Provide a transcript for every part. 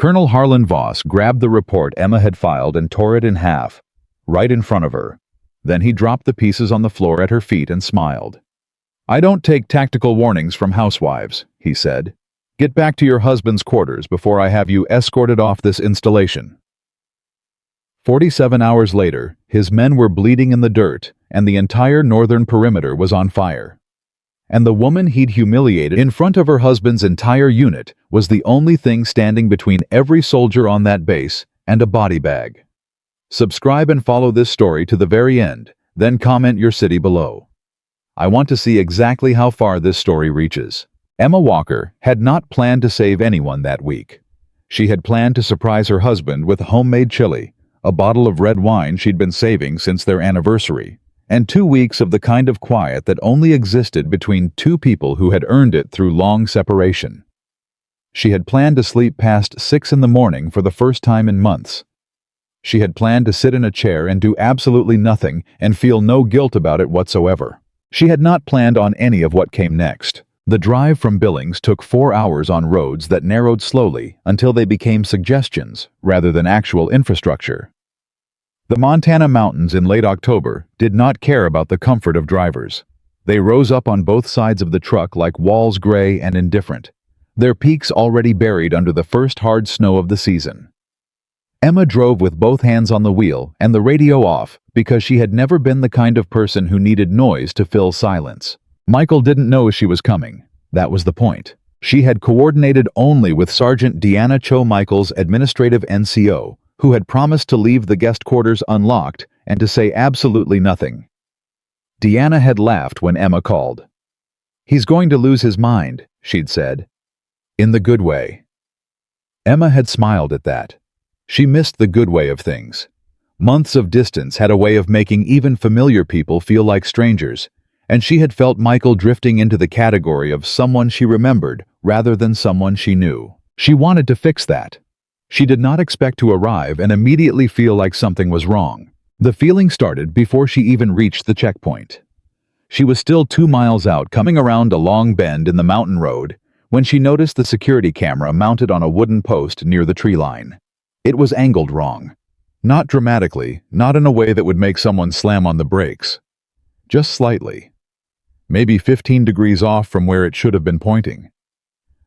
Colonel Harlan Voss grabbed the report Emma had filed and tore it in half, right in front of her. Then he dropped the pieces on the floor at her feet and smiled. "I don't take tactical warnings from housewives," he said. "Get back to your husband's quarters before I have you escorted off this installation." 47 hours later, his men were bleeding in the dirt, and the entire northern perimeter was on fire. And the woman he'd humiliated in front of her husband's entire unit was the only thing standing between every soldier on that base and a body bag. Subscribe and follow this story to the very end, then comment your city below. I want to see exactly how far this story reaches. Emma Walker had not planned to save anyone that week. She had planned to surprise her husband with homemade chili, a bottle of red wine she'd been saving since their anniversary, and 2 weeks of the kind of quiet that only existed between two people who had earned it through long separation. She had planned to sleep past 6 in the morning for the first time in months. She had planned to sit in a chair and do absolutely nothing and feel no guilt about it whatsoever. She had not planned on any of what came next. The drive from Billings took 4 hours on roads that narrowed slowly until they became suggestions rather than actual infrastructure. The Montana mountains in late October did not care about the comfort of drivers. They rose up on both sides of the truck like walls gray and indifferent, their peaks already buried under the first hard snow of the season. Emma drove with both hands on the wheel and the radio off because she had never been the kind of person who needed noise to fill silence. Michael didn't know she was coming. That was the point. She had coordinated only with Sergeant Deanna Cho Michael's administrative NCO, who had promised to leave the guest quarters unlocked and to say absolutely nothing. Deanna had laughed when Emma called. "He's going to lose his mind," she'd said. "In the good way." Emma had smiled at that. She missed the good way of things. Months of distance had a way of making even familiar people feel like strangers, and she had felt Michael drifting into the category of someone she remembered rather than someone she knew. She wanted to fix that. She did not expect to arrive and immediately feel like something was wrong. The feeling started before she even reached the checkpoint. She was still 2 miles out, coming around a long bend in the mountain road, when she noticed the security camera mounted on a wooden post near the tree line. It was angled wrong. Not dramatically, not in a way that would make someone slam on the brakes. Just slightly. Maybe 15 degrees off from where it should have been pointing.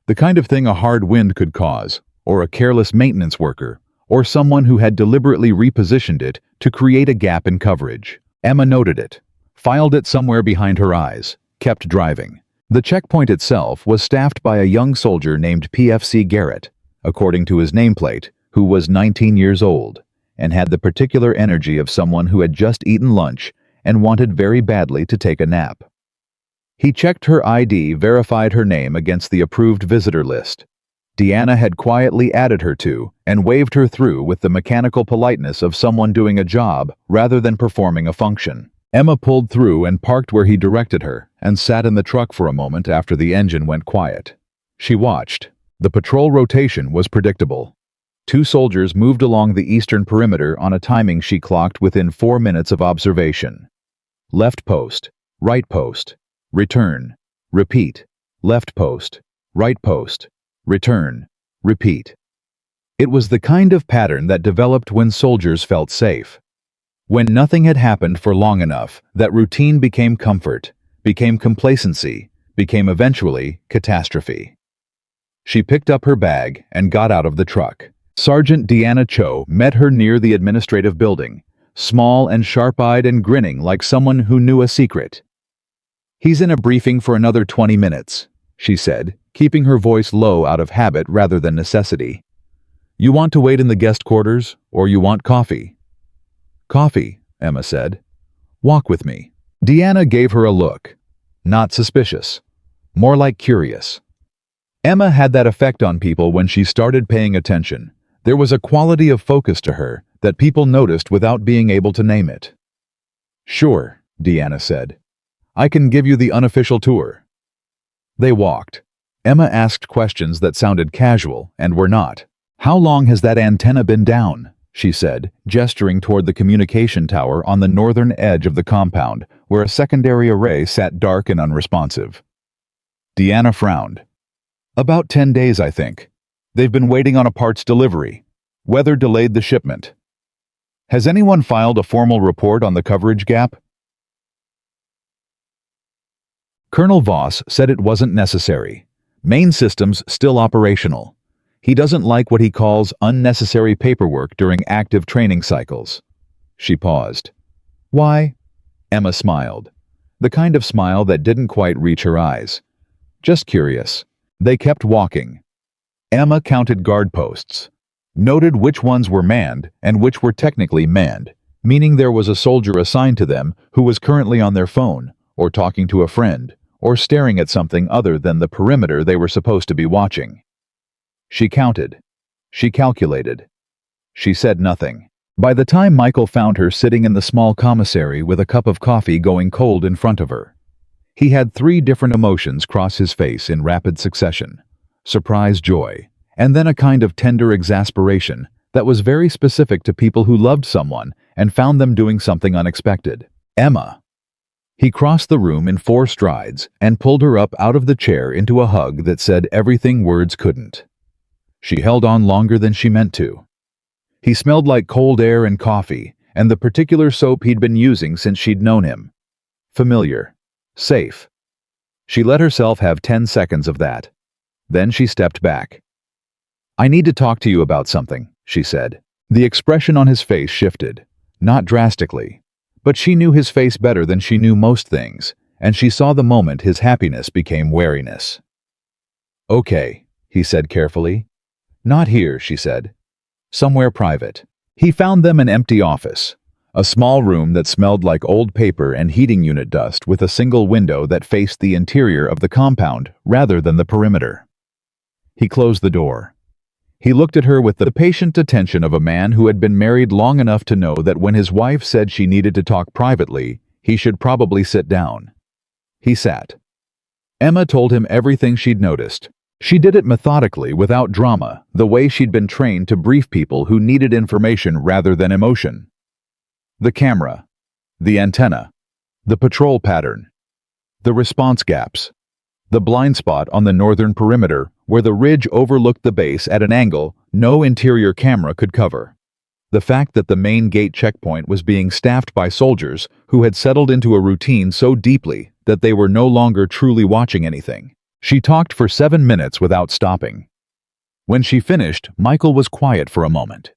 The kind of thing a hard wind could cause, or a careless maintenance worker, or someone who had deliberately repositioned it to create a gap in coverage. Emma noted it, filed it somewhere behind her eyes, kept driving. The checkpoint itself was staffed by a young soldier named PFC Garrett, according to his nameplate, who was 19 years old, and had the particular energy of someone who had just eaten lunch and wanted very badly to take a nap. He checked her ID, verified her name against the approved visitor list. Deanna had quietly added her to and waved her through with the mechanical politeness of someone doing a job rather than performing a function. Emma pulled through and parked where he directed her and sat in the truck for a moment after the engine went quiet. She watched. The patrol rotation was predictable. 2 soldiers moved along the eastern perimeter on a timing she clocked within 4 minutes of observation. Left post, right post, return, repeat, left post, right post, return, repeat. It was the kind of pattern that developed when soldiers felt safe. When nothing had happened for long enough, that routine became comfort, became complacency, became eventually catastrophe. She picked up her bag and got out of the truck. Sergeant Deanna Cho met her near the administrative building, small and sharp-eyed and grinning like someone who knew a secret. "He's in a briefing for another 20 minutes, she said, keeping her voice low out of habit rather than necessity. "You want to wait in the guest quarters, or you want coffee?" "Coffee," Emma said. "Walk with me." Deanna gave her a look. Not suspicious. More like curious. Emma had that effect on people when she started paying attention. There was a quality of focus to her that people noticed without being able to name it. "Sure," Deanna said. "I can give you the unofficial tour." They walked. Emma asked questions that sounded casual and were not. "How long has that antenna been down?" she said, gesturing toward the communication tower on the northern edge of the compound, where a secondary array sat dark and unresponsive. Deanna frowned. "About 10 days, I think." They've been waiting on a parts delivery. Weather delayed the shipment. Has anyone filed a formal report on the coverage gap? Colonel Voss said it wasn't necessary. Main systems still operational. He doesn't like what he calls unnecessary paperwork during active training cycles. She paused. Why? Emma smiled. The kind of smile that didn't quite reach her eyes. Just curious. They kept walking. Emma counted guard posts, noted which ones were manned and which were technically manned, meaning there was a soldier assigned to them who was currently on their phone, or talking to a friend, or staring at something other than the perimeter they were supposed to be watching. She counted. She calculated. She said nothing. By the time Michael found her sitting in the small commissary with a cup of coffee going cold in front of her, he had 3 different emotions cross his face in rapid succession: surprise, joy, and then a kind of tender exasperation that was very specific to people who loved someone and found them doing something unexpected. Emma. He crossed the room in 4 strides and pulled her up out of the chair into a hug that said everything words couldn't. She held on longer than she meant to. He smelled like cold air and coffee, and the particular soap he'd been using since she'd known him. Familiar. Safe. She let herself have 10 seconds of that. Then she stepped back. I need to talk to you about something, she said. The expression on his face shifted. Not drastically. But she knew his face better than she knew most things, and she saw the moment his happiness became wariness. Okay, he said carefully. Not here, she said. Somewhere private. He found them an empty office, a small room that smelled like old paper and heating unit dust with a single window that faced the interior of the compound rather than the perimeter. He closed the door. He looked at her with the patient attention of a man who had been married long enough to know that when his wife said she needed to talk privately, he should probably sit down. He sat. Emma told him everything she'd noticed. She did it methodically, without drama, the way she'd been trained to brief people who needed information rather than emotion. The camera, the antenna, the patrol pattern, the response gaps, the blind spot on the northern perimeter where the ridge overlooked the base at an angle no interior camera could cover. The fact that the main gate checkpoint was being staffed by soldiers who had settled into a routine so deeply that they were no longer truly watching anything. She talked for 7 minutes without stopping. When she finished, Michael was quiet for a moment.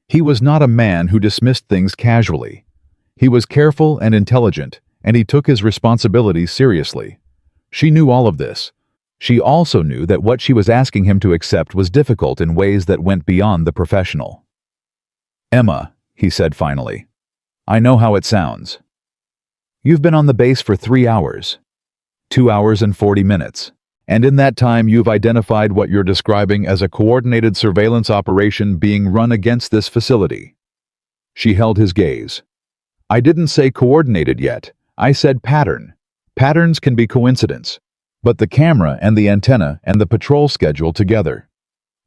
He was not a man who dismissed things casually. He was careful and intelligent, and he took his responsibilities seriously. She knew all of this. She also knew that what she was asking him to accept was difficult in ways that went beyond the professional. Emma, he said finally, I know how it sounds. You've been on the base for 3 hours. 2 hours and 40 minutes. And in that time you've identified what you're describing as a coordinated surveillance operation being run against this facility. She held his gaze. I didn't say coordinated yet. I said pattern. Patterns can be coincidence. But the camera and the antenna and the patrol schedule together.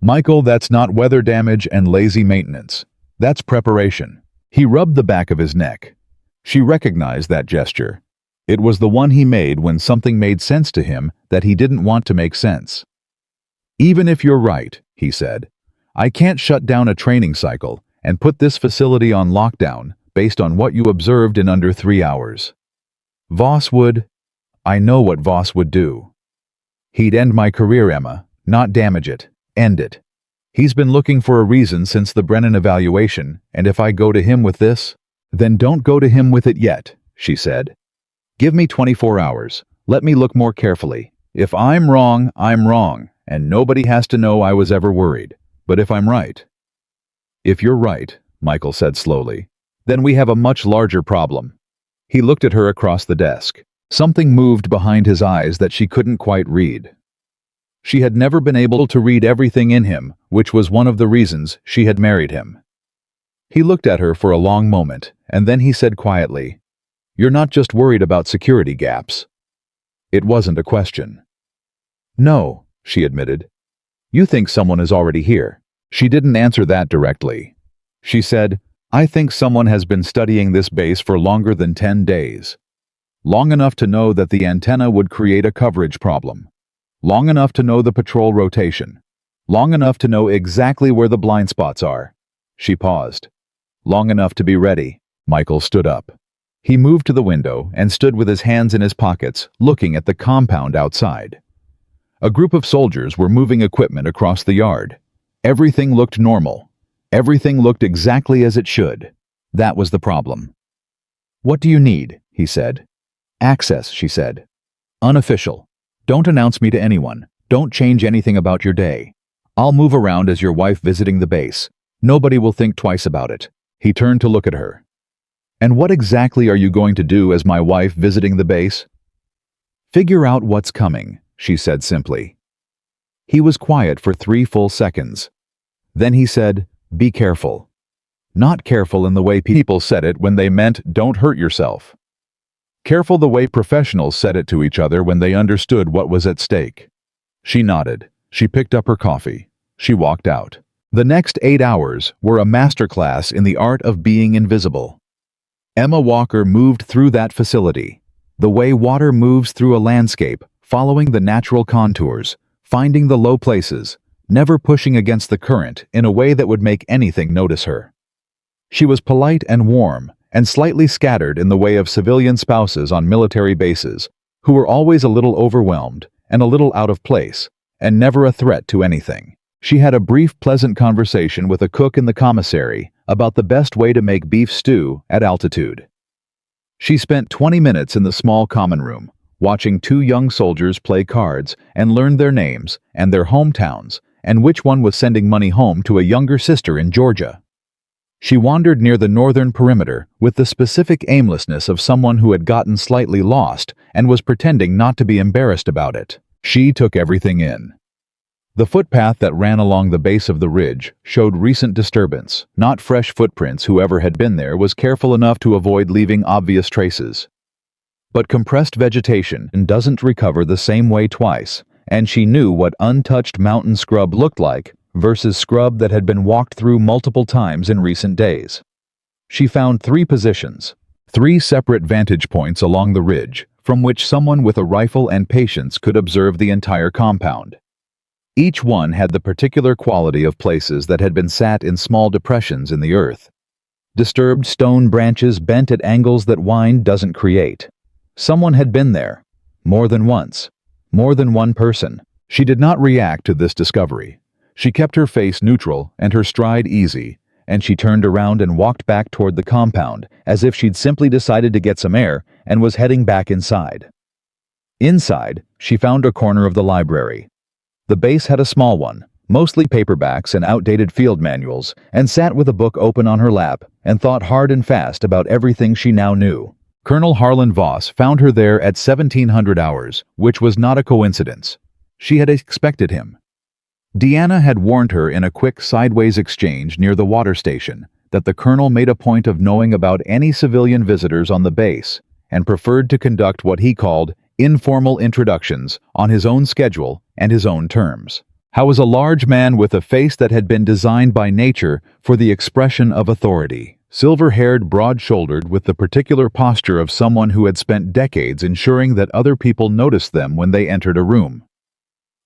Michael, that's not weather damage and lazy maintenance. That's preparation. He rubbed the back of his neck. She recognized that gesture. It was the one he made when something made sense to him that he didn't want to make sense. Even if you're right, he said, I can't shut down a training cycle and put this facility on lockdown based on what you observed in under 3 hours. Voss would... I know what Voss would do. He'd end my career, Emma, not damage it, end it. He's been looking for a reason since the Brennan evaluation, and if I go to him with this, then don't go to him with it yet, she said. Give me 24 hours. Let me look more carefully. If I'm wrong, and nobody has to know I was ever worried. But if I'm right... If you're right, Michael said slowly, then we have a much larger problem. He looked at her across the desk. Something moved behind his eyes that she couldn't quite read. She had never been able to read everything in him, which was one of the reasons she had married him. He looked at her for a long moment, and then he said quietly, You're not just worried about security gaps. It wasn't a question. No, she admitted. You think someone is already here. She didn't answer that directly. She said, I think someone has been studying this base for longer than 10 days. Long enough to know that the antenna would create a coverage problem. Long enough to know the patrol rotation. Long enough to know exactly where the blind spots are. She paused. Long enough to be ready. Michael stood up. He moved to the window and stood with his hands in his pockets, looking at the compound outside. A group of soldiers were moving equipment across the yard. Everything looked normal. Everything looked exactly as it should. That was the problem. "What do you need?" he said. "Access," she said. "Unofficial. Don't announce me to anyone. Don't change anything about your day. I'll move around as your wife visiting the base. Nobody will think twice about it." He turned to look at her. "And what exactly are you going to do as my wife visiting the base?" "Figure out what's coming," she said simply. He was quiet for 3 full seconds. Then he said, "Be careful." Not careful in the way people said it when they meant "don't hurt yourself." Careful the way professionals said it to each other when they understood what was at stake. She nodded. She picked up her coffee. She walked out. The next 8 hours were a masterclass in the art of being invisible. Emma Walker moved through that facility, the way water moves through a landscape, following the natural contours, finding the low places, never pushing against the current in a way that would make anything notice her. She was polite and warm, and slightly scattered in the way of civilian spouses on military bases, who were always a little overwhelmed and a little out of place, and never a threat to anything. She had a brief, pleasant conversation with a cook in the commissary about the best way to make beef stew at altitude. She spent 20 minutes in the small common room, watching 2 young soldiers play cards, and learned their names and their hometowns, and which one was sending money home to a younger sister in Georgia. She wandered near the northern perimeter with the specific aimlessness of someone who had gotten slightly lost and was pretending not to be embarrassed about it. She took everything in. The footpath that ran along the base of the ridge showed recent disturbance, not fresh footprints. Whoever had been there was careful enough to avoid leaving obvious traces. But compressed vegetation doesn't recover the same way twice, and she knew what untouched mountain scrub looked like versus scrub that had been walked through multiple times in recent days. She found 3 positions, 3 separate vantage points along the ridge, from which someone with a rifle and patience could observe the entire compound. Each one had the particular quality of places that had been sat in small depressions in the earth. Disturbed stone branches bent at angles that wind doesn't create. Someone had been there, more than once, more than one person. She did not react to this discovery. She kept her face neutral and her stride easy, and she turned around and walked back toward the compound as if she'd simply decided to get some air and was heading back inside. Inside, she found a corner of the library. The base had a small one, mostly paperbacks and outdated field manuals, and sat with a book open on her lap and thought hard and fast about everything she now knew. Colonel Harlan Voss found her there at 1700 hours, which was not a coincidence. She had expected him. Deanna had warned her in a quick sideways exchange near the water station that the colonel made a point of knowing about any civilian visitors on the base and preferred to conduct what he called informal introductions on his own schedule and his own terms. How was a large man with a face that had been designed by nature for the expression of authority, silver-haired, broad-shouldered, with the particular posture of someone who had spent decades ensuring that other people noticed them when they entered a room.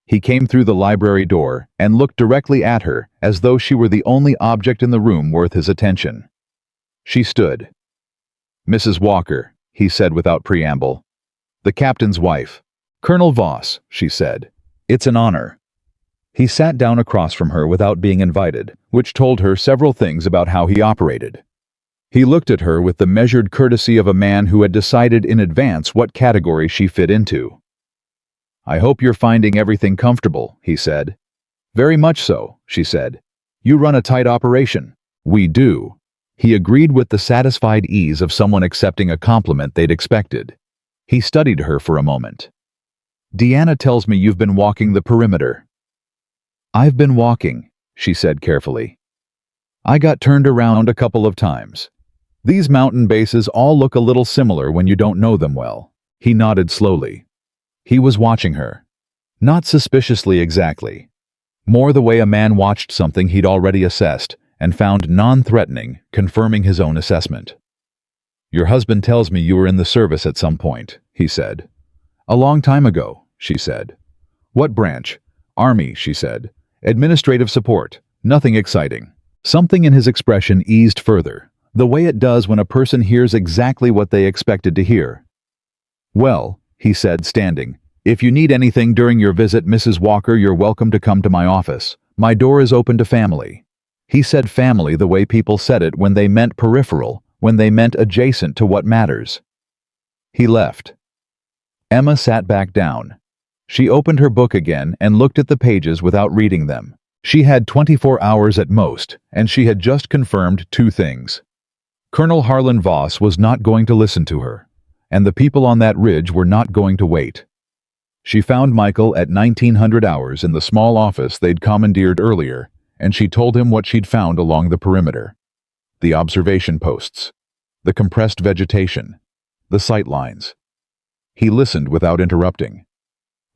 He came through the library door and looked directly at her as though she were the only object in the room worth his attention. She stood. "Mrs. Walker," he said without preamble. "The captain's wife." "Colonel Voss," she said. "It's an honor." He sat down across from her without being invited, which told her several things about how he operated. He looked at her with the measured courtesy of a man who had decided in advance what category she fit into. "I hope you're finding everything comfortable," he said. "Very much so," she said. "You run a tight operation." "We do." He agreed with the satisfied ease of someone accepting a compliment they'd expected. He studied her for a moment. "Deanna tells me you've been walking the perimeter." "I've been walking," she said carefully. "I got turned around a couple of times. These mountain bases all look a little similar when you don't know them well." He nodded slowly. He was watching her. Not suspiciously exactly. More the way a man watched something he'd already assessed and found non-threatening, confirming his own assessment. "Your husband tells me you were in the service at some point," he said. "A long time ago," she said. "What branch?" "Army," she said. Administrative support. Nothing exciting. Something in his expression eased further, the way it does when a person hears exactly what they expected to hear. "Well," he said, standing, "if you need anything during your visit, Mrs. Walker, you're welcome to come to my office. My door is open to family." He said family the way people said it when they meant peripheral, when they meant adjacent to what matters. He left. Emma sat back down. She opened her book again and looked at the pages without reading them. She had 24 hours at most, and she had just confirmed two things. Colonel Harlan Voss was not going to listen to her, and the people on that ridge were not going to wait. She found Michael at 1900 hours in the small office they'd commandeered earlier, and she told him what she'd found along the perimeter. The observation posts, the compressed vegetation, the sight lines. He listened without interrupting.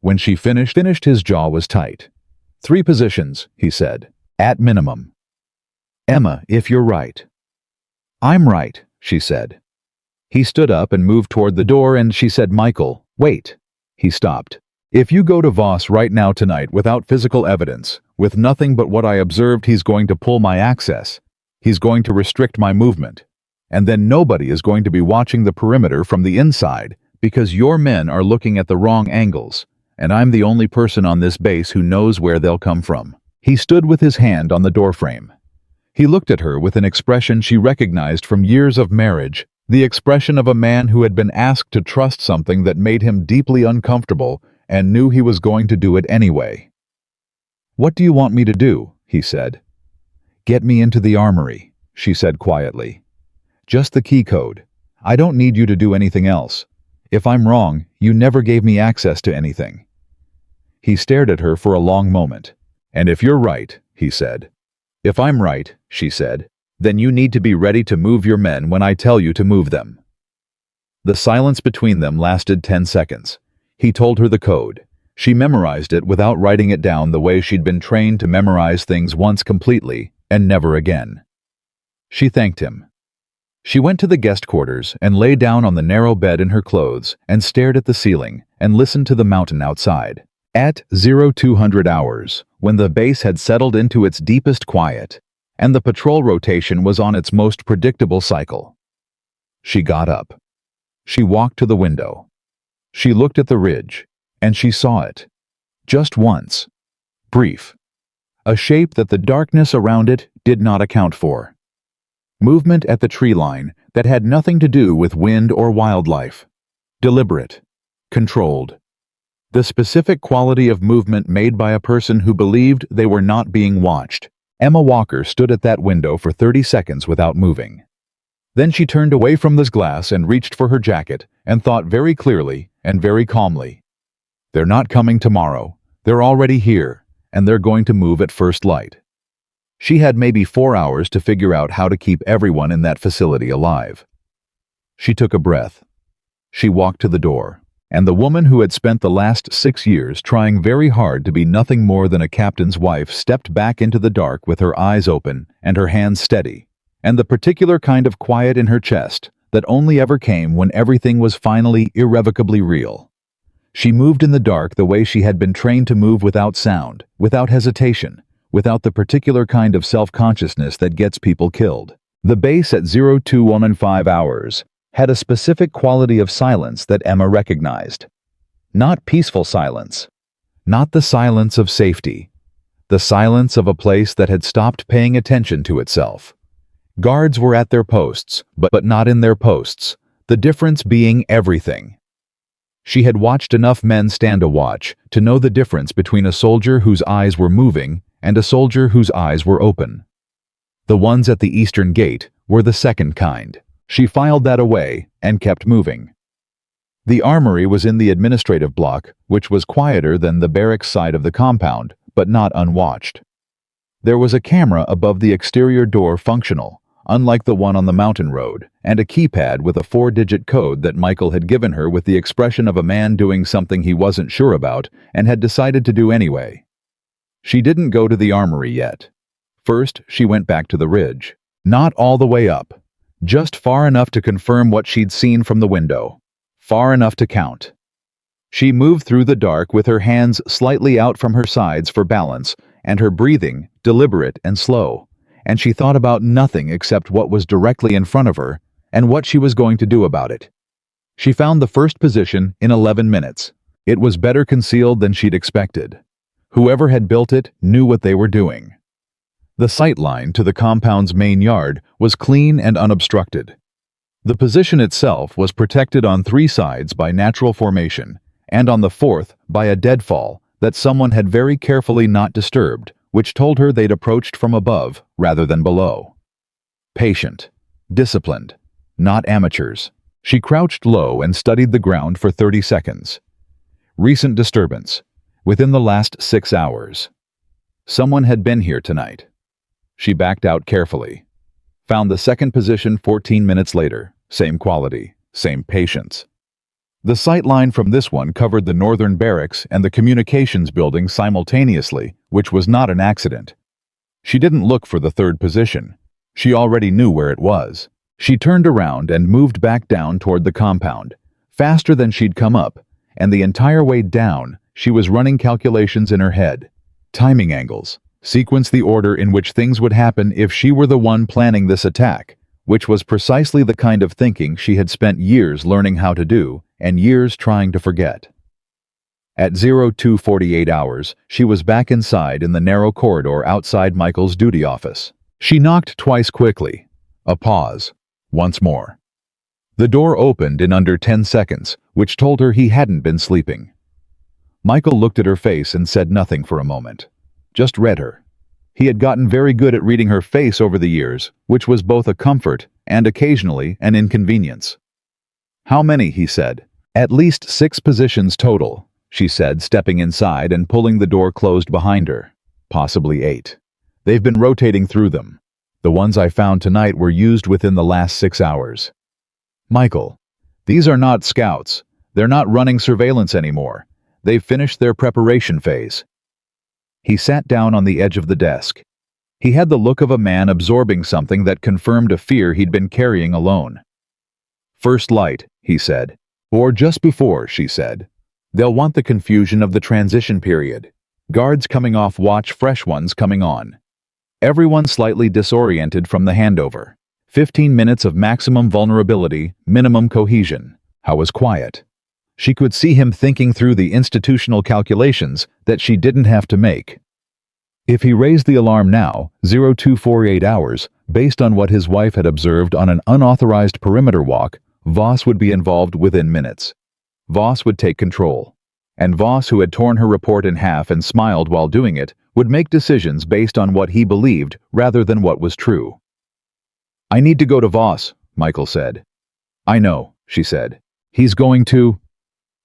When she finished, his jaw was tight. 3 positions, he said, at minimum. "Emma, if you're right." "I'm right," she said. He stood up and moved toward the door, and she said, "Michael, wait." He stopped. "If you go to Voss right now tonight without physical evidence, with nothing but what I observed, he's going to pull my access. He's going to restrict my movement. And then nobody is going to be watching the perimeter from the inside because your men are looking at the wrong angles, and I'm the only person on this base who knows where they'll come from." He stood with his hand on the doorframe. He looked at her with an expression she recognized from years of marriage, the expression of a man who had been asked to trust something that made him deeply uncomfortable and knew he was going to do it anyway. "What do you want me to do?" he said. "Get me into the armory," she said quietly. "Just the key code. I don't need you to do anything else. If I'm wrong, you never gave me access to anything." He stared at her for a long moment. "And if you're right," he said. "If I'm right," she said, "then you need to be ready to move your men when I tell you to move them." The silence between them lasted 10 seconds. He told her the code. She memorized it without writing it down the way she'd been trained to memorize things once completely and never again. She thanked him. She went to the guest quarters and lay down on the narrow bed in her clothes and stared at the ceiling and listened to the mountain outside. At 0200 hours, when the base had settled into its deepest quiet, and the patrol rotation was on its most predictable cycle, she got up. She walked to the window. She looked at the ridge, and she saw it. Just once. Brief. A shape that the darkness around it did not account for. Movement at the tree line that had nothing to do with wind or wildlife. Deliberate. Controlled. The specific quality of movement made by a person who believed they were not being watched. Emma Walker stood at that window for 30 seconds without moving. Then she turned away from this glass and reached for her jacket and thought very clearly and very calmly. "They're not coming tomorrow. They're already here, and they're going to move at first light." She had maybe 4 hours to figure out how to keep everyone in that facility alive. She took a breath. She walked to the door, and the woman who had spent the last 6 years trying very hard to be nothing more than a captain's wife stepped back into the dark with her eyes open and her hands steady, and the particular kind of quiet in her chest that only ever came when everything was finally irrevocably real. She moved in the dark the way she had been trained to move, without sound, without hesitation, without the particular kind of self-consciousness that gets people killed. The base at 0215 hours had a specific quality of silence that Emma recognized. Not peaceful silence. Not the silence of safety. The silence of a place that had stopped paying attention to itself. Guards were at their posts, but not in their posts, the difference being everything. She had watched enough men stand a watch to know the difference between a soldier whose eyes were moving and a soldier whose eyes were open. The ones at the eastern gate were the second kind. She filed that away and kept moving. The armory was in the administrative block, which was quieter than the barracks side of the compound, but not unwatched. There was a camera above the exterior door, functional, unlike the one on the mountain road, and a keypad with a 4-digit code that Michael had given her with the expression of a man doing something he wasn't sure about and had decided to do anyway. She didn't go to the armory yet. First, she went back to the ridge. Not all the way up. Just far enough to confirm what she'd seen from the window. Far enough to count. She moved through the dark with her hands slightly out from her sides for balance and her breathing deliberate and slow, and she thought about nothing except what was directly in front of her and what she was going to do about it. She found the first position in 11 minutes. It was better concealed than she'd expected. Whoever had built it knew what they were doing. The sight line to the compound's main yard was clean and unobstructed. The position itself was protected on 3 sides by natural formation, and on the 4th by a deadfall that someone had very carefully not disturbed, which told her they'd approached from above rather than below. Patient, disciplined, not amateurs. She crouched low and studied the ground for 30 seconds. Recent disturbance. Within the last 6 hours. Someone had been here tonight. She backed out carefully. Found the second position 14 minutes later. Same quality, same patience. The sight line from this one covered the northern barracks and the communications building simultaneously, which was not an accident. She didn't look for the third position. She already knew where it was. She turned around and moved back down toward the compound, faster than she'd come up, and the entire way down, she was running calculations in her head. Timing angles, sequence the order in which things would happen if she were the one planning this attack, which was precisely the kind of thinking she had spent years learning how to do and years trying to forget. At 02:48 hours, she was back inside in the narrow corridor outside Michael's duty office. She knocked twice quickly. A pause. Once more. The door opened in under 10 seconds, which told her he hadn't been sleeping. Michael looked at her face and said nothing for a moment. Just read her. He had gotten very good at reading her face over the years, which was both a comfort and occasionally an inconvenience. "How many?" he said. "At least 6 positions total," she said, stepping inside and pulling the door closed behind her. "Possibly 8. They've been rotating through them. The ones I found tonight were used within the last 6 hours. Michael, these are not scouts. They're not running surveillance anymore. They've finished their preparation phase." He sat down on the edge of the desk. He had the look of a man absorbing something that confirmed a fear he'd been carrying alone. "First light," he said. "Or just before," she said. "They'll want the confusion of the transition period. Guards coming off watch, fresh ones coming on. Everyone slightly disoriented from the handover. 15 minutes of maximum vulnerability, minimum cohesion." How was quiet? She could see him thinking through the institutional calculations that she didn't have to make. If he raised the alarm now, 02:48 hours, based on what his wife had observed on an unauthorized perimeter walk, Voss would be involved within minutes. Voss would take control. And Voss, who had torn her report in half and smiled while doing it, would make decisions based on what he believed rather than what was true. "I need to go to Voss," Michael said. "I know," she said. "He's going to—"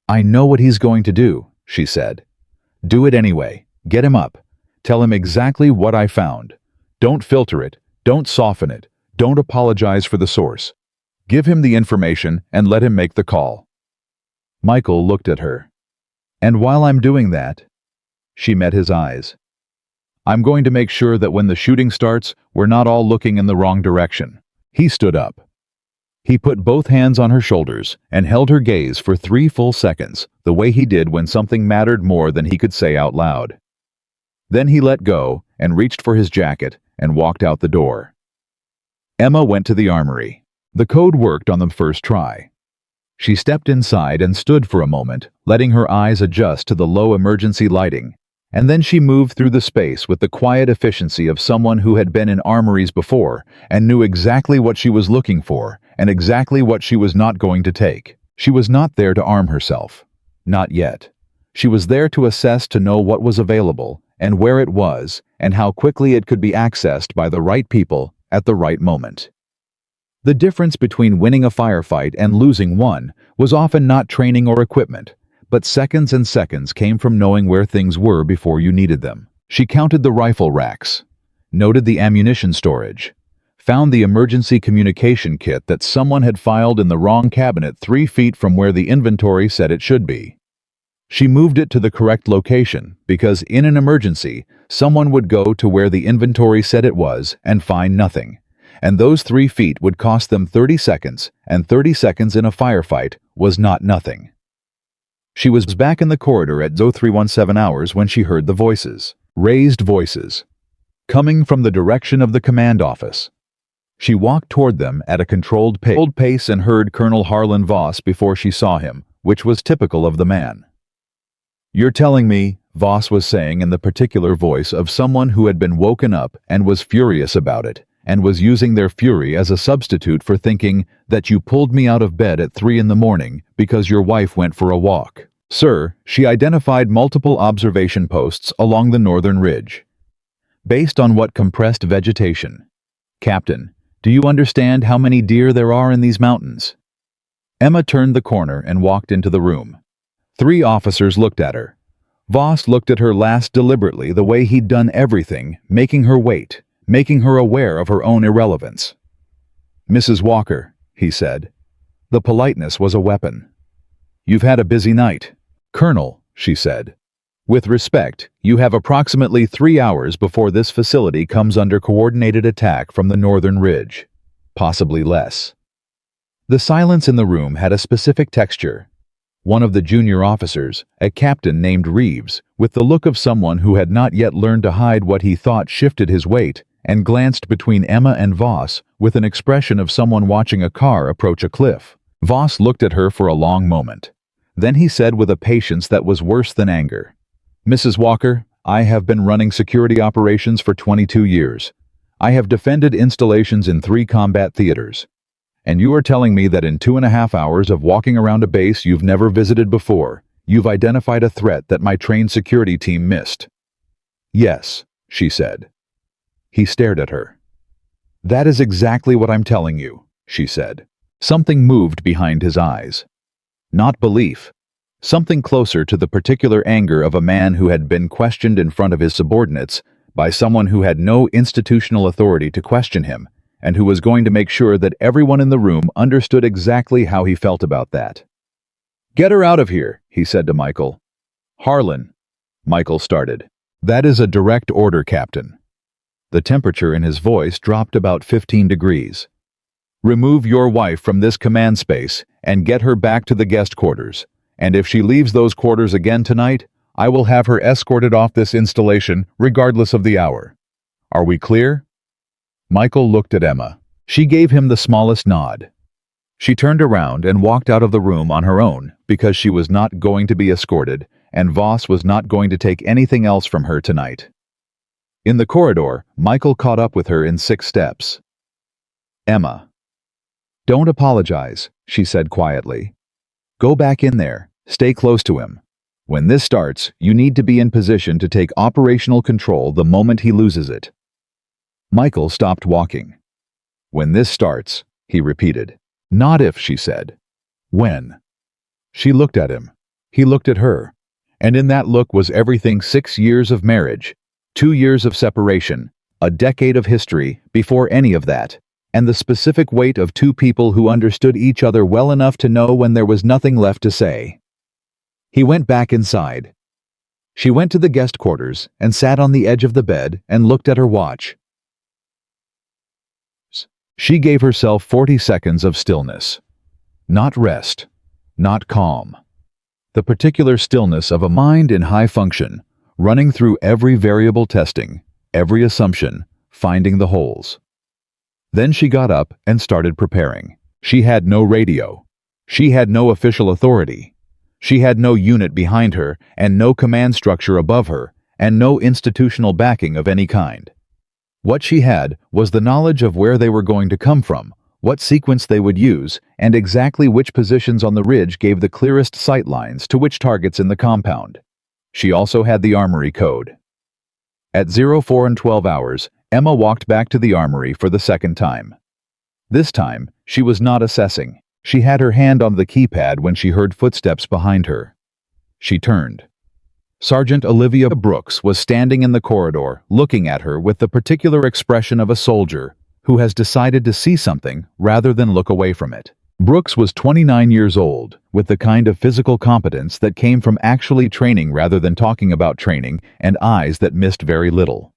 "I know what he's going to do," she said. "Do it anyway. Get him up. Tell him exactly what I found. Don't filter it. Don't soften it. Don't apologize for the source. Give him the information and let him make the call." Michael looked at her. "And while I'm doing that—" She met his eyes. "I'm going to make sure that when the shooting starts, we're not all looking in the wrong direction." He stood up. He put both hands on her shoulders and held her gaze for 3 full seconds, the way he did when something mattered more than he could say out loud. Then he let go and reached for his jacket and walked out the door. Emma went to the armory. The code worked on the first try. She stepped inside and stood for a moment, letting her eyes adjust to the low emergency lighting, and then she moved through the space with the quiet efficiency of someone who had been in armories before and knew exactly what she was looking for and exactly what she was not going to take. She was not there to arm herself. Not yet. She was there to assess, to know what was available and where it was and how quickly it could be accessed by the right people at the right moment. The difference between winning a firefight and losing one was often not training or equipment, but seconds and seconds came from knowing where things were before you needed them. She counted the rifle racks, noted the ammunition storage, found the emergency communication kit that someone had filed in the wrong cabinet 3 feet from where the inventory said it should be. She moved it to the correct location because in an emergency, someone would go to where the inventory said it was and find nothing. And those 3 feet would cost them 30 seconds, and 30 seconds in a firefight was not nothing. She was back in the corridor at 0317 hours when she heard the voices. Raised voices. Coming from the direction of the command office. She walked toward them at a controlled pace and heard Colonel Harlan Voss before she saw him, which was typical of the man. "You're telling me," Voss was saying in the particular voice of someone who had been woken up and was furious about it, and was using their fury as a substitute for thinking that you pulled me out of bed at 3 in the morning because your wife went for a walk. Sir, she identified multiple observation posts along the northern ridge. Based on what compressed vegetation? Captain, do you understand how many deer there are in these mountains? Emma turned the corner and walked into the room. 3 officers looked at her. Voss looked at her last deliberately the way he'd done everything, making her wait, making her aware of her own irrelevance. "Mrs. Walker," he said. The politeness was a weapon. "You've had a busy night." "Colonel," she said. "With respect, you have approximately 3 hours before this facility comes under coordinated attack from the northern ridge. Possibly less." The silence in the room had a specific texture. One of the junior officers, a captain named Reeves, with the look of someone who had not yet learned to hide what he thought, shifted his weight and glanced between Emma and Voss with an expression of someone watching a car approach a cliff. Voss looked at her for a long moment. Then he said with a patience that was worse than anger, "Mrs. Walker, I have been running security operations for 22 years. I have defended installations in 3 combat theaters. And you are telling me that in 2.5 hours of walking around a base you've never visited before, you've identified a threat that my trained security team missed." "Yes," she said. He stared at her. "That is exactly what I'm telling you," she said. Something moved behind his eyes. Not belief. Something closer to the particular anger of a man who had been questioned in front of his subordinates by someone who had no institutional authority to question him, and who was going to make sure that everyone in the room understood exactly how he felt about that. "Get her out of here," he said to Michael. "Harlan," Michael started. "That is a direct order, Captain." The temperature in his voice dropped about 15 degrees. "Remove your wife from this command space and get her back to the guest quarters, and if she leaves those quarters again tonight, I will have her escorted off this installation regardless of the hour. Are we clear?" Michael looked at Emma. She gave him the smallest nod. She turned around and walked out of the room on her own because she was not going to be escorted, and Voss was not going to take anything else from her tonight. In the corridor, Michael caught up with her in 6 steps. "Emma." "Don't apologize," she said quietly. "Go back in there. Stay close to him. When this starts, you need to be in position to take operational control the moment he loses it." Michael stopped walking. "When this starts," he repeated. "Not if," she said. "When." She looked at him. He looked at her. And in that look was everything: 6 years of marriage, 2 years of separation, a decade of history before any of that, and the specific weight of 2 people who understood each other well enough to know when there was nothing left to say. He went back inside. She went to the guest quarters and sat on the edge of the bed and looked at her watch. She gave herself 40 seconds of stillness. Not rest, not calm. The particular stillness of a mind in high function, running through every variable, testing every assumption, finding the holes. Then she got up and started preparing. She had no radio. She had no official authority. She had no unit behind her and no command structure above her and no institutional backing of any kind. What she had was the knowledge of where they were going to come from, what sequence they would use, and exactly which positions on the ridge gave the clearest sight lines to which targets in the compound. She also had the armory code. At 04 and 12 hours, Emma walked back to the armory for the 2nd time. This time, she was not assessing. She had her hand on the keypad when she heard footsteps behind her. She turned. Sergeant Olivia Brooks was standing in the corridor, looking at her with the particular expression of a soldier who has decided to see something rather than look away from it. Brooks was 29 years old, with the kind of physical competence that came from actually training rather than talking about training, and eyes that missed very little.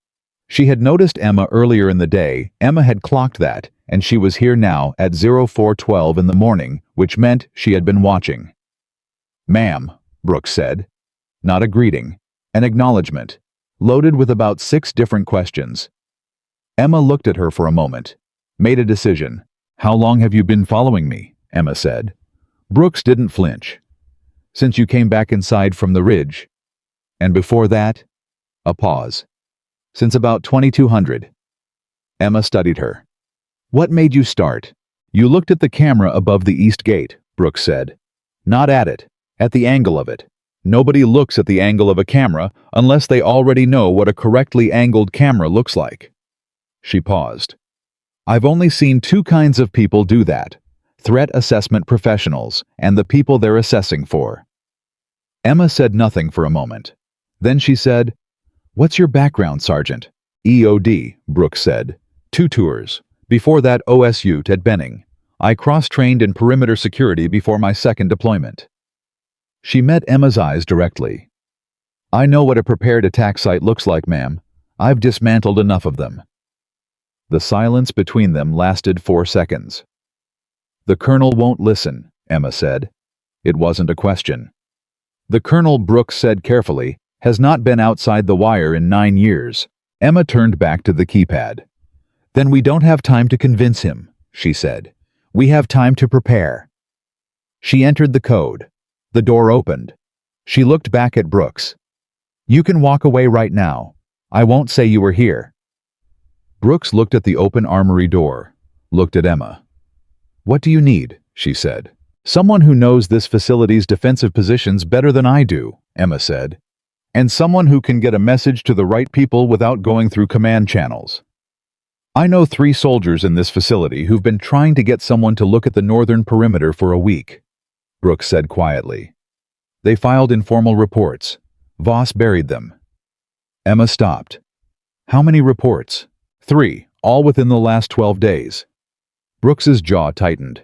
She had noticed Emma earlier in the day. Emma had clocked that, and she was here now at 04:12 in the morning, which meant she had been watching. "Ma'am," Brooks said. Not a greeting, an acknowledgement. loaded with about 6 different questions. Emma looked at her for a moment, made a decision. "How long have you been following me?" Emma said. Brooks didn't flinch. "Since you came back inside from the ridge." "And before that?" A pause. "Since about 2200. Emma studied her. "What made you start?" "You looked at the camera above the east gate," Brooks said. "Not at it, at the angle of it. Nobody looks at the angle of a camera unless they already know what a correctly angled camera looks like." She paused. "I've only seen 2 kinds of people do that: threat assessment professionals and the people they're assessing for." Emma said nothing for a moment. Then she said, "What's your background, Sergeant?" "EOD," Brooks said. 2 tours. Before that, OSU at Benning. I cross-trained in perimeter security before my second deployment." She met Emma's eyes directly. "I know what a prepared attack site looks like, ma'am. I've dismantled enough of them." The silence between them lasted 4 seconds. "The Colonel won't listen," Emma said. It wasn't a question. "The Colonel," Brooks said carefully, "has not been outside the wire in 9 years. Emma turned back to the keypad. "Then we don't have time to convince him," she said. "We have time to prepare." She entered the code. The door opened. She looked back at Brooks. "You can walk away right now. I won't say you were here." Brooks looked at the open armory door, looked at Emma. "What do you need?" she said. "Someone who knows this facility's defensive positions better than I do," Emma said. "And someone who can get a message to the right people without going through command channels. I know 3 soldiers in this facility who've been trying to get someone to look at the northern perimeter for a week," Brooks said quietly. "They filed informal reports. Voss buried them." Emma stopped. "How many reports?" 3, all within the last 12 days. Brooks's jaw tightened.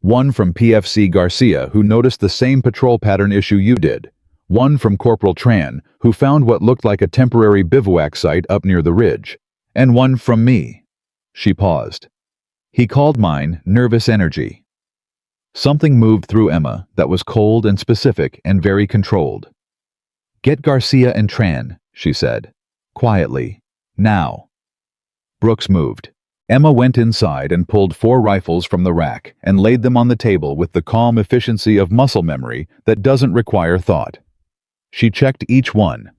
"One from PFC Garcia, who noticed the same patrol pattern issue you did. One from Corporal Tran, who found what looked like a temporary bivouac site up near the ridge. And one from me." She paused. "He called mine nervous energy." Something moved through Emma that was cold and specific and very controlled. "Get Garcia and Tran," she said. Quietly. "Now." Brooks moved. Emma went inside and pulled 4 rifles from the rack and laid them on the table with the calm efficiency of muscle memory that doesn't require thought. She checked each one.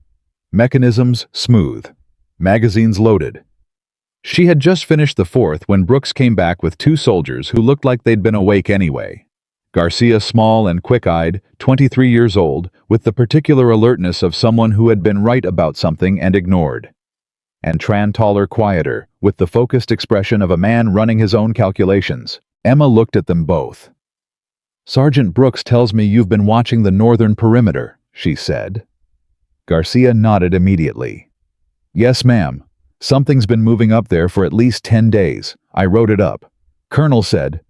Mechanisms smooth. Magazines loaded. She had just finished the 4th when Brooks came back with 2 soldiers who looked like they'd been awake anyway. Garcia small and quick-eyed, 23 years old, with the particular alertness of someone who had been right about something and ignored. And Tran taller, quieter, with the focused expression of a man running his own calculations. Emma looked at them both. "Sergeant Brooks tells me you've been watching the northern perimeter," she said. Garcia nodded immediately. "Yes, ma'am. Something's been moving up there for at least 10 days. I wrote it up. Colonel said."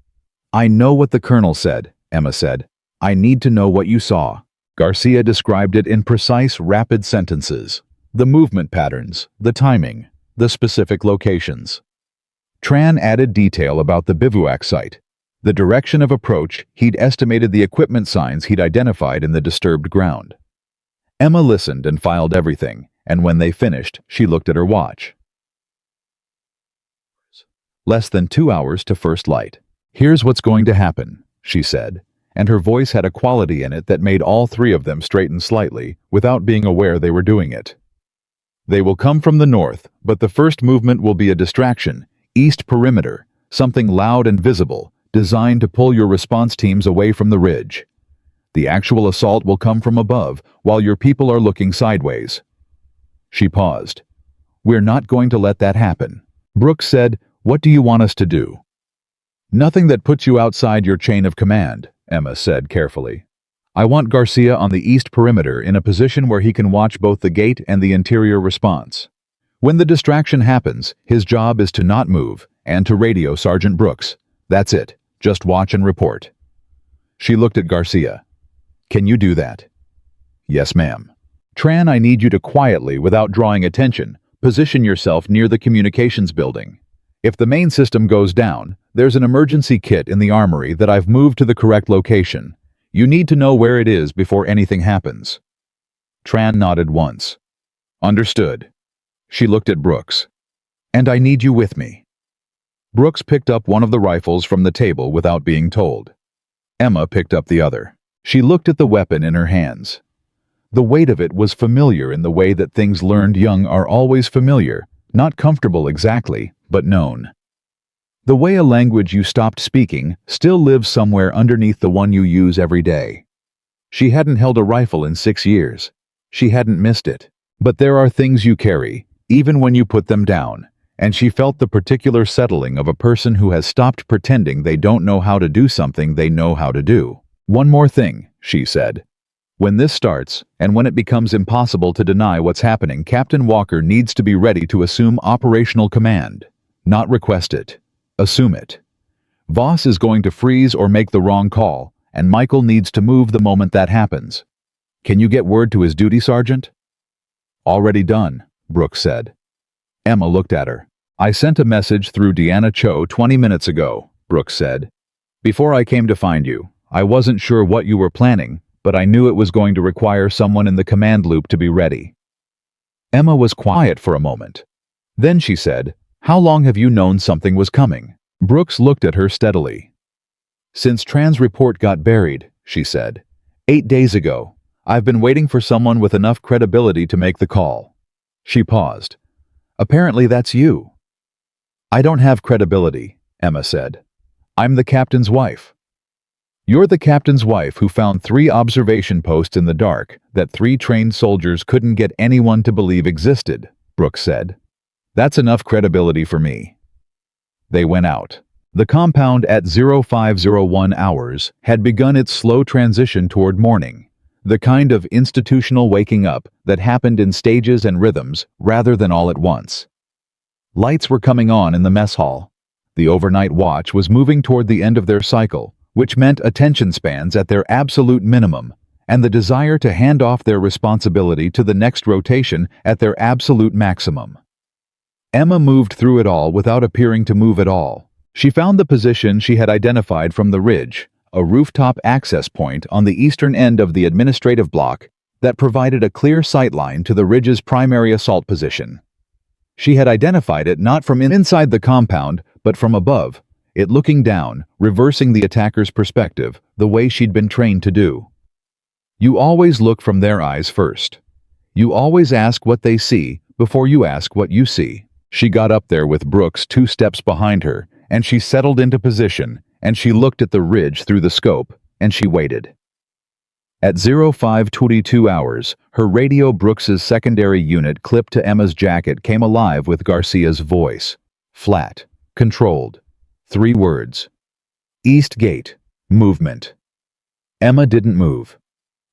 "I know what the Colonel said," Emma said. "I need to know what you saw." Garcia described it in precise, rapid sentences. The movement patterns, the timing, the specific locations. Tran added detail about the bivouac site. The direction of approach, he'd estimated the equipment signs he'd identified in the disturbed ground. Emma listened and filed everything, and when they finished, she looked at her watch. Less than 2 hours to first light. "Here's what's going to happen," she said, and her voice had a quality in it that made all 3 of them straighten slightly, without being aware they were doing it. "They will come from the north, but the first movement will be a distraction, east perimeter, something loud and visible, designed to pull your response teams away from the ridge. The actual assault will come from above, while your people are looking sideways." She paused. "We're not going to let that happen." Brooks said, "What do you want us to do?" "Nothing that puts you outside your chain of command," Emma said carefully. "I want Garcia on the east perimeter in a position where he can watch both the gate and the interior response. When the distraction happens, his job is to not move and to radio Sergeant Brooks. That's it. Just watch and report." She looked at Garcia. "Can you do that?" "Yes, ma'am." "Tran, I need you to quietly, without drawing attention, position yourself near the communications building. If the main system goes down, there's an emergency kit in the armory that I've moved to the correct location. You need to know where it is before anything happens." Tran nodded once. Understood. She looked at Brooks. And I need you with me. Brooks picked up one of the rifles from the table without being told. Emma picked up the other. She looked at the weapon in her hands. The weight of it was familiar in the way that things learned young are always familiar, not comfortable exactly, but known. The way a language you stopped speaking still lives somewhere underneath the one you use every day. She hadn't held a rifle in 6 years. She hadn't missed it. But there are things you carry, even when you put them down, and she felt the particular settling of a person who has stopped pretending they don't know how to do something they know how to do. One more thing, she said. When this starts, and when it becomes impossible to deny what's happening, Captain Walker needs to be ready to assume operational command. Not request it. Assume it. Voss is going to freeze or make the wrong call, and Michael needs to move the moment that happens. Can you get word to his duty sergeant? Already done, Brooks said. Emma looked at her. I sent a message through Deanna Cho 20 minutes ago, Brooks said. Before I came to find you, I wasn't sure what you were planning, but I knew it was going to require someone in the command loop to be ready. Emma was quiet for a moment. Then she said, How long have you known something was coming? Brooks looked at her steadily. Since Tran's report got buried, she said. 8 days ago. I've been waiting for someone with enough credibility to make the call. She paused. Apparently that's you. I don't have credibility, Emma said. I'm the captain's wife. You're the captain's wife who found 3 observation posts in the dark that 3 trained soldiers couldn't get anyone to believe existed, Brooks said. That's enough credibility for me. They went out. The compound at 0501 hours had begun its slow transition toward morning. The kind of institutional waking up that happened in stages and rhythms rather than all at once. Lights were coming on in the mess hall. The overnight watch was moving toward the end of their cycle, which meant attention spans at their absolute minimum, and the desire to hand off their responsibility to the next rotation at their absolute maximum. Emma moved through it all without appearing to move at all. She found the position she had identified from the ridge, a rooftop access point on the eastern end of the administrative block that provided a clear sightline to the ridge's primary assault position. She had identified it not from inside the compound, but from above, it looking down, reversing the attacker's perspective, the way she'd been trained to do. You always look from their eyes first. You always ask what they see before you ask what you see. She got up there with Brooks 2 steps behind her, and she settled into position, and she looked at the ridge through the scope, and she waited. At 0522 hours, her radio Brooks's secondary unit clipped to Emma's jacket came alive with Garcia's voice. Flat. Controlled. 3 words. East Gate. Movement. Emma didn't move.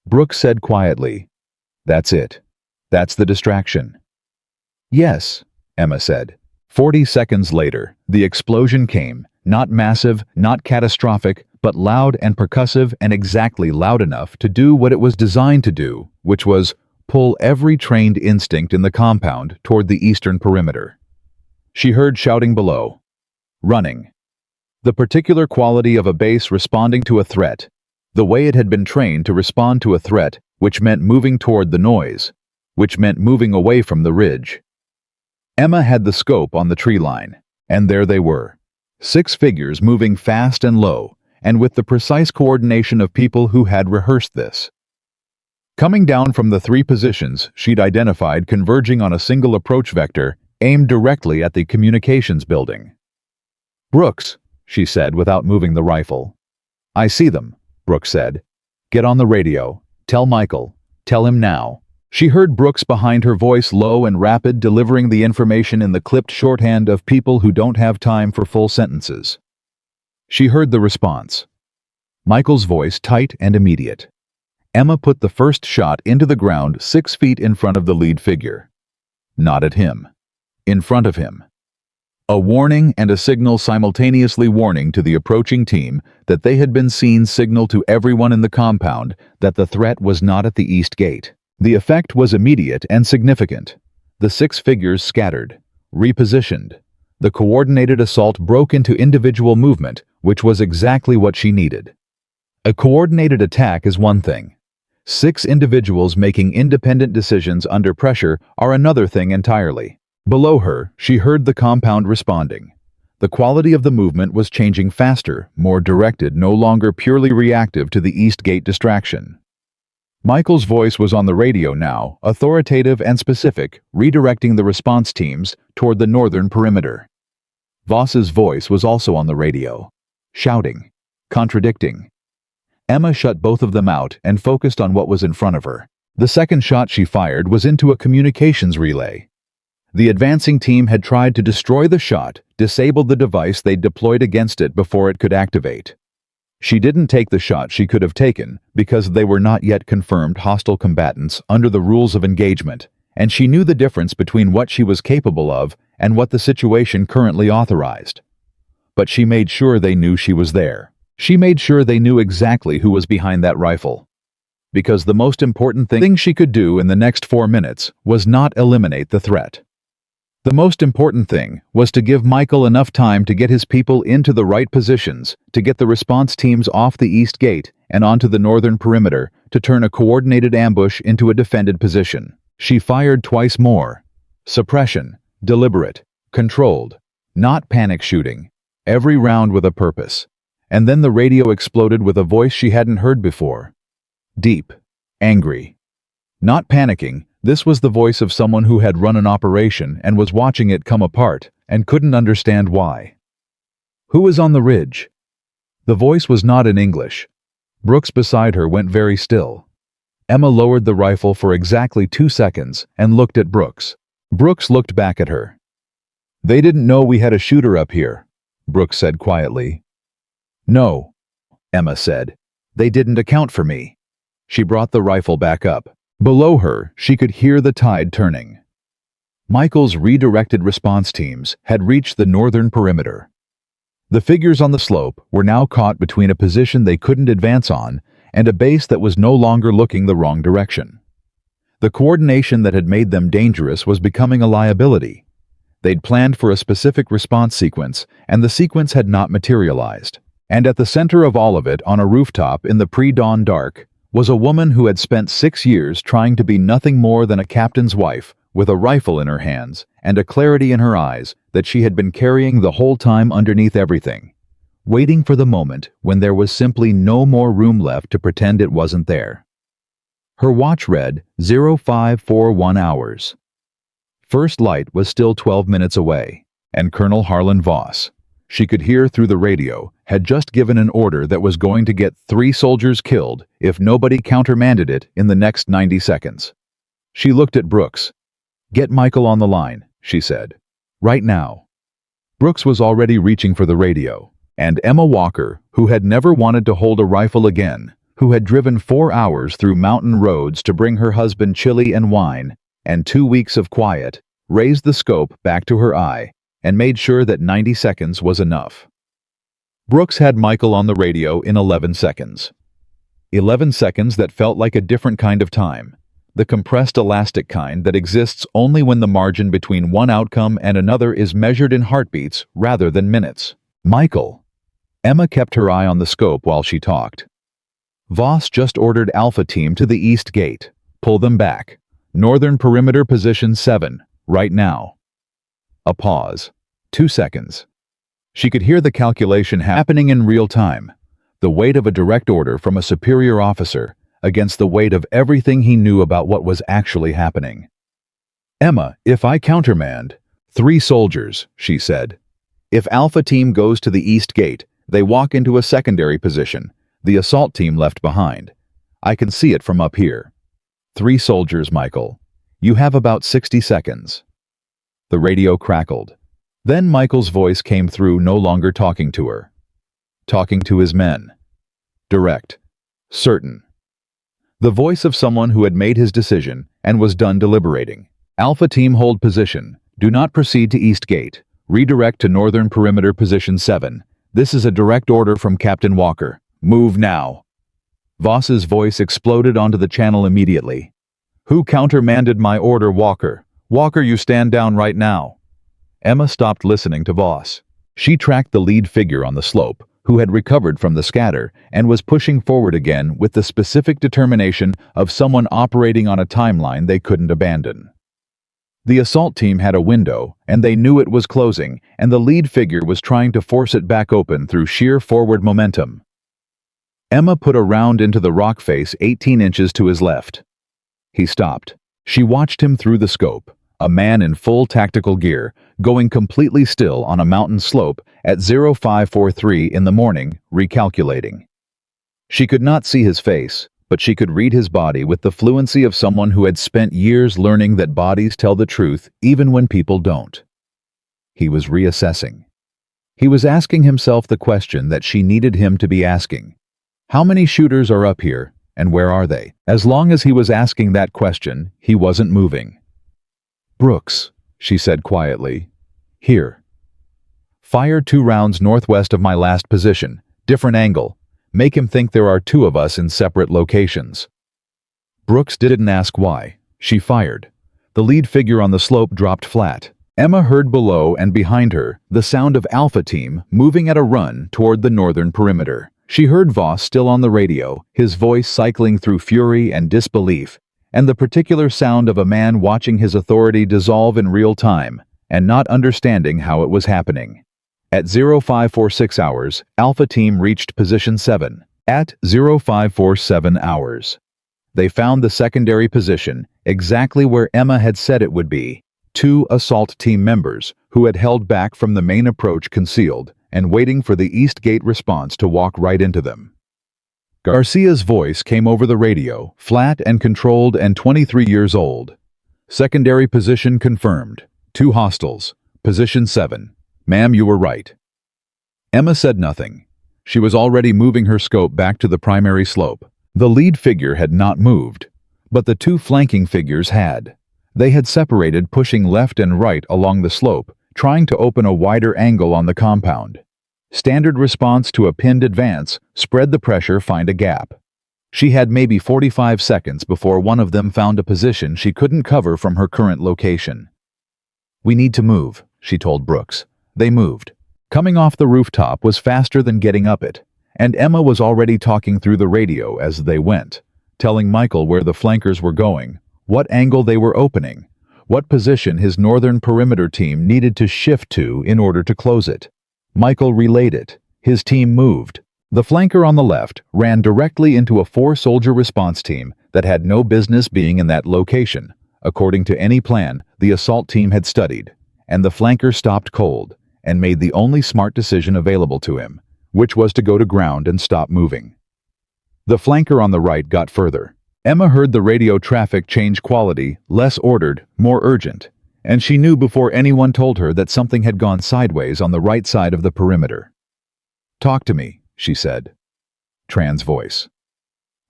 Brooks said quietly, That's it. That's the distraction. Yes, Emma said. 40 seconds later, the explosion came, not massive, not catastrophic, but loud and percussive and exactly loud enough to do what it was designed to do, which was pull every trained instinct in the compound toward the eastern perimeter. She heard shouting below. Running. The particular quality of a base responding to a threat, the way it had been trained to respond to a threat, which meant moving toward the noise, which meant moving away from the ridge. Emma had the scope on the tree line, and there they were. 6 figures moving fast and low, and with the precise coordination of people who had rehearsed this. Coming down from the 3 positions she'd identified converging on a single approach vector aimed directly at the communications building. Brooks, she said without moving the rifle. I see them, Brooks said. Get on the radio. Tell Michael. Tell him now. She heard Brooks behind her, voice low and rapid, delivering the information in the clipped shorthand of people who don't have time for full sentences. She heard the response. Michael's voice tight and immediate. Emma put the first shot into the ground 6 feet in front of the lead figure. Not at him. In front of him. A warning and a signal simultaneously warning to the approaching team that they had been seen signal to everyone in the compound that the threat was not at the east gate. The effect was immediate and significant. The 6 figures scattered, repositioned. The coordinated assault broke into individual movement, which was exactly what she needed. A coordinated attack is one thing. 6 individuals making independent decisions under pressure are another thing entirely. Below her, she heard the compound responding. The quality of the movement was changing faster, more directed, no longer purely reactive to the East Gate distraction. Michael's voice was on the radio now, authoritative and specific, redirecting the response teams toward the northern perimeter. Voss's voice was also on the radio, shouting, contradicting. Emma shut both of them out and focused on what was in front of her. The second shot she fired was into a communications relay. The advancing team had tried to destroy the shot, disabled the device they'd deployed against it before it could activate. She didn't take the shot she could have taken because they were not yet confirmed hostile combatants under the rules of engagement, and she knew the difference between what she was capable of and what the situation currently authorized. But she made sure they knew she was there. She made sure they knew exactly who was behind that rifle. Because the most important thing she could do in the next 4 minutes was not eliminate the threat. The most important thing was to give Michael enough time to get his people into the right positions, to get the response teams off the East Gate and onto the northern perimeter, to turn a coordinated ambush into a defended position. She fired twice more. Suppression, deliberate, controlled, not panic shooting. Every round with a purpose. And then the radio exploded with a voice she hadn't heard before. Deep, angry. Not panicking. This was the voice of someone who had run an operation and was watching it come apart and couldn't understand why. Who is on the ridge? The voice was not in English. Brooks beside her went very still. Emma lowered the rifle for exactly 2 seconds and looked at Brooks. Brooks looked back at her. They didn't know we had a shooter up here, Brooks said quietly. No, Emma said. They didn't account for me. She brought the rifle back up. Below her, she could hear the tide turning. Michael's redirected response teams had reached the northern perimeter. The figures on the slope were now caught between a position they couldn't advance on and a base that was no longer looking the wrong direction. The coordination that had made them dangerous was becoming a liability. They'd planned for a specific response sequence, and the sequence had not materialized. And at the center of all of it, on a rooftop in the pre-dawn dark, was a woman who had spent 6 years trying to be nothing more than a captain's wife, with a rifle in her hands and a clarity in her eyes that she had been carrying the whole time underneath everything, waiting for the moment when there was simply no more room left to pretend it wasn't there. Her watch read 0541 hours. First light was still 12 minutes away, and Colonel Harlan Voss, she could hear through the radio, had just given an order that was going to get 3 soldiers killed if nobody countermanded it in the next 90 seconds. She looked at Brooks. Get Michael on the line, she said. Right now. Brooks was already reaching for the radio, and Emma Walker, who had never wanted to hold a rifle again, who had driven 4 hours through mountain roads to bring her husband chili and wine, and 2 weeks of quiet, raised the scope back to her eye and made sure that 90 seconds was enough. Brooks had Michael on the radio in 11 seconds. 11 seconds that felt like a different kind of time, the compressed elastic kind that exists only when the margin between one outcome and another is measured in heartbeats rather than minutes. Michael. Emma kept her eye on the scope while she talked. Voss just ordered Alpha Team to the East Gate. Pull them back. Northern Perimeter Position 7, right now. A pause. 2 seconds. She could hear the calculation happening in real time, the weight of a direct order from a superior officer against the weight of everything he knew about what was actually happening. Emma, if I countermand, 3 soldiers, she said. If Alpha Team goes to the East Gate, they walk into a secondary position, the assault team left behind. I can see it from up here. 3 soldiers, Michael. You have about 60 seconds. The radio crackled. Then Michael's voice came through, no longer talking to her. Talking to his men. Direct. Certain. The voice of someone who had made his decision and was done deliberating. Alpha Team hold position. Do not proceed to East Gate. Redirect to Northern Perimeter Position 7. This is a direct order from Captain Walker. Move now. Voss's voice exploded onto the channel immediately. Who countermanded my order, Walker? Walker, you stand down right now. Emma stopped listening to Voss. She tracked the lead figure on the slope, who had recovered from the scatter and was pushing forward again with the specific determination of someone operating on a timeline they couldn't abandon. The assault team had a window, and they knew it was closing, and the lead figure was trying to force it back open through sheer forward momentum. Emma put a round into the rock face 18 inches to his left. He stopped. She watched him through the scope, a man in full tactical gear, going completely still on a mountain slope at 0543 in the morning, recalculating. She could not see his face, but she could read his body with the fluency of someone who had spent years learning that bodies tell the truth even when people don't. He was reassessing. He was asking himself the question that she needed him to be asking. How many shooters are up here, and where are they? As long as he was asking that question, he wasn't moving. "Brooks," she said quietly. "Here. Fire 2 rounds northwest of my last position, different angle. Make him think there are 2 of us in separate locations." Brooks didn't ask why. She fired. The lead figure on the slope dropped flat. Emma heard below and behind her the sound of Alpha Team moving at a run toward the northern perimeter. She heard Voss still on the radio, his voice cycling through fury and disbelief, and the particular sound of a man watching his authority dissolve in real time and not understanding how it was happening. At 0546 hours, Alpha Team reached Position 7. At 0547 hours, they found the secondary position, exactly where Emma had said it would be. 2 assault team members, who had held back from the main approach concealed, and waiting for the East Gate response to walk right into them. Garcia's voice came over the radio, flat and controlled and 23 years old. "Secondary position confirmed. 2 hostiles. Position 7. Ma'am, you were right." Emma said nothing. She was already moving her scope back to the primary slope. The lead figure had not moved, but the 2 flanking figures had. They had separated, pushing left and right along the slope, trying to open a wider angle on the compound. Standard response to a pinned advance: spread the pressure, find a gap. She had maybe 45 seconds before one of them found a position she couldn't cover from her current location. "We need to move," she told Brooks. They moved. Coming off the rooftop was faster than getting up it, and Emma was already talking through the radio as they went, telling Michael where the flankers were going, what angle they were opening, what position his northern perimeter team needed to shift to in order to close it. Michael relayed it. His team moved. The flanker on the left ran directly into a 4-soldier response team that had no business being in that location, according to any plan the assault team had studied, and the flanker stopped cold and made the only smart decision available to him, which was to go to ground and stop moving. The flanker on the right got further. Emma heard the radio traffic change quality, less ordered, more urgent, and she knew before anyone told her that something had gone sideways on the right side of the perimeter. "Talk to me," she said. Tran's voice.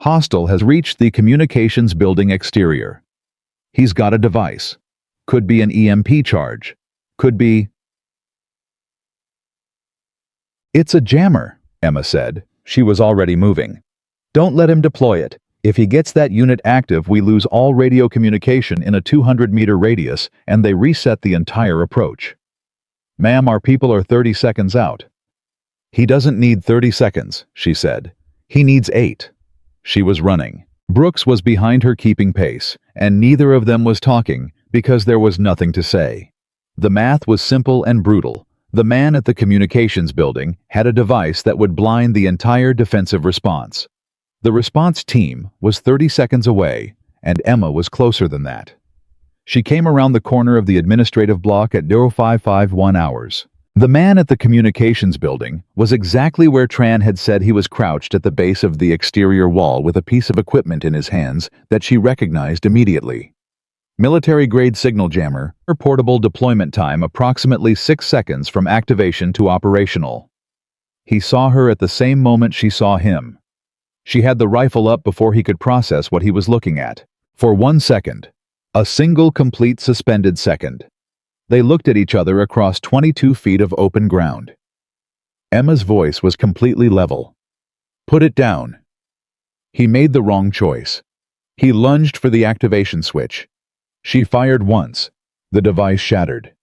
"Hostile has reached the communications building exterior. He's got a device. Could be an EMP charge. Could be..." "It's a jammer," Emma said. She was already moving. "Don't let him deploy it. If he gets that unit active, we lose all radio communication in a 200-meter radius, and they reset the entire approach." "Ma'am, our people are 30 seconds out." "He doesn't need 30 seconds, she said. "He needs 8. She was running. Brooks was behind her keeping pace, and neither of them was talking because there was nothing to say. The math was simple and brutal. The man at the communications building had a device that would blind the entire defensive response. The response team was 30 seconds away, and Emma was closer than that. She came around the corner of the administrative block at 0551 hours. The man at the communications building was exactly where Tran had said he was, crouched at the base of the exterior wall with a piece of equipment in his hands that she recognized immediately. Military-grade signal jammer, portable deployment time approximately 6 seconds from activation to operational. He saw her at the same moment she saw him. She had the rifle up before he could process what he was looking at. For 1 second. A single complete suspended second. They looked at each other across 22 feet of open ground. Emma's voice was completely level. "Put it down." He made the wrong choice. He lunged for the activation switch. She fired once. The device shattered.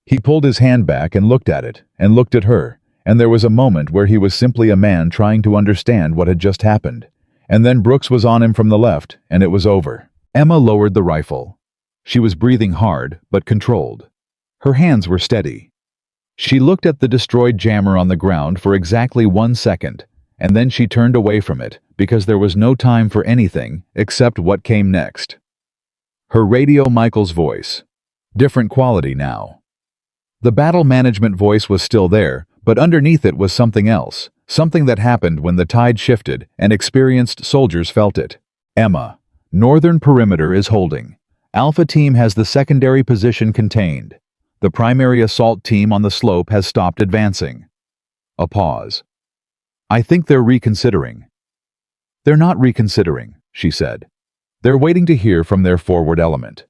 He pulled his hand back and looked at it, and looked at her, and there was a moment where he was simply a man trying to understand what had just happened. And then Brooks was on him from the left, and it was over. Emma lowered the rifle. She was breathing hard, but controlled. Her hands were steady. She looked at the destroyed jammer on the ground for exactly 1 second, and then she turned away from it because there was no time for anything except what came next. Her radio Michael's voice. Different quality now. The battle management voice was still there, but underneath it was something else, something that happened when the tide shifted and experienced soldiers felt it. Emma, northern perimeter is holding. Alpha team has the secondary position contained. The primary assault team on the slope has stopped advancing. A pause. I think they're reconsidering. They're not reconsidering, she said. They're waiting to hear from their forward element.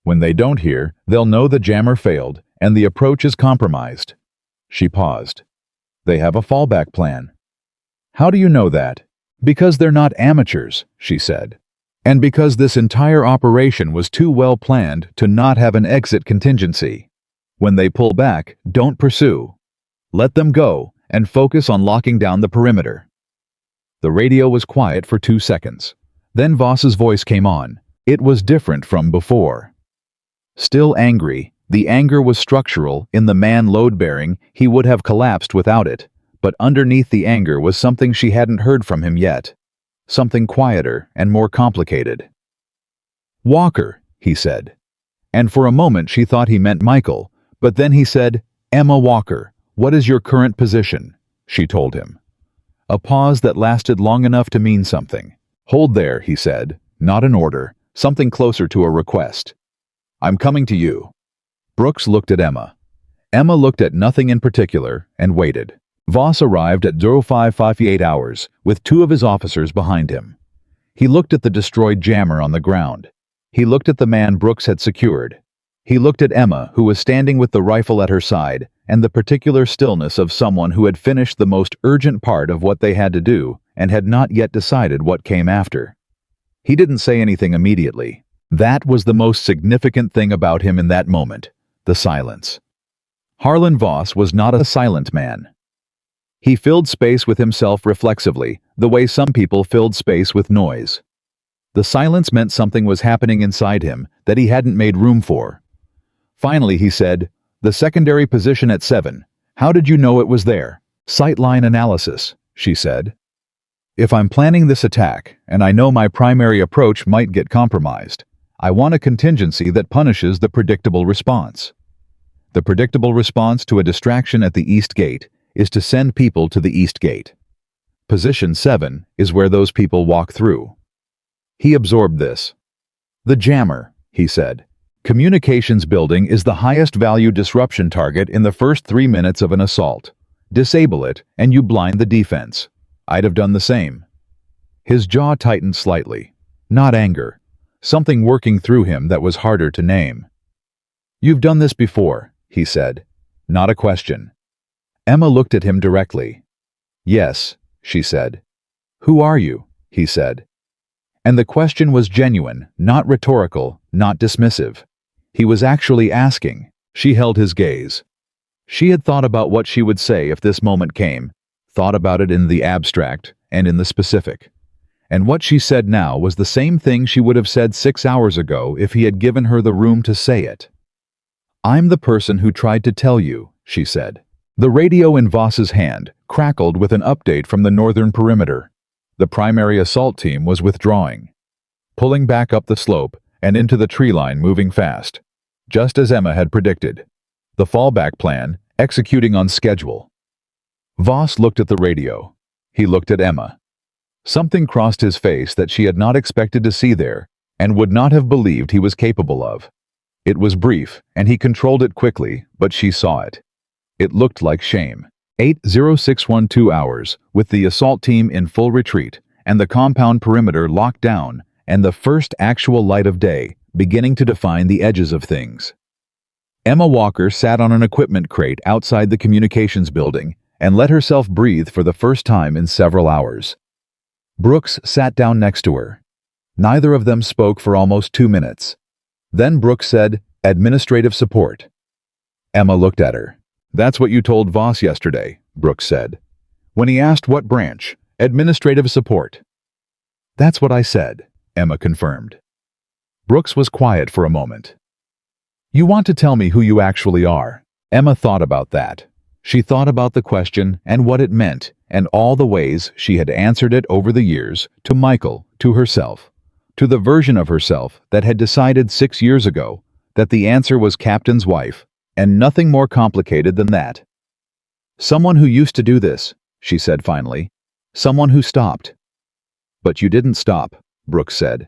When they don't hear, they'll know the jammer failed and the approach is compromised. She paused. They have a fallback plan. How do you know that? Because they're not amateurs, she said. And because this entire operation was too well planned to not have an exit contingency. When they pull back, don't pursue. Let them go and focus on locking down the perimeter. The radio was quiet for 2 seconds. Then Voss's voice came on. It was different from before. Still angry, the anger was structural. In the man load-bearing, he would have collapsed without it. But underneath the anger was something she hadn't heard from him yet. Something quieter and more complicated. Walker, he said. And for a moment she thought he meant Michael, but then he said, Emma Walker, what is your current position? She told him. A pause that lasted long enough to mean something. Hold there, he said, not an order, something closer to a request. I'm coming to you. Brooks looked at Emma. Emma looked at nothing in particular and waited. Voss arrived at 0558 hours, with 2 of his officers behind him. He looked at the destroyed jammer on the ground. He looked at the man Brooks had secured. He looked at Emma, who was standing with the rifle at her side, and the particular stillness of someone who had finished the most urgent part of what they had to do and had not yet decided what came after. He didn't say anything immediately. That was the most significant thing about him in that moment, the silence. Harlan Voss was not a silent man. He filled space with himself reflexively, the way some people filled space with noise. The silence meant something was happening inside him that he hadn't made room for. Finally he said, the secondary position at 7. How did you know it was there? Sightline analysis, she said. If I'm planning this attack, and I know my primary approach might get compromised, I want a contingency that punishes the predictable response. The predictable response to a distraction at the East Gate is to send people to the East Gate. Position 7 is where those people walk through. He absorbed this. The jammer, he said. Communications building is the highest value disruption target in the first 3 minutes of an assault. Disable it, and you blind the defense. I'd have done the same. His jaw tightened slightly. Not anger. Something working through him that was harder to name. You've done this before, he said. Not a question. Emma looked at him directly. Yes, she said. Who are you? He said. And the question was genuine, not rhetorical, not dismissive. He was actually asking. She held his gaze. She had thought about what she would say if this moment came, thought about it in the abstract and in the specific. And what she said now was the same thing she would have said 6 hours ago if he had given her the room to say it. I'm the person who tried to tell you, she said. The radio in Voss's hand crackled with an update from the northern perimeter. The primary assault team was withdrawing, pulling back up the slope and into the tree line, moving fast, just as Emma had predicted. The fallback plan, executing on schedule. Voss looked at the radio. He looked at Emma. Something crossed his face that she had not expected to see there and would not have believed he was capable of. It was brief, and he controlled it quickly, but she saw it. It looked like shame. 8:0612 hours, with the assault team in full retreat, and the compound perimeter locked down, and the first actual light of day beginning to define the edges of things. Emma Walker sat on an equipment crate outside the communications building and let herself breathe for the first time in several hours. Brooks sat down next to her. Neither of them spoke for almost 2 minutes. Then Brooks said, "Administrative support." Emma looked at her. That's what you told Voss yesterday, Brooks said. When he asked what branch, administrative support. That's what I said, Emma confirmed. Brooks was quiet for a moment. You want to tell me who you actually are? Emma thought about that. She thought about the question and what it meant and all the ways she had answered it over the years, to Michael, to herself, to the version of herself that had decided 6 years ago that the answer was Captain's wife, and nothing more complicated than that. Someone who used to do this, she said finally. Someone who stopped. But you didn't stop, Brooks said.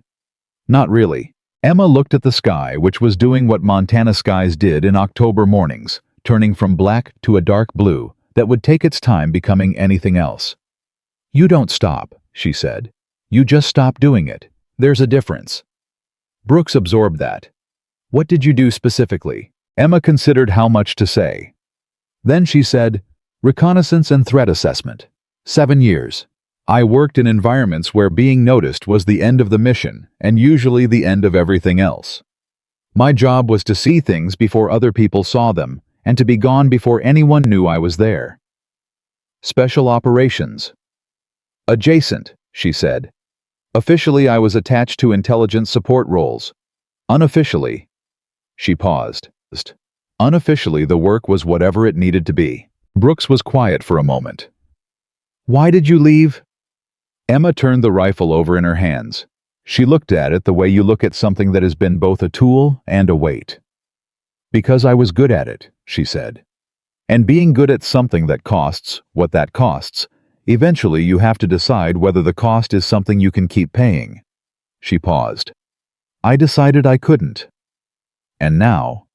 Not really. Emma looked at the sky, which was doing what Montana skies did in October mornings, turning from black to a dark blue that would take its time becoming anything else. You don't stop, she said. You just stop doing it. There's a difference. Brooks absorbed that. What did you do specifically? Emma considered how much to say. Then she said, reconnaissance and threat assessment. 7 years. I worked in environments where being noticed was the end of the mission and usually the end of everything else. My job was to see things before other people saw them and to be gone before anyone knew I was there. Special operations. Adjacent, she said. Officially, I was attached to intelligence support roles. Unofficially. She paused. Unofficially, the work was whatever it needed to be. Brooks was quiet for a moment. Why did you leave? Emma turned the rifle over in her hands. She looked at it the way you look at something that has been both a tool and a weight. Because I was good at it, she said. And being good at something that costs what that costs, eventually you have to decide whether the cost is something you can keep paying. She paused. I decided I couldn't. And now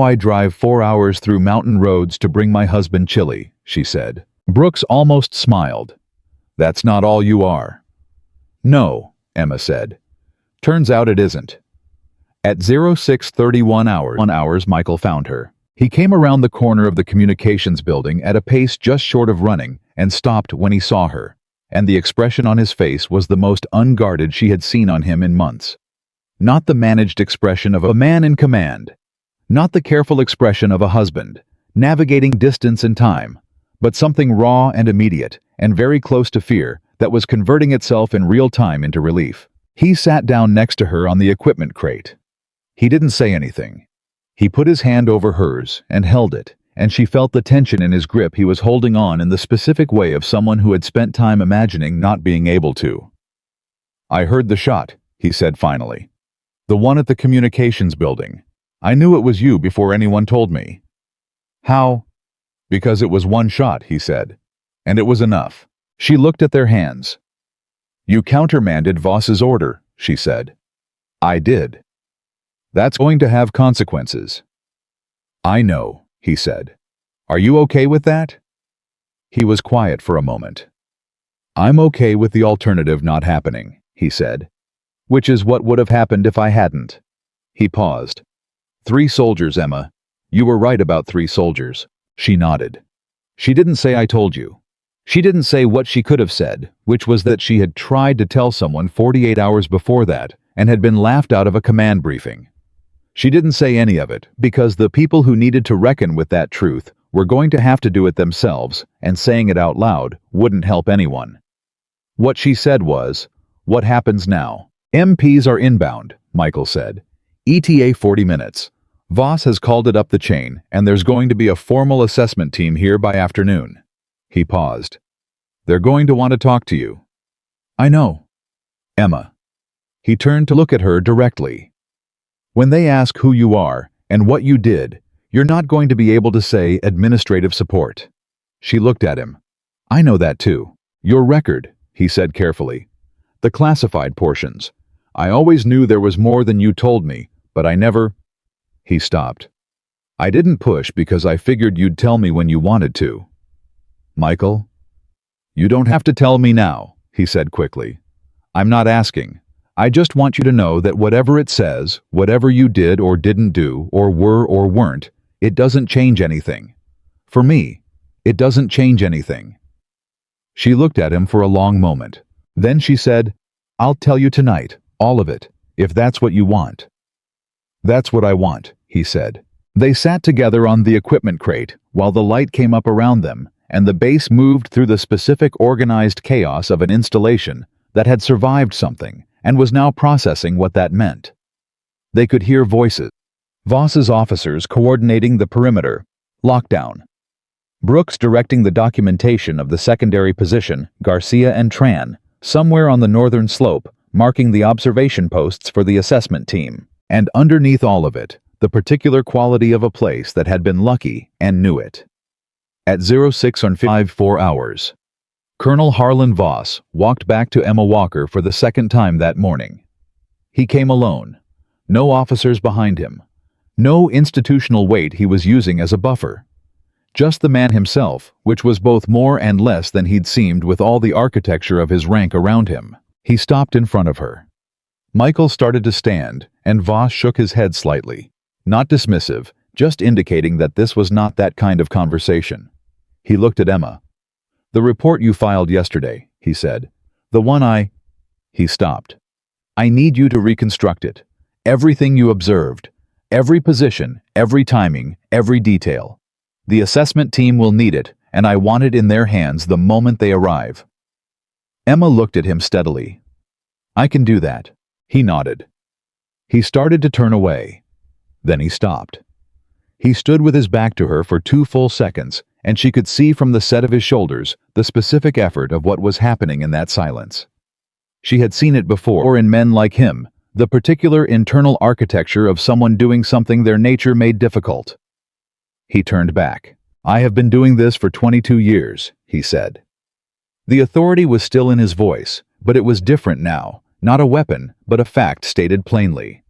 I drive 4 hours through mountain roads to bring my husband chili, she said. Brooks almost smiled. That's not all you are. No, Emma said. Turns out it isn't. At 06:31 hours, Michael found her. He came around the corner of the communications building at a pace just short of running and stopped when he saw her, and the expression on his face was the most unguarded she had seen on him in months. Not the managed expression of a man in command, not the careful expression of a husband, navigating distance and time, but something raw and immediate and very close to fear that was converting itself in real time into relief. He sat down next to her on the equipment crate. He didn't say anything. He put his hand over hers and held it, and she felt the tension in his grip. He was holding on in the specific way of someone who had spent time imagining not being able to. I heard the shot, he said finally. The one at the communications building. I knew it was you before anyone told me. How? Because it was one shot, he said. And it was enough. She looked at their hands. You countermanded Voss's order, she said. I did. That's going to have consequences. I know, he said. Are you okay with that? He was quiet for a moment. I'm okay with the alternative not happening, he said. Which is what would have happened if I hadn't. He paused. 3 soldiers, Emma. You were right about 3 soldiers. She nodded. She didn't say I told you. She didn't say what she could have said, which was that she had tried to tell someone 48 hours before that and had been laughed out of a command briefing. She didn't say any of it because the people who needed to reckon with that truth were going to have to do it themselves, and saying it out loud wouldn't help anyone. What she said was, what happens now? MPs are inbound, Michael said. ETA 40 minutes. Voss has called it up the chain, and there's going to be a formal assessment team here by afternoon. He paused. They're going to want to talk to you. I know. Emma. He turned to look at her directly. When they ask who you are and what you did, you're not going to be able to say administrative support. She looked at him. I know that too. Your record, he said carefully. The classified portions. I always knew there was more than you told me, but I never... He stopped. I didn't push because I figured you'd tell me when you wanted to. Michael? You don't have to tell me now, he said quickly. I'm not asking. I just want you to know that whatever it says, whatever you did or didn't do, or were or weren't, it doesn't change anything. For me, it doesn't change anything. She looked at him for a long moment. Then she said, I'll tell you tonight, all of it, if that's what you want. That's what I want, he said. They sat together on the equipment crate while the light came up around them, and the base moved through the specific organized chaos of an installation that had survived something and was now processing what that meant. They could hear voices. Voss's officers coordinating the perimeter. Lockdown. Brooks directing the documentation of the secondary position, Garcia and Tran, somewhere on the northern slope, marking the observation posts for the assessment team. And underneath all of it, the particular quality of a place that had been lucky and knew it. At 06:54 hours, Colonel Harlan Voss walked back to Emma Walker for the second time that morning. He came alone. No officers behind him. No institutional weight he was using as a buffer. Just the man himself, which was both more and less than he'd seemed with all the architecture of his rank around him. He stopped in front of her. Michael started to stand, and Voss shook his head slightly. Not dismissive, just indicating that this was not that kind of conversation. He looked at Emma. "The report you filed yesterday," he said. "The one He stopped. "I need you to reconstruct it. Everything you observed. Every position, every timing, every detail. The assessment team will need it, and I want it in their hands the moment they arrive." Emma looked at him steadily. "I can do that." He nodded. He started to turn away. Then he stopped. He stood with his back to her for 2 full seconds, and she could see from the set of his shoulders the specific effort of what was happening in that silence. She had seen it before in men like him, the particular internal architecture of someone doing something their nature made difficult. He turned back. "I have been doing this for 22 years, he said. The authority was still in his voice, but it was different now, not a weapon, but a fact stated plainly.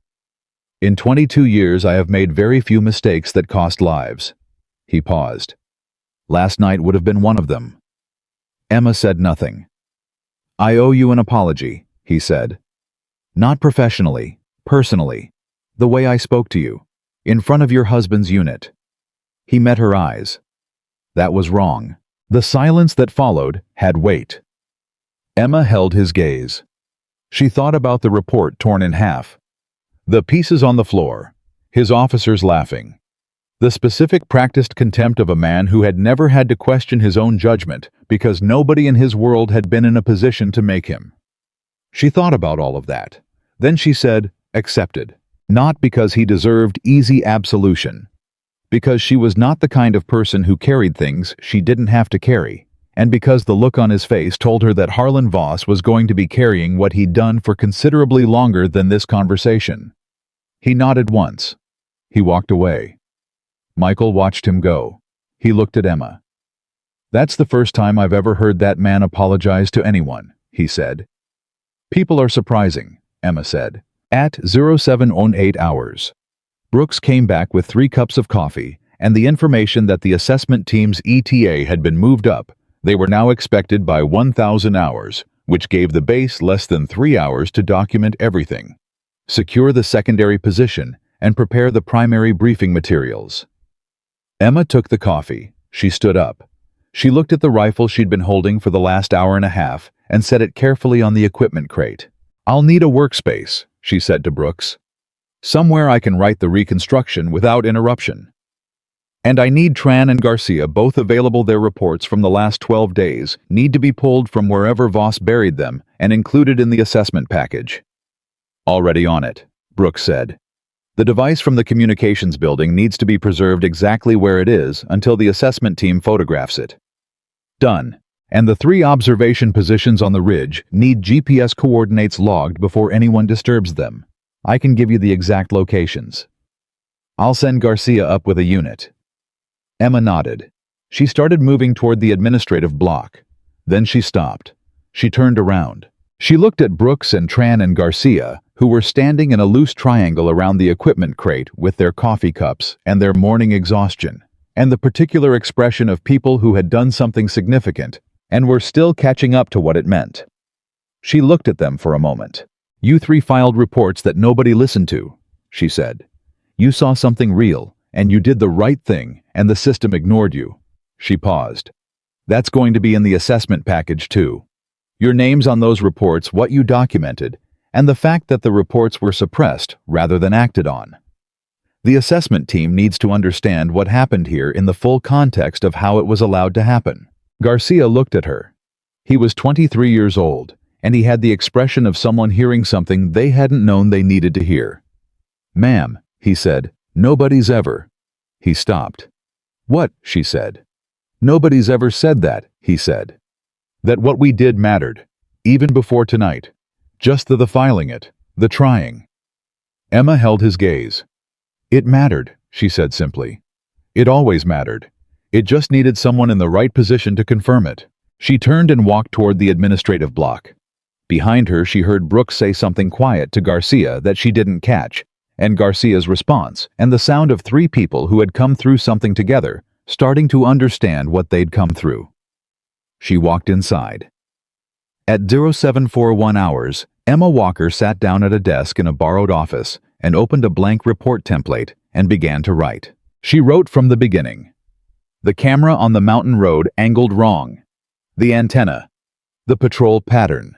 "In 22 years I have made very few mistakes that cost lives." He paused. "Last night would have been one of them." Emma said nothing. "I owe you an apology," he said. "Not professionally, personally. The way I spoke to you, in front of your husband's unit." He met her eyes. That was wrong. The silence that followed had weight. Emma held his gaze. She thought about the report torn in half. The pieces on the floor, his officers laughing. The specific practiced contempt of a man who had never had to question his own judgment because nobody in his world had been in a position to make him. She thought about all of that. Then she said, accepted. Not because he deserved easy absolution. Because she was not the kind of person who carried things she didn't have to carry. And because the look on his face told her that Harlan Voss was going to be carrying what he'd done for considerably longer than this conversation. He nodded once. He walked away. Michael watched him go. He looked at Emma. "That's the first time I've ever heard that man apologize to anyone," he said. "People are surprising," Emma said. At 07:08 hours, Brooks came back with 3 cups of coffee and the information that the assessment team's ETA had been moved up. They were now expected by 1,000 hours, which gave the base less than 3 hours to document everything, secure the secondary position, and prepare the primary briefing materials. Emma took the coffee. She stood up. She looked at the rifle she'd been holding for the last hour and a half and set it carefully on the equipment crate. "I'll need a workspace," she said to Brooks. "Somewhere I can write the reconstruction without interruption. And I need Tran and Garcia both available. Their reports from the last 12 days need to be pulled from wherever Voss buried them and included in the assessment package." "Already on it," Brooks said. "The device from the communications building needs to be preserved exactly where it is until the assessment team photographs it." "Done. And the 3 observation positions on the ridge need GPS coordinates logged before anyone disturbs them. I can give you the exact locations. I'll send Garcia up with a unit." Emma nodded. She started moving toward the administrative block. Then she stopped. She turned around. She looked at Brooks and Tran and Garcia, who were standing in a loose triangle around the equipment crate with their coffee cups and their morning exhaustion, and the particular expression of people who had done something significant and were still catching up to what it meant. She looked at them for a moment. "You 3 filed reports that nobody listened to," she said. "You saw something real, and you did the right thing, and the system ignored you." She paused. "That's going to be in the assessment package too. Your names on those reports, what you documented, and the fact that the reports were suppressed rather than acted on. The assessment team needs to understand what happened here in the full context of how it was allowed to happen. Garcia looked at her. He was 23 years old, and he had the expression of someone hearing something they hadn't known they needed to hear. "Ma'am," he said, "nobody's ever." He stopped. "What?" she said. "Nobody's ever said that," he said. "That what we did mattered, even before tonight. Just the filing it, the trying." Emma held his gaze. "It mattered," she said simply. "It always mattered. It just needed someone in the right position to confirm it." She turned and walked toward the administrative block. Behind her, she heard Brooks say something quiet to Garcia that she didn't catch, and Garcia's response, and the sound of three people who had come through something together, starting to understand what they'd come through. She walked inside. At 0741 hours, Emma Walker sat down at a desk in a borrowed office and opened a blank report template and began to write. She wrote from the beginning. The camera on the mountain road angled wrong. The antenna. The patrol pattern.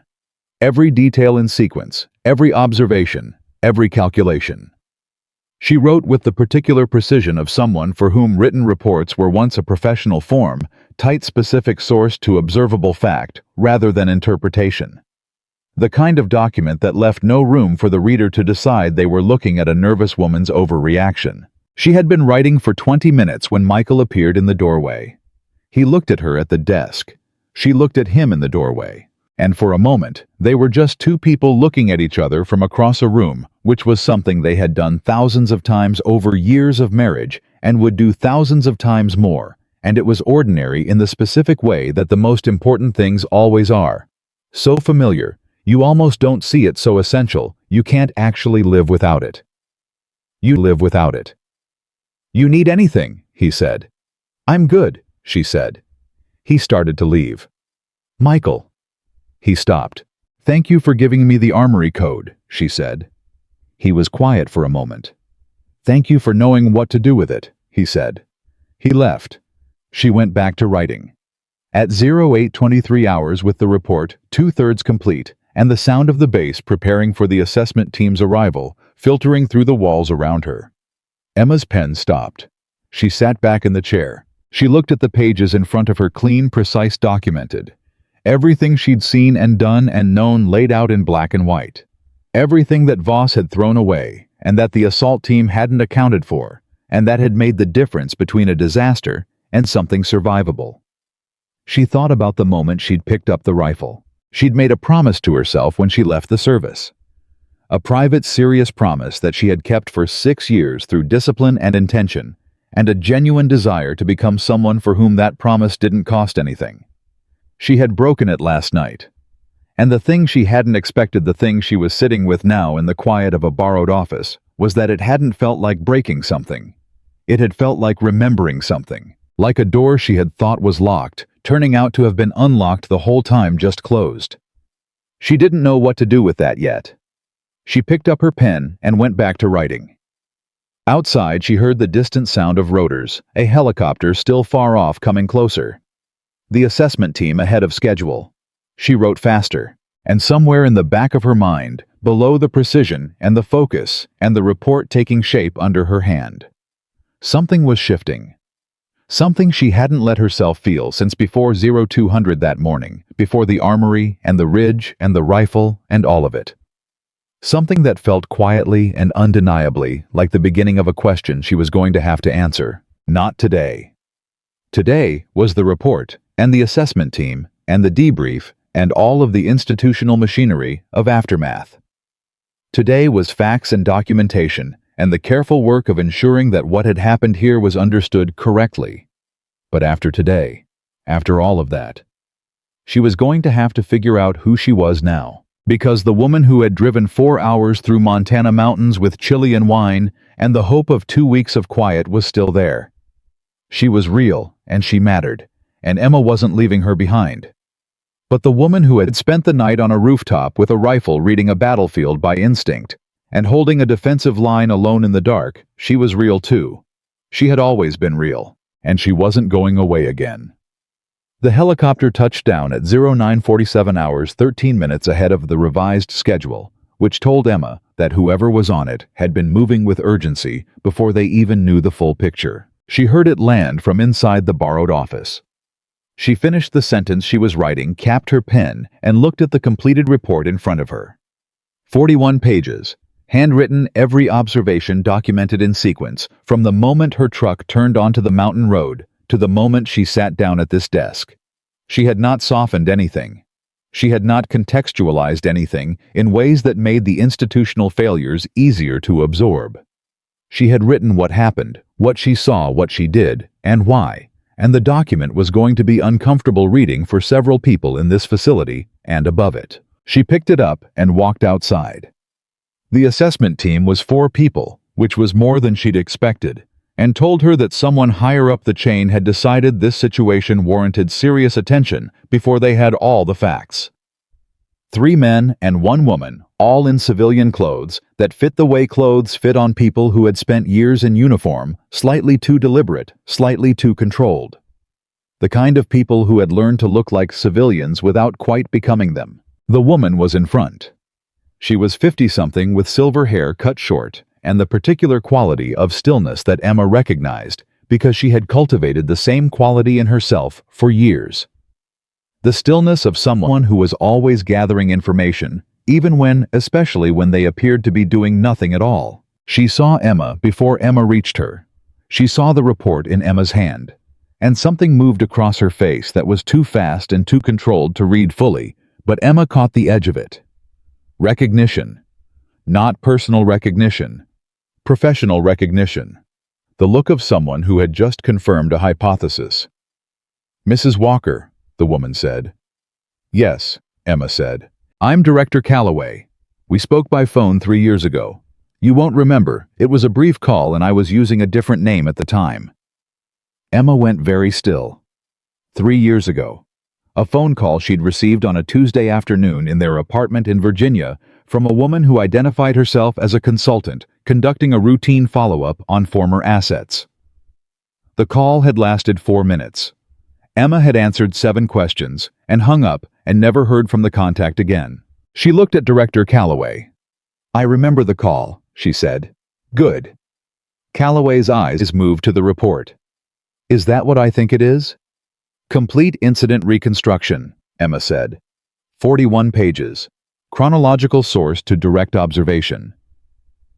Every detail in sequence, every observation, every calculation. She wrote with the particular precision of someone for whom written reports were once a professional form, tight specific source to observable fact, rather than interpretation. The kind of document that left no room for the reader to decide they were looking at a nervous woman's overreaction. She had been writing for 20 minutes when Michael appeared in the doorway. He looked at her at the desk. She looked at him in the doorway. And for a moment, they were just two people looking at each other from across a room, which was something they had done thousands of times over years of marriage and would do thousands of times more, and it was ordinary in the specific way that the most important things always are. So familiar, you almost don't see it, so essential, you can't actually live without it. You live without it. "You need anything?" he said. "I'm good," she said. He started to leave. "Michael." He stopped. "Thank you for giving me the armory code," she said. He was quiet for a moment. "Thank you for knowing what to do with it," he said. He left. She went back to writing. At 0823 hours with the report, 2/3 complete, and the sound of the bass preparing for the assessment team's arrival, filtering through the walls around her. Emma's pen stopped. She sat back in the chair. She looked at the pages in front of her, clean, precise, documented. Everything she'd seen and done and known laid out in black and white. Everything that Voss had thrown away, and that the assault team hadn't accounted for, and that had made the difference between a disaster and something survivable. She thought about the moment she'd picked up the rifle. She'd made a promise to herself when she left the service. A private, serious promise that she had kept for 6 years through discipline and intention, and a genuine desire to become someone for whom that promise didn't cost anything. She had broken it last night. And the thing she hadn't expected, the thing she was sitting with now in the quiet of a borrowed office, was that it hadn't felt like breaking something. It had felt like remembering something, like a door she had thought was locked, turning out to have been unlocked the whole time, just closed. She didn't know what to do with that yet. She picked up her pen and went back to writing. Outside, she heard the distant sound of rotors, a helicopter still far off coming closer. The assessment team ahead of schedule. She wrote faster, and somewhere in the back of her mind, below the precision and the focus and the report taking shape under her hand, something was shifting. Something she hadn't let herself feel since before 0200 that morning, before the armory and the ridge and the rifle and all of it. Something that felt quietly and undeniably like the beginning of a question she was going to have to answer. Not today. Today was the report, and the assessment team, and the debrief, and all of the institutional machinery of aftermath. Today was facts and documentation, and the careful work of ensuring that what had happened here was understood correctly. But after today, after all of that, she was going to have to figure out who she was now. Because the woman who had driven 4 hours through Montana mountains with chili and wine and the hope of 2 weeks of quiet was still there. She was real, and she mattered, and Emma wasn't leaving her behind. But the woman who had spent the night on a rooftop with a rifle reading a battlefield by instinct, and holding a defensive line alone in the dark, she was real too. She had always been real, and she wasn't going away again. The helicopter touched down at 0947 hours 13 minutes ahead of the revised schedule, which told Emma, that whoever was on it had been moving with urgency before they even knew the full picture. She heard it land from inside the borrowed office. She finished the sentence she was writing, capped her pen, and looked at the completed report in front of her. 41 pages. Handwritten, every observation documented in sequence, from the moment her truck turned onto the mountain road to the moment she sat down at this desk. She had not softened anything. She had not contextualized anything in ways that made the institutional failures easier to absorb. She had written what happened, what she saw, what she did, and why, and the document was going to be uncomfortable reading for several people in this facility and above it. She picked it up and walked outside. The assessment team was 4 people, which was more than she'd expected, and told her that someone higher up the chain had decided this situation warranted serious attention before they had all the facts. 3 men and 1 woman, all in civilian clothes that fit the way clothes fit on people who had spent years in uniform, slightly too deliberate, slightly too controlled. The kind of people who had learned to look like civilians without quite becoming them. The woman was in front. She was 50-something with silver hair cut short and the particular quality of stillness that Emma recognized because she had cultivated the same quality in herself for years. The stillness of someone who was always gathering information, even when, especially when they appeared to be doing nothing at all. She saw Emma before Emma reached her. She saw the report in Emma's hand, and something moved across her face that was too fast and too controlled to read fully, but Emma caught the edge of it. Recognition. Not personal recognition. Professional recognition. The look of someone who had just confirmed a hypothesis. "Mrs. Walker," the woman said. "Yes," Emma said. "I'm Director Calloway. We spoke by phone 3 years ago. You won't remember, it was a brief call and I was using a different name at the time." Emma went very still. 3 years ago. A phone call she'd received on a Tuesday afternoon in their apartment in Virginia from a woman who identified herself as a consultant conducting a routine follow-up on former assets. The call had lasted 4 minutes. Emma had answered 7 questions and hung up and never heard from the contact again. She looked at Director Calloway. "I remember the call," she said. "Good." Calloway's eyes moved to the report. "Is that what I think it is?" "Complete incident reconstruction," Emma said. 41 pages. Chronological source to direct observation.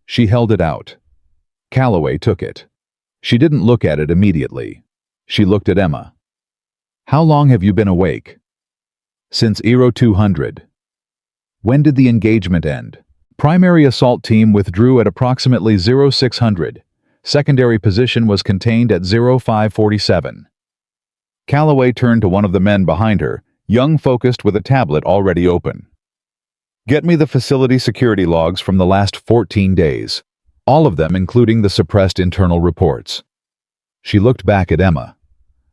She held it out. Calloway took it. She didn't look at it immediately. She looked at Emma. "How long have you been awake?" "Since 0200. "When did the engagement end?" "Primary assault team withdrew at approximately 0600. Secondary position was contained at 0547. Calloway turned to one of the men behind her, young, focused, with a tablet already open. "Get me the facility security logs from the last 14 days. All of them, including the suppressed internal reports." She looked back at Emma.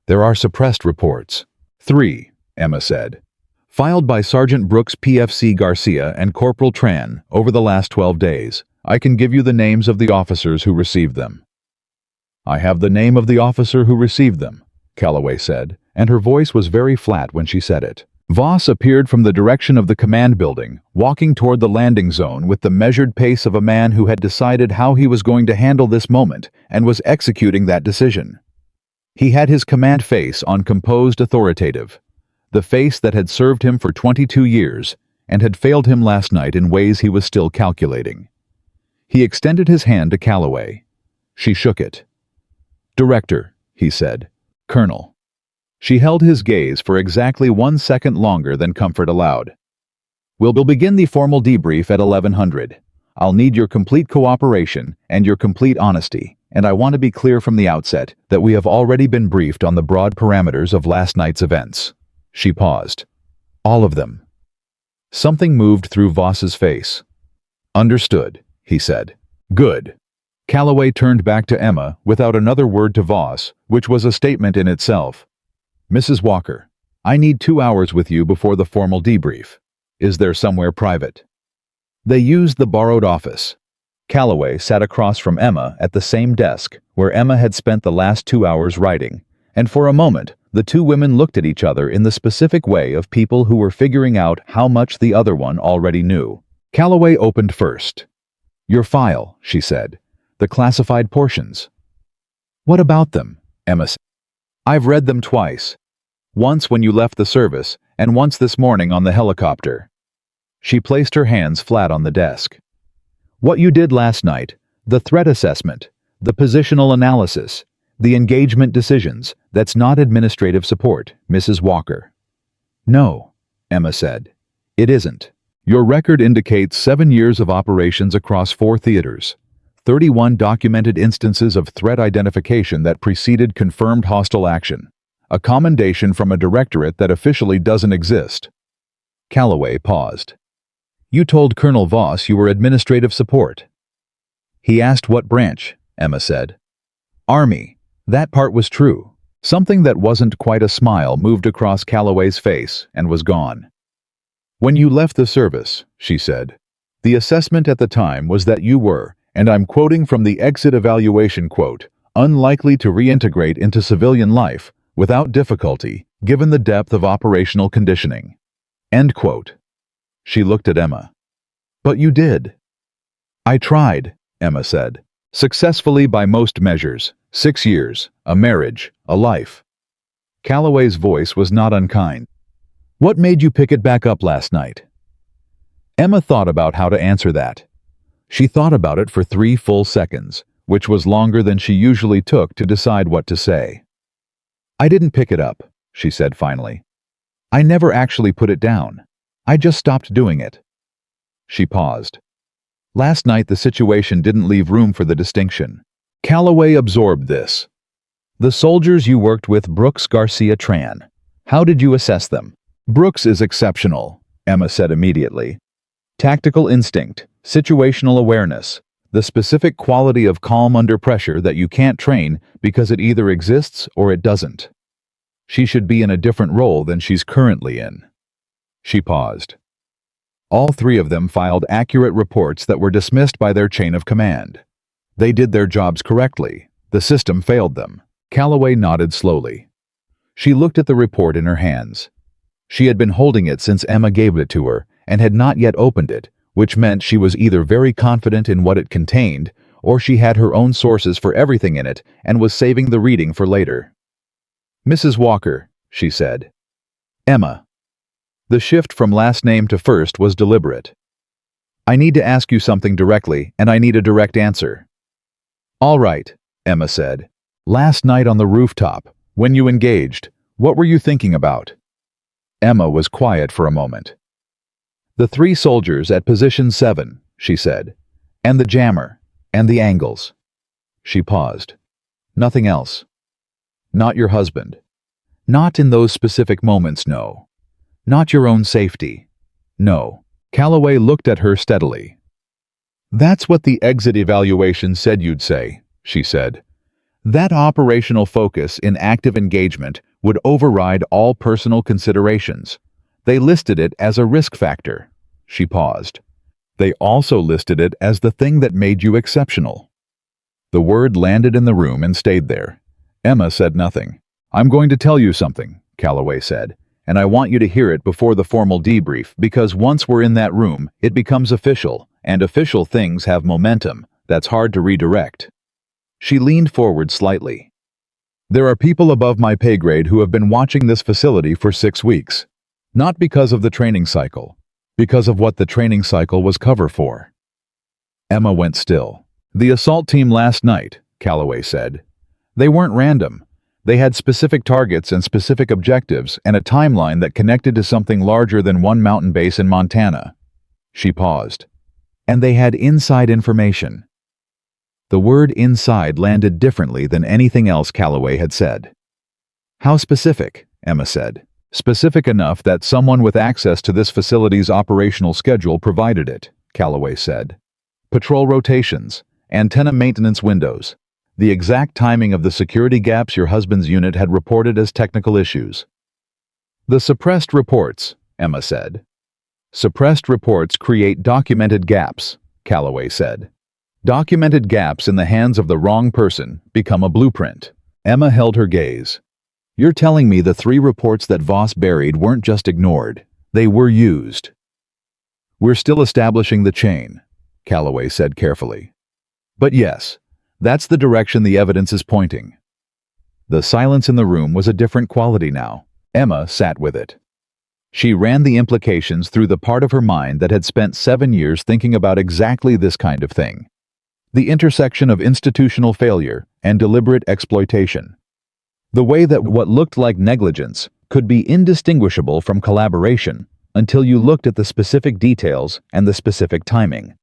"There are suppressed reports." 3, Emma said. "Filed by Sergeant Brooks PFC Garcia and Corporal Tran over the last 12 days. I can give you the names of the officers who received them." "I have the name of the officer who received them," Calloway said, and her voice was very flat when she said it. Voss appeared from the direction of the command building, walking toward the landing zone with the measured pace of a man who had decided how he was going to handle this moment and was executing that decision. He had his command face on, composed, authoritative, the face that had served him for 22 years and had failed him last night in ways he was still calculating. He extended his hand to Calloway. She shook it. "Director," he said. "Colonel." She held his gaze for exactly 1 second longer than comfort allowed. "We'll begin the formal debrief at 1100. I'll need your complete cooperation and your complete honesty, and I want to be clear from the outset that we have already been briefed on the broad parameters of last night's events." She paused. "All of them." Something moved through Voss's face. "Understood," he said. "Good." Calloway turned back to Emma without another word to Voss, which was a statement in itself. "Mrs. Walker, I need 2 hours with you before the formal debrief. Is there somewhere private?" They used the borrowed office. Calloway sat across from Emma at the same desk where Emma had spent the last 2 hours writing, and for a moment the 2 women looked at each other in the specific way of people who were figuring out how much the other one already knew. Calloway opened first. Your file, she said. The classified portions. What about them? Emma said. I've read them twice. Once when you left the service, and once this morning on the helicopter. She placed her hands flat on the desk. What you did last night, the threat assessment, the positional analysis, the engagement decisions, that's not administrative support, Mrs. Walker. No, Emma said. It isn't. Your record indicates 7 years of operations across 4 theaters, 31 documented instances of threat identification that preceded confirmed hostile action, a commendation from a directorate that officially doesn't exist. Calloway paused. You told Colonel Voss you were administrative support. He asked what branch, Emma said. Army. That part was true. Something that wasn't quite a smile moved across Calloway's face and was gone. When you left the service, she said, the assessment at the time was that you were, and I'm quoting from the exit evaluation quote, unlikely to reintegrate into civilian life without difficulty, given the depth of operational conditioning. End quote. She looked at Emma. But you did. I tried, Emma said. Successfully by most measures. 6 years, a marriage, a life. Calloway's voice was not unkind. What made you pick it back up last night? Emma thought about how to answer that. She thought about it for 3 full seconds, which was longer than she usually took to decide what to say. I didn't pick it up, she said finally. I never actually put it down. I just stopped doing it. She paused. Last night the situation didn't leave room for the distinction. Calloway absorbed this. The soldiers you worked with, Brooks, Garcia, Tran. How did you assess them? Brooks is exceptional, Emma said immediately. Tactical instinct, situational awareness, the specific quality of calm under pressure that you can't train because it either exists or it doesn't. She should be in a different role than she's currently in. She paused. All 3 of them filed accurate reports that were dismissed by their chain of command. They did their jobs correctly. The system failed them. Calloway nodded slowly. She looked at the report in her hands. She had been holding it since Emma gave it to her and had not yet opened it, which meant she was either very confident in what it contained or she had her own sources for everything in it and was saving the reading for later. Mrs. Walker, she said. Emma. The shift from last name to first was deliberate. I need to ask you something directly, and I need a direct answer. All right, Emma said. Last night on the rooftop, when you engaged, what were you thinking about? Emma was quiet for a moment. The 3 soldiers at position 7, she said, and the jammer, and the angles. She paused. Nothing else. Not your husband. Not in those specific moments, no. Not your own safety. No. Calloway looked at her steadily. That's what the exit evaluation said you'd say, she said. That operational focus in active engagement would override all personal considerations. They listed it as a risk factor. She paused. They also listed it as the thing that made you exceptional. The word landed in the room and stayed there. Emma said nothing. I'm going to tell you something, Calloway said, and I want you to hear it before the formal debrief because once we're in that room, it becomes official, and official things have momentum that's hard to redirect. She leaned forward slightly. There are people above my pay grade who have been watching this facility for 6 weeks. Not because of the training cycle, because of what the training cycle was cover for. Emma went still. The assault team last night, Calloway said. They weren't random. They had specific targets and specific objectives and a timeline that connected to something larger than one mountain base in Montana. She paused. And they had inside information. The word inside landed differently than anything else Calloway had said. How specific? Emma said. Specific enough that someone with access to this facility's operational schedule provided it, Calloway said. Patrol rotations, antenna maintenance windows, the exact timing of the security gaps your husband's unit had reported as technical issues. The suppressed reports, Emma said. Suppressed reports create documented gaps, Calloway said. Documented gaps in the hands of the wrong person become a blueprint. Emma held her gaze. You're telling me the 3 reports that Voss buried weren't just ignored, they were used. We're still establishing the chain. Calloway said carefully. But yes, that's the direction the evidence is pointing. The silence in the room was a different quality now. Emma sat with it. She ran the implications through the part of her mind that had spent 7 years thinking about exactly this kind of thing. The intersection of institutional failure and deliberate exploitation. The way that what looked like negligence could be indistinguishable from collaboration until you looked at the specific details and the specific timing.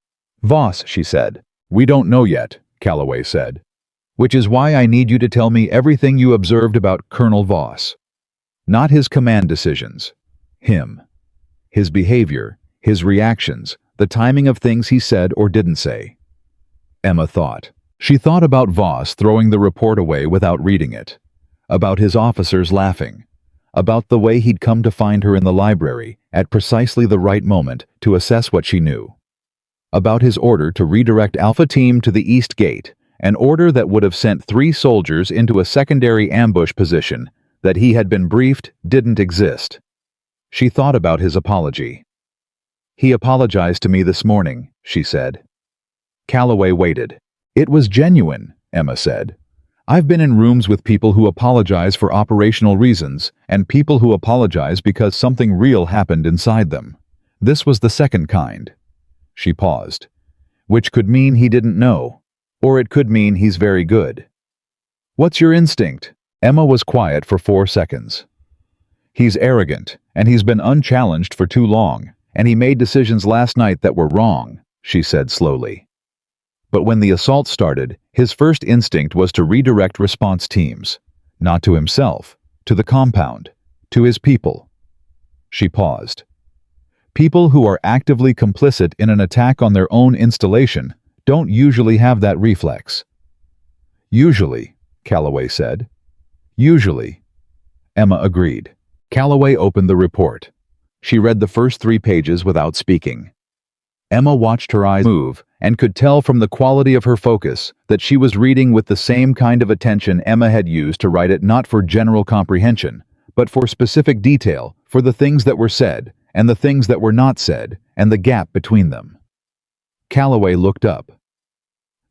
Voss, she said. We don't know yet, Calloway said. Which is why I need you to tell me everything you observed about Colonel Voss. Not his command decisions. Him. His behavior, his reactions, the timing of things he said or didn't say. Emma thought. She thought about Voss throwing the report away without reading it. About his officers laughing. About the way he'd come to find her in the library at precisely the right moment to assess what she knew. About his order to redirect Alpha Team to the East Gate, an order that would have sent 3 soldiers into a secondary ambush position that he had been briefed didn't exist. She thought about his apology. He apologized to me this morning, she said. Calloway waited. It was genuine, Emma said. I've been in rooms with people who apologize for operational reasons and people who apologize because something real happened inside them. This was the second kind. She paused. Which could mean he didn't know. Or it could mean he's very good. What's your instinct? Emma was quiet for 4 seconds. He's arrogant, and he's been unchallenged for too long, and he made decisions last night that were wrong, she said slowly. But when the assault started, his first instinct was to redirect response teams. Not to himself, to the compound, to his people. She paused. People who are actively complicit in an attack on their own installation don't usually have that reflex. Usually, Calloway said. Usually. Emma agreed. Calloway opened the report. She read the first 3 pages without speaking. Emma watched her eyes move and could tell from the quality of her focus that she was reading with the same kind of attention Emma had used to write it, not for general comprehension, but for specific detail, for the things that were said and the things that were not said and the gap between them. Calloway looked up.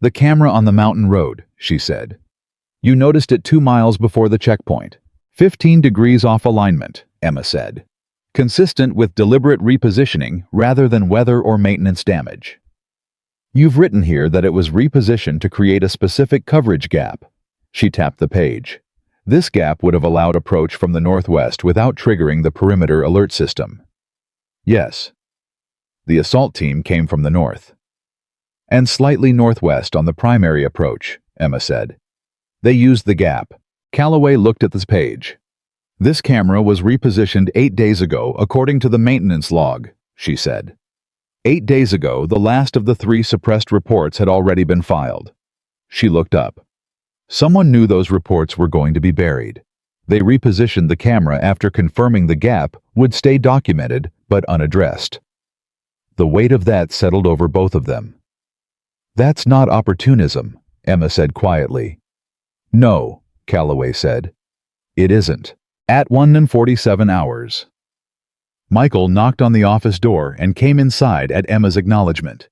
The camera on the mountain road, she said. You noticed it 2 miles before the checkpoint. 15 degrees off alignment, Emma said. Consistent with deliberate repositioning rather than weather or maintenance damage. You've written here that it was repositioned to create a specific coverage gap. She tapped the page. This gap would have allowed approach from the northwest without triggering the perimeter alert system. Yes. The assault team came from the north. And slightly northwest on the primary approach, Emma said. They used the gap. Calloway looked at this page. This camera was repositioned 8 days ago according to the maintenance log, she said. 8 days ago, the last of the 3 suppressed reports had already been filed. She looked up. Someone knew those reports were going to be buried. They repositioned the camera after confirming the gap would stay documented but unaddressed. The weight of that settled over both of them. That's not opportunism, Emma said quietly. No, Calloway said. It isn't. At 1:47. Michael knocked on the office door and came inside at Emma's acknowledgement.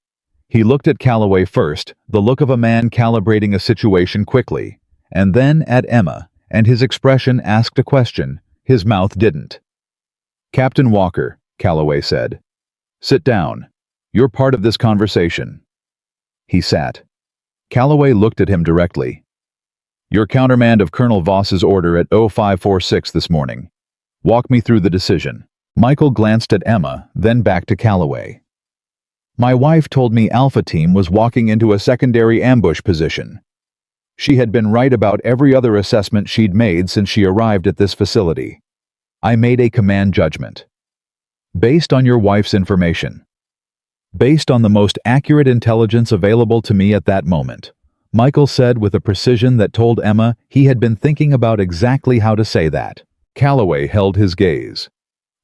He looked at Calloway first, the look of a man calibrating a situation quickly, and then at Emma, and his expression asked a question, his mouth didn't. Captain Walker, Calloway said. Sit down. You're part of this conversation. He sat. Calloway looked at him directly. You're countermand of Colonel Voss's order at 0546 this morning. Walk me through the decision. Michael glanced at Emma, then back to Calloway. My wife told me Alpha Team was walking into a secondary ambush position. She had been right about every other assessment she'd made since she arrived at this facility. I made a command judgment. Based on your wife's information. Based on the most accurate intelligence available to me at that moment. Michael said with a precision that told Emma he had been thinking about exactly how to say that. Calloway held his gaze.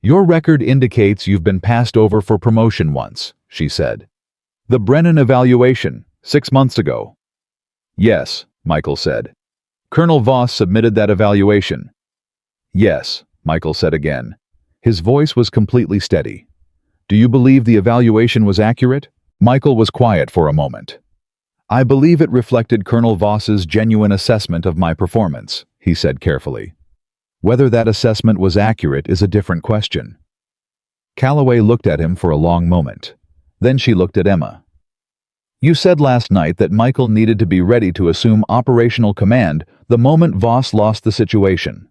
Your record indicates you've been passed over for promotion once, she said. The Brennan evaluation, 6 months ago. Yes, Michael said. Colonel Voss submitted that evaluation. Yes, Michael said again. His voice was completely steady. Do you believe the evaluation was accurate? Michael was quiet for a moment. I believe it reflected Colonel Voss's genuine assessment of my performance, he said carefully. Whether that assessment was accurate is a different question. Calloway looked at him for a long moment. Then she looked at Emma. You said last night that Michael needed to be ready to assume operational command the moment Voss lost the situation.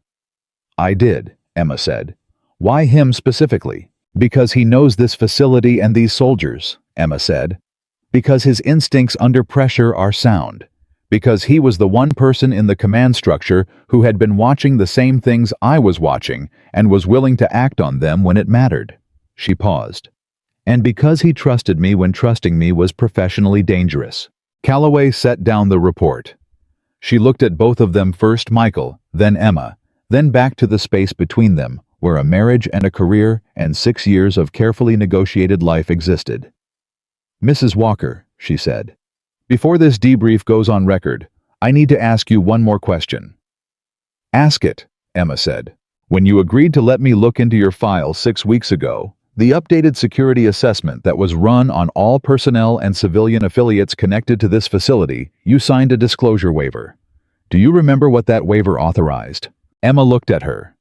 I did, Emma said. Why him specifically? Because he knows this facility and these soldiers, Emma said. Because his instincts under pressure are sound. Because he was the one person in the command structure who had been watching the same things I was watching and was willing to act on them when it mattered. She paused. And because he trusted me when trusting me was professionally dangerous. Calloway set down the report. She looked at both of them, first Michael, then Emma, then back to the space between them, where a marriage and a career and 6 years of carefully negotiated life existed. Mrs. Walker, she said, before this debrief goes on record, I need to ask you one more question. Ask it, Emma said. When you agreed to let me look into your file 6 weeks ago, the updated security assessment that was run on all personnel and civilian affiliates connected to this facility, you signed a disclosure waiver. Do you remember what that waiver authorized? Emma looked at her.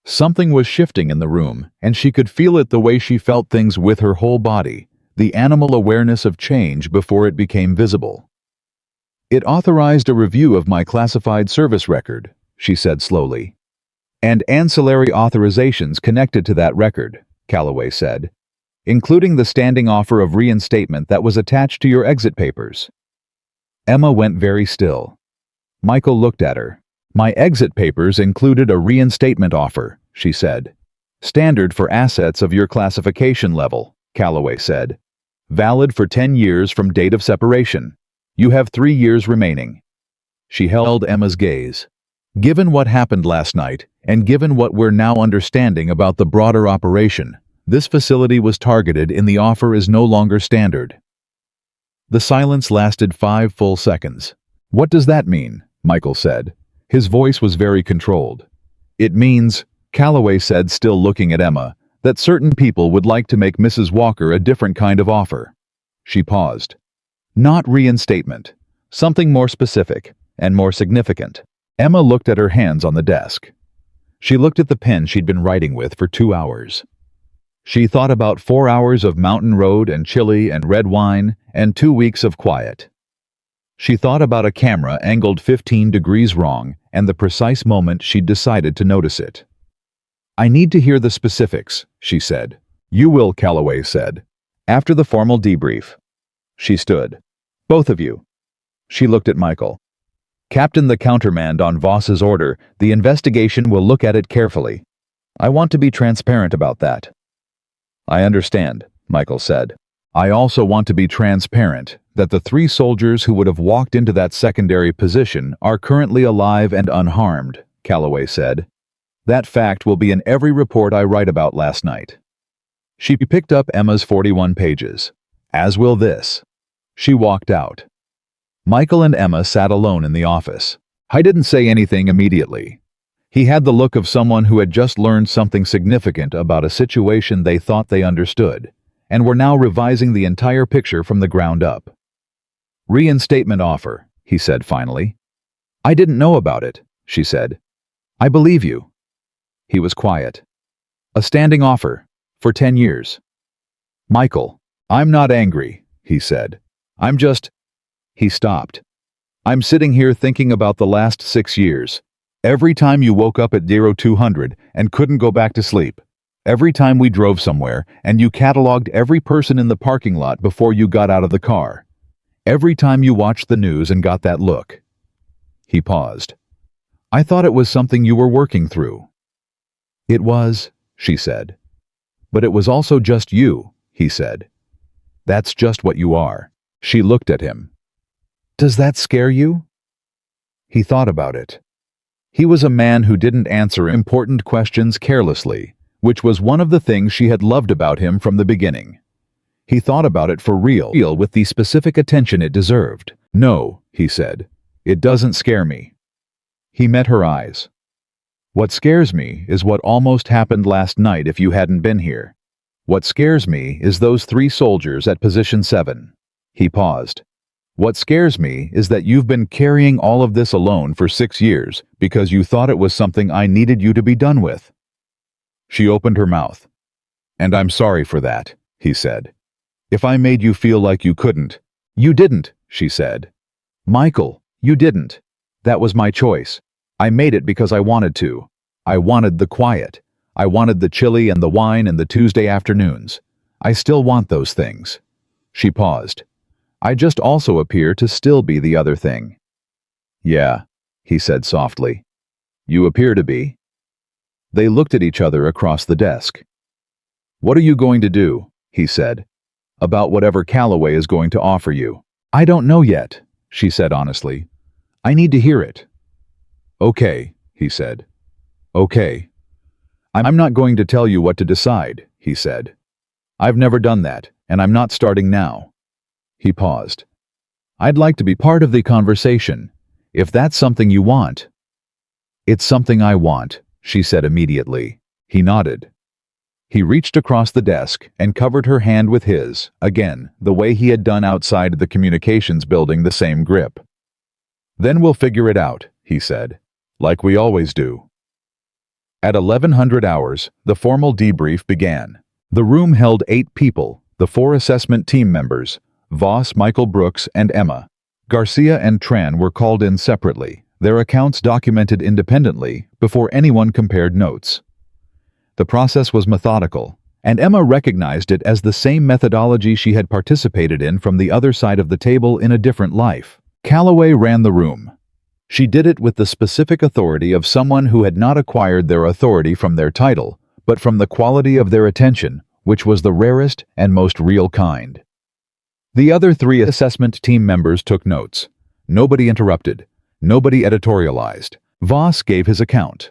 Something was shifting in the room, and she could feel it the way she felt things with her whole body, the animal awareness of change before it became visible. It authorized a review of my classified service record, she said slowly. And ancillary authorizations connected to that record, Calloway said, including the standing offer of reinstatement that was attached to your exit papers. Emma went very still. Michael looked at her. My exit papers included a reinstatement offer, she said. Standard for assets of your classification level, Calloway said. Valid for 10 years from date of separation. You have 3 years remaining. She held Emma's gaze. Given what happened last night, and given what we're now understanding about the broader operation, this facility was targeted and the offer is no longer standard. The silence lasted 5 full seconds. What does that mean? Michael said. His voice was very controlled. It means, Calloway said, still looking at Emma, that certain people would like to make Mrs. Walker a different kind of offer. She paused. Not reinstatement. Something more specific, and more significant. Emma looked at her hands on the desk. She looked at the pen she'd been writing with for 2 hours. She thought about 4 hours of mountain road and chili and red wine and 2 weeks of quiet. She thought about a camera angled 15 degrees wrong and the precise moment she'd decided to notice it. I need to hear the specifics, she said. You will, Calloway said. After the formal debrief. She stood. Both of you. She looked at Michael. Captain the countermand on Voss's order, the investigation will look at it carefully. I want to be transparent about that. I understand, Michael said. I also want to be transparent that the 3 soldiers who would have walked into that secondary position are currently alive and unharmed, Calloway said. That fact will be in every report I write about last night. She picked up Emma's 41 pages. As will this. She walked out. Michael and Emma sat alone in the office. I didn't say anything immediately. He had the look of someone who had just learned something significant about a situation they thought they understood, and were now revising the entire picture from the ground up. Reinstatement offer, he said finally. I didn't know about it, she said. I believe you. He was quiet. A standing offer, for 10 years. Michael, I'm not angry, he said. I'm just... He stopped. I'm sitting here thinking about the last 6 years. Every time you woke up at 0200 and couldn't go back to sleep. Every time we drove somewhere and you cataloged every person in the parking lot before you got out of the car. Every time you watched the news and got that look. He paused. I thought it was something you were working through. It was, she said. But it was also just you, he said. That's just what you are. She looked at him. Does that scare you? He thought about it. He was a man who didn't answer important questions carelessly, which was one of the things she had loved about him from the beginning. He thought about it for real with the specific attention it deserved. No, he said. It doesn't scare me. He met her eyes. What scares me is what almost happened last night if you hadn't been here. What scares me is those 3 soldiers at position 7. He paused. What scares me is that you've been carrying all of this alone for 6 years because you thought it was something I needed you to be done with. She opened her mouth. And I'm sorry for that, he said. If I made you feel like you couldn't. You didn't, she said. Michael, you didn't. That was my choice. I made it because I wanted to. I wanted the quiet. I wanted the chili and the wine and the Tuesday afternoons. I still want those things. She paused. I just also appear to still be the other thing. Yeah, he said softly. You appear to be. They looked at each other across the desk. What are you going to do, he said, about whatever Calloway is going to offer you? I don't know yet, she said honestly. I need to hear it. Okay, he said. Okay. I'm not going to tell you what to decide, he said. I've never done that, and I'm not starting now. He paused. I'd like to be part of the conversation, if that's something you want. It's something I want, she said immediately. He nodded. He reached across the desk and covered her hand with his, again, the way he had done outside the communications building, the same grip. Then we'll figure it out, he said, like we always do. At 1100 hours, the formal debrief began. The room held 8 people, the 4 assessment team members, Voss, Michael Brooks, and Emma. Garcia and Tran were called in separately, their accounts documented independently before anyone compared notes. The process was methodical, and Emma recognized it as the same methodology she had participated in from the other side of the table in a different life. Calloway ran the room. She did it with the specific authority of someone who had not acquired their authority from their title, but from the quality of their attention, which was the rarest and most real kind. The other 3 assessment team members took notes. Nobody interrupted. Nobody editorialized. Voss gave his account.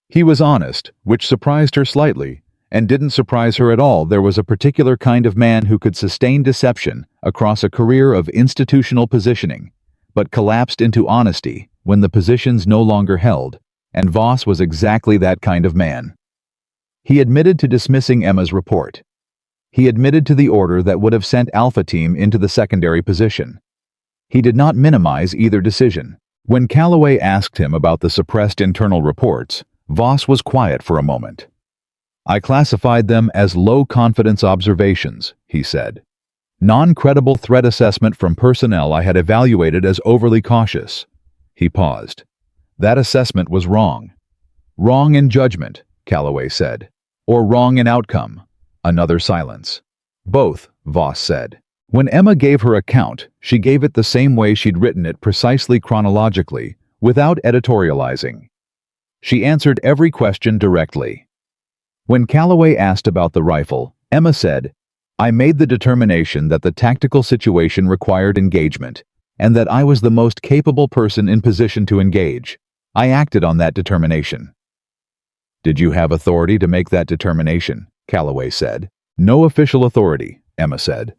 He was honest, which surprised her slightly, and didn't surprise her at all. There was a particular kind of man who could sustain deception across a career of institutional positioning, but collapsed into honesty when the positions no longer held, and Voss was exactly that kind of man. He admitted to dismissing Emma's report. He admitted to the order that would have sent Alpha Team into the secondary position. He did not minimize either decision. When Calloway asked him about the suppressed internal reports, Voss was quiet for a moment. I classified them as low-confidence observations, he said. Non-credible threat assessment from personnel I had evaluated as overly cautious. He paused. That assessment was wrong. Wrong in judgment, Calloway said. Or wrong in outcome. Another silence. Both, Voss said. When Emma gave her account, she gave it the same way she'd written it, precisely chronologically, without editorializing. She answered every question directly. When Calloway asked about the rifle, Emma said, I made the determination that the tactical situation required engagement, and that I was the most capable person in position to engage. I acted on that determination. Did you have authority to make that determination? Calloway said. No official authority, Emma said.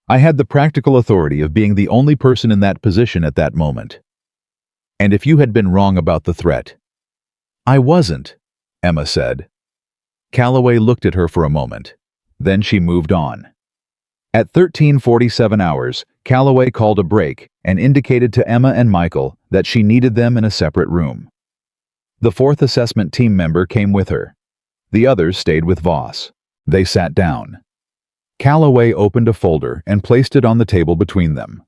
I had the practical authority of being the only person in that position at that moment. And if you had been wrong about the threat? I wasn't, Emma said. Calloway looked at her for a moment. Then she moved on. At 13:47 hours, Calloway called a break and indicated to Emma and Michael that she needed them in a separate room. The 4th assessment team member came with her. The others stayed with Voss. They sat down. Calloway opened a folder and placed it on the table between them.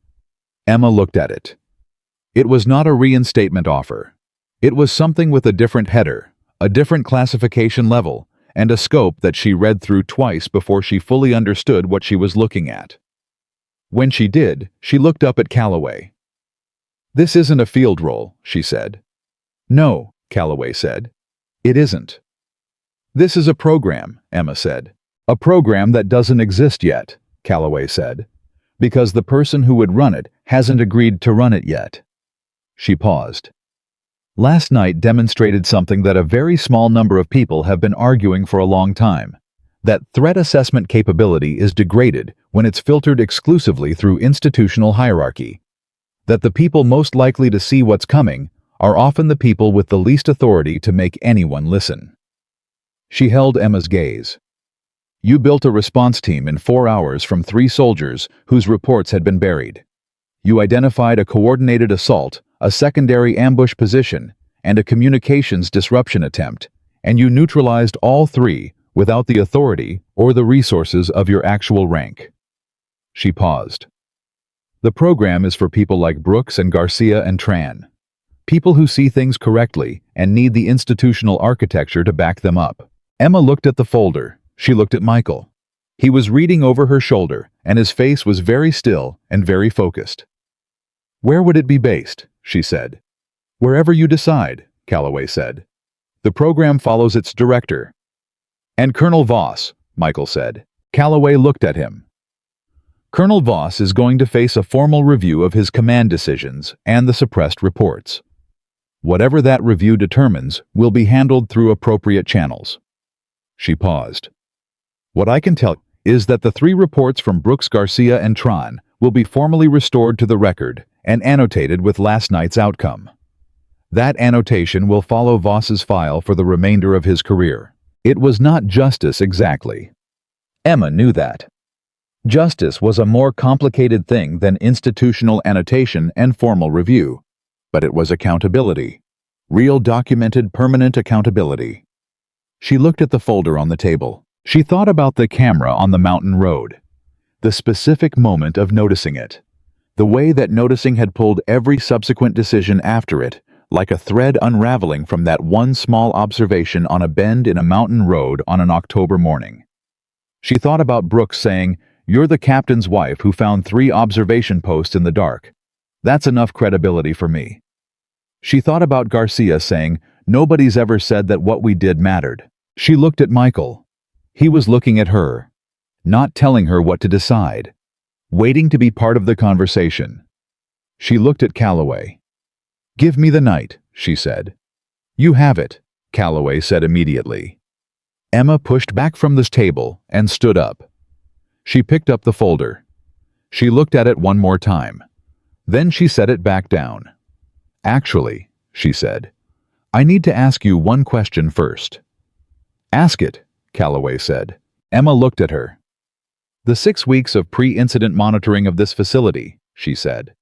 Emma looked at it. It was not a reinstatement offer. It was something with a different header, a different classification level, and a scope that she read through twice before she fully understood what she was looking at. When she did, she looked up at Calloway. This isn't a field role, she said. No, Calloway said. It isn't. This is a program, Emma said. A program that doesn't exist yet, Calloway said, because the person who would run it hasn't agreed to run it yet. She paused. Last night demonstrated something that a very small number of people have been arguing for a long time, that threat assessment capability is degraded when it's filtered exclusively through institutional hierarchy, that the people most likely to see what's coming are often the people with the least authority to make anyone listen. She held Emma's gaze. You built a response team in 4 hours from 3 soldiers whose reports had been buried. You identified a coordinated assault, a secondary ambush position, and a communications disruption attempt, and you neutralized all 3 without the authority or the resources of your actual rank. She paused. The program is for people like Brooks and Garcia and Tran. People who see things correctly and need the institutional architecture to back them up. Emma looked at the folder. She looked at Michael. He was reading over her shoulder, and his face was very still and very focused. "Where would it be based?" she said. "Wherever you decide," Calloway said. "The program follows its director." "And Colonel Voss," Michael said. Calloway looked at him. "Colonel Voss is going to face a formal review of his command decisions and the suppressed reports. Whatever that review determines will be handled through appropriate channels." She paused. "What I can tell you is that the 3 reports from Brooks, Garcia, and Tran will be formally restored to the record and annotated with last night's outcome. That annotation will follow Voss's file for the remainder of his career. It was not justice exactly. Emma knew that. Justice was a more complicated thing than institutional annotation and formal review, but it was accountability. Real documented permanent accountability. She looked at the folder on the table. She thought about the camera on the mountain road. The specific moment of noticing it. The way that noticing had pulled every subsequent decision after it, like a thread unraveling from that one small observation on a bend in a mountain road on an October morning. She thought about Brooks saying, "You're the captain's wife who found 3 observation posts in the dark. That's enough credibility for me." She thought about Garcia saying, "Nobody's ever said that what we did mattered." She looked at Michael. He was looking at her, not telling her what to decide, waiting to be part of the conversation. She looked at Calloway. "Give me the night," she said. "You have it," Calloway said immediately. Emma pushed back from this table and stood up. She picked up the folder. She looked at it one more time. Then she set it back down. "Actually," she said, "I need to ask you one question first." "Ask it," Calloway said. Emma looked at her. "The 6 weeks of pre-incident monitoring of this facility," she said.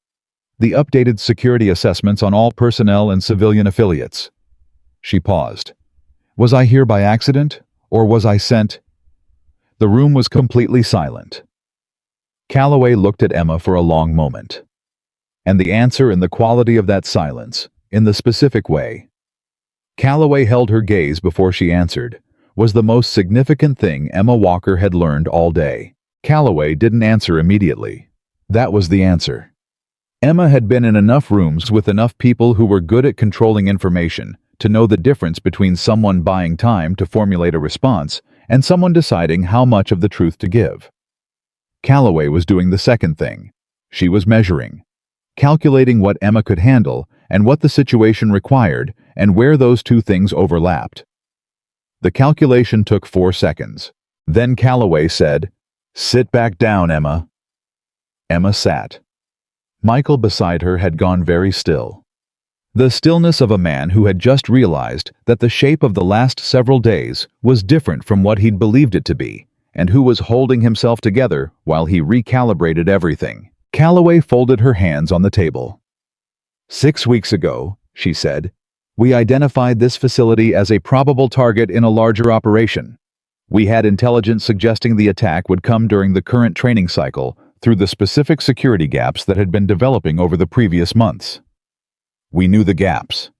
"The updated security assessments on all personnel and civilian affiliates." She paused. "Was I here by accident, or was I sent?" The room was completely silent. Calloway looked at Emma for a long moment. And the answer in the quality of that silence, in the specific way. Calloway held her gaze before she answered, was the most significant thing Emma Walker had learned all day. Calloway didn't answer immediately. That was the answer. Emma had been in enough rooms with enough people who were good at controlling information to know the difference between someone buying time to formulate a response and someone deciding how much of the truth to give. Calloway was doing the second thing. She was measuring, calculating what Emma could handle and what the situation required and where those 2 things overlapped. The calculation took 4 seconds. Then Calloway said, "Sit back down, Emma." Emma sat. Michael beside her had gone very still. The stillness of a man who had just realized that the shape of the last several days was different from what he'd believed it to be, and who was holding himself together while he recalibrated everything. Calloway folded her hands on the table. "6 weeks ago," she said, "we identified this facility as a probable target in a larger operation. We had intelligence suggesting the attack would come during the current training cycle through the specific security gaps that had been developing over the previous months. We knew the gaps.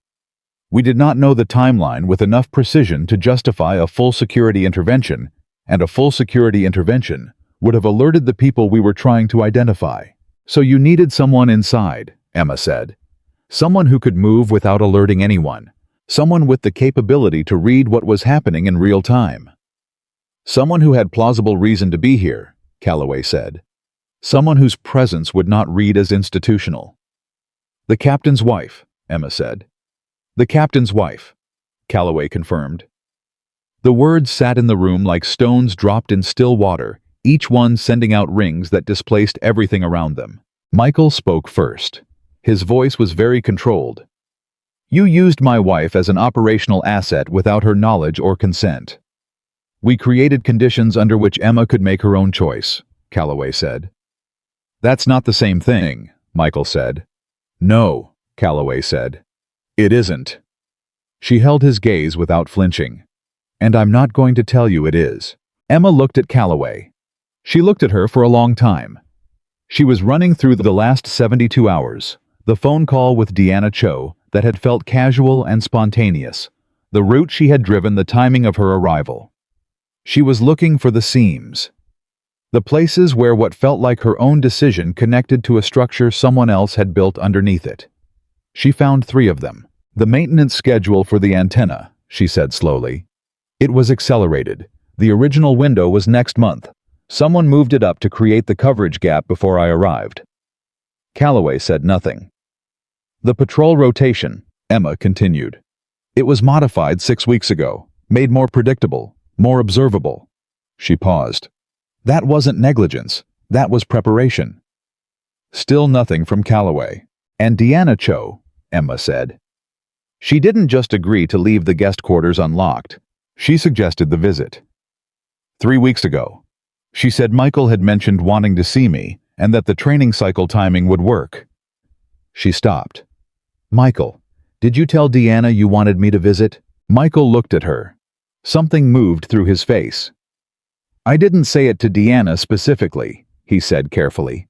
We did not know the timeline with enough precision to justify a full security intervention, and a full security intervention would have alerted the people we were trying to identify. So you needed someone inside," Emma said. "Someone who could move without alerting anyone. Someone with the capability to read what was happening in real time. Someone who had plausible reason to be here," Calloway said. "Someone whose presence would not read as institutional." "The captain's wife," Emma said. "The captain's wife," Calloway confirmed. The words sat in the room like stones dropped in still water, each one sending out rings that displaced everything around them. Michael spoke first. His voice was very controlled. "You used my wife as an operational asset without her knowledge or consent." We created conditions under which Emma could make her own choice, Calloway said. That's not the same thing, Michael said. No, Calloway said. It isn't. She held his gaze without flinching. And I'm not going to tell you it is. Emma looked at Calloway. She looked at her for a long time. She was running through the last 72 hours, the phone call with Deanna Cho that had felt casual and spontaneous, the route she had driven, the timing of her arrival. She was looking for the seams. The places where what felt like her own decision connected to a structure someone else had built underneath it. She found 3 of them. The maintenance schedule for the antenna, she said slowly. It was accelerated. The original window was next month. Someone moved it up to create the coverage gap before I arrived. Calloway said nothing. The patrol rotation, Emma continued. It was modified 6 weeks ago, made more predictable, more observable. She paused. That wasn't negligence. That was preparation. Still nothing from Calloway. And Deanna Cho, Emma said. She didn't just agree to leave the guest quarters unlocked. She suggested the visit. 3 weeks ago. She said Michael had mentioned wanting to see me and that the training cycle timing would work. She stopped. Michael, did you tell Deanna you wanted me to visit? Michael looked at her. Something moved through his face. I didn't say it to Deanna specifically, he said carefully.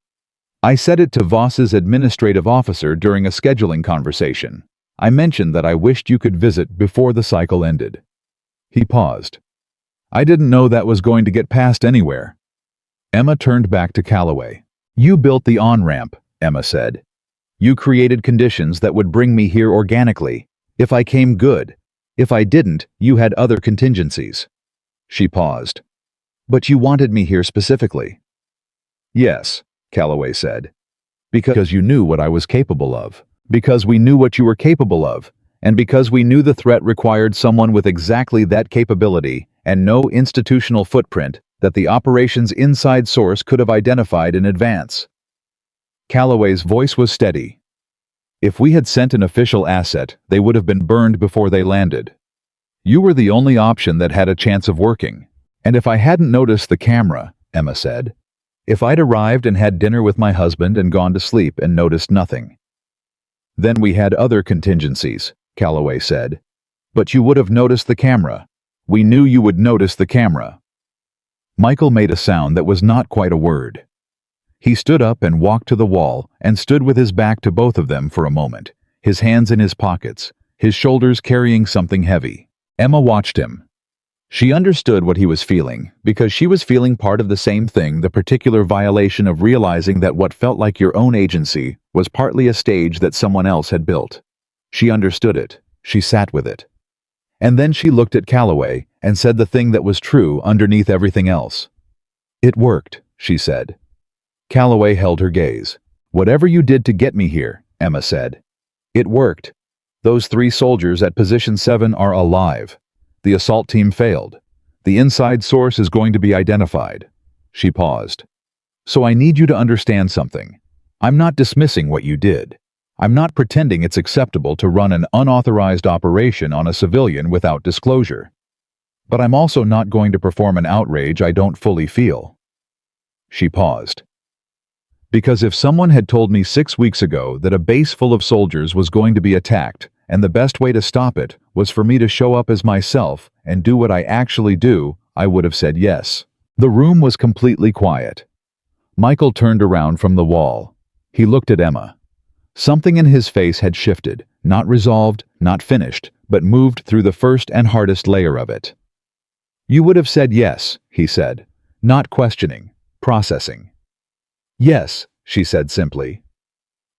I said it to Voss's administrative officer during a scheduling conversation. I mentioned that I wished you could visit before the cycle ended. He paused. I didn't know that was going to get passed anywhere. Emma turned back to Calloway. You built the on-ramp, Emma said. You created conditions that would bring me here organically. If I came, good. If I didn't, you had other contingencies. She paused. But you wanted me here specifically. Yes, Calloway said. Because you knew what I was capable of. Because we knew what you were capable of. And because we knew the threat required someone with exactly that capability and no institutional footprint that the operation's inside source could have identified in advance. Calloway's voice was steady. If we had sent an official asset, they would have been burned before they landed. You were the only option that had a chance of working. And if I hadn't noticed the camera, Emma said, if I'd arrived and had dinner with my husband and gone to sleep and noticed nothing. Then we had other contingencies, Calloway said. But you would have noticed the camera. We knew you would notice the camera. Michael made a sound that was not quite a word. He stood up and walked to the wall and stood with his back to both of them for a moment, his hands in his pockets, his shoulders carrying something heavy. Emma watched him. She understood what he was feeling, because she was feeling part of the same thing, the particular violation of realizing that what felt like your own agency was partly a stage that someone else had built. She understood it. She sat with it. And then she looked at Calloway and said the thing that was true underneath everything else. It worked, she said. Calloway held her gaze. Whatever you did to get me here, Emma said. It worked. Those 3 soldiers at position 7 are alive. The assault team failed. The inside source is going to be identified. She paused. So I need you to understand something. I'm not dismissing what you did. I'm not pretending it's acceptable to run an unauthorized operation on a civilian without disclosure. But I'm also not going to perform an outrage I don't fully feel. She paused. Because if someone had told me 6 weeks ago that a base full of soldiers was going to be attacked, and the best way to stop it was for me to show up as myself and do what I actually do, I would have said yes. The room was completely quiet. Michael turned around from the wall. He looked at Emma. Something in his face had shifted, not resolved, not finished, but moved through the first and hardest layer of it. You would have said yes, he said, not questioning, processing. Yes, she said simply.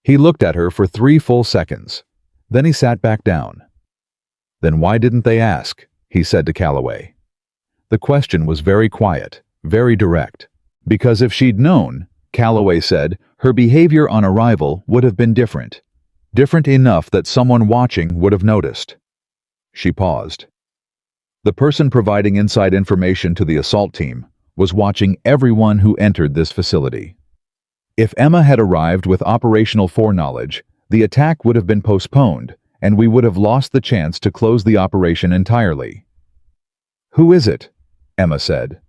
He looked at her for 3 full seconds. Then he sat back down. Then why didn't they ask? He said to Calloway. The question was very quiet, very direct. Because if she'd known, Calloway said, her behavior on arrival would have been different. Different enough that someone watching would have noticed. She paused. The person providing inside information to the assault team was watching everyone who entered this facility. If Emma had arrived with operational foreknowledge, the attack would have been postponed, and we would have lost the chance to close the operation entirely. Who is it? Emma said.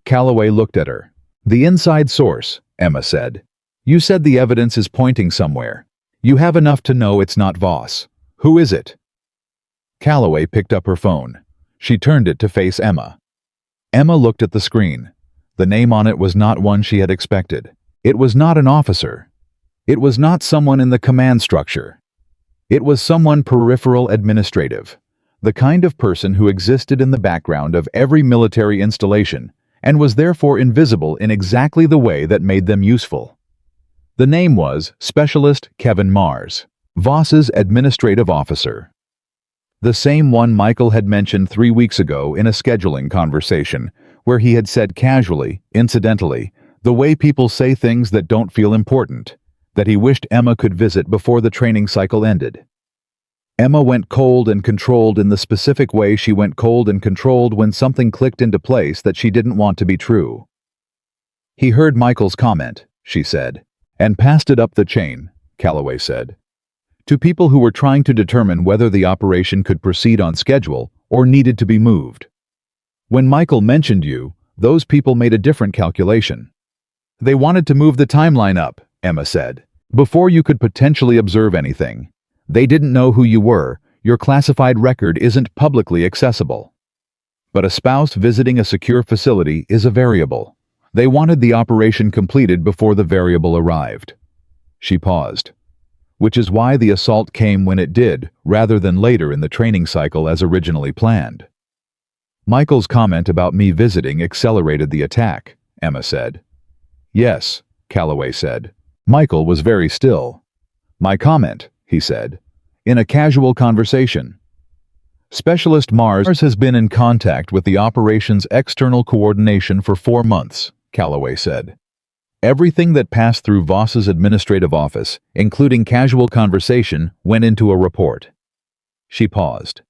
Calloway looked at her. The inside source, Emma said. You said the evidence is pointing somewhere. You have enough to know it's not Voss. Who is it? Calloway picked up her phone. She turned it to face Emma. Emma looked at the screen. The name on it was not one she had expected. It was not an officer. It was not someone in the command structure. It was someone peripheral administrative, the kind of person who existed in the background of every military installation and was therefore invisible in exactly the way that made them useful. The name was Specialist Kevin Mars, Voss's administrative officer. The same one Michael had mentioned 3 weeks ago in a scheduling conversation, where he had said casually, incidentally, the way people say things that don't feel important, that he wished Emma could visit before the training cycle ended. Emma went cold and controlled in the specific way she went cold and controlled when something clicked into place that she didn't want to be true. He heard Michael's comment, she said, and passed it up the chain, Calloway said, to people who were trying to determine whether the operation could proceed on schedule or needed to be moved. When Michael mentioned you, those people made a different calculation. They wanted to move the timeline up, Emma said, before you could potentially observe anything. They didn't know who you were. Your classified record isn't publicly accessible. But a spouse visiting a secure facility is a variable. They wanted the operation completed before the variable arrived. She paused. Which is why the assault came when it did, rather than later in the training cycle as originally planned. Michael's comment about me visiting accelerated the attack, Emma said. Yes, Calloway said. Michael was very still. My comment, he said, in a casual conversation. Specialist Mars has been in contact with the operation's external coordination for 4 months, Calloway said. Everything that passed through Voss's administrative office, including casual conversation, went into a report. She paused.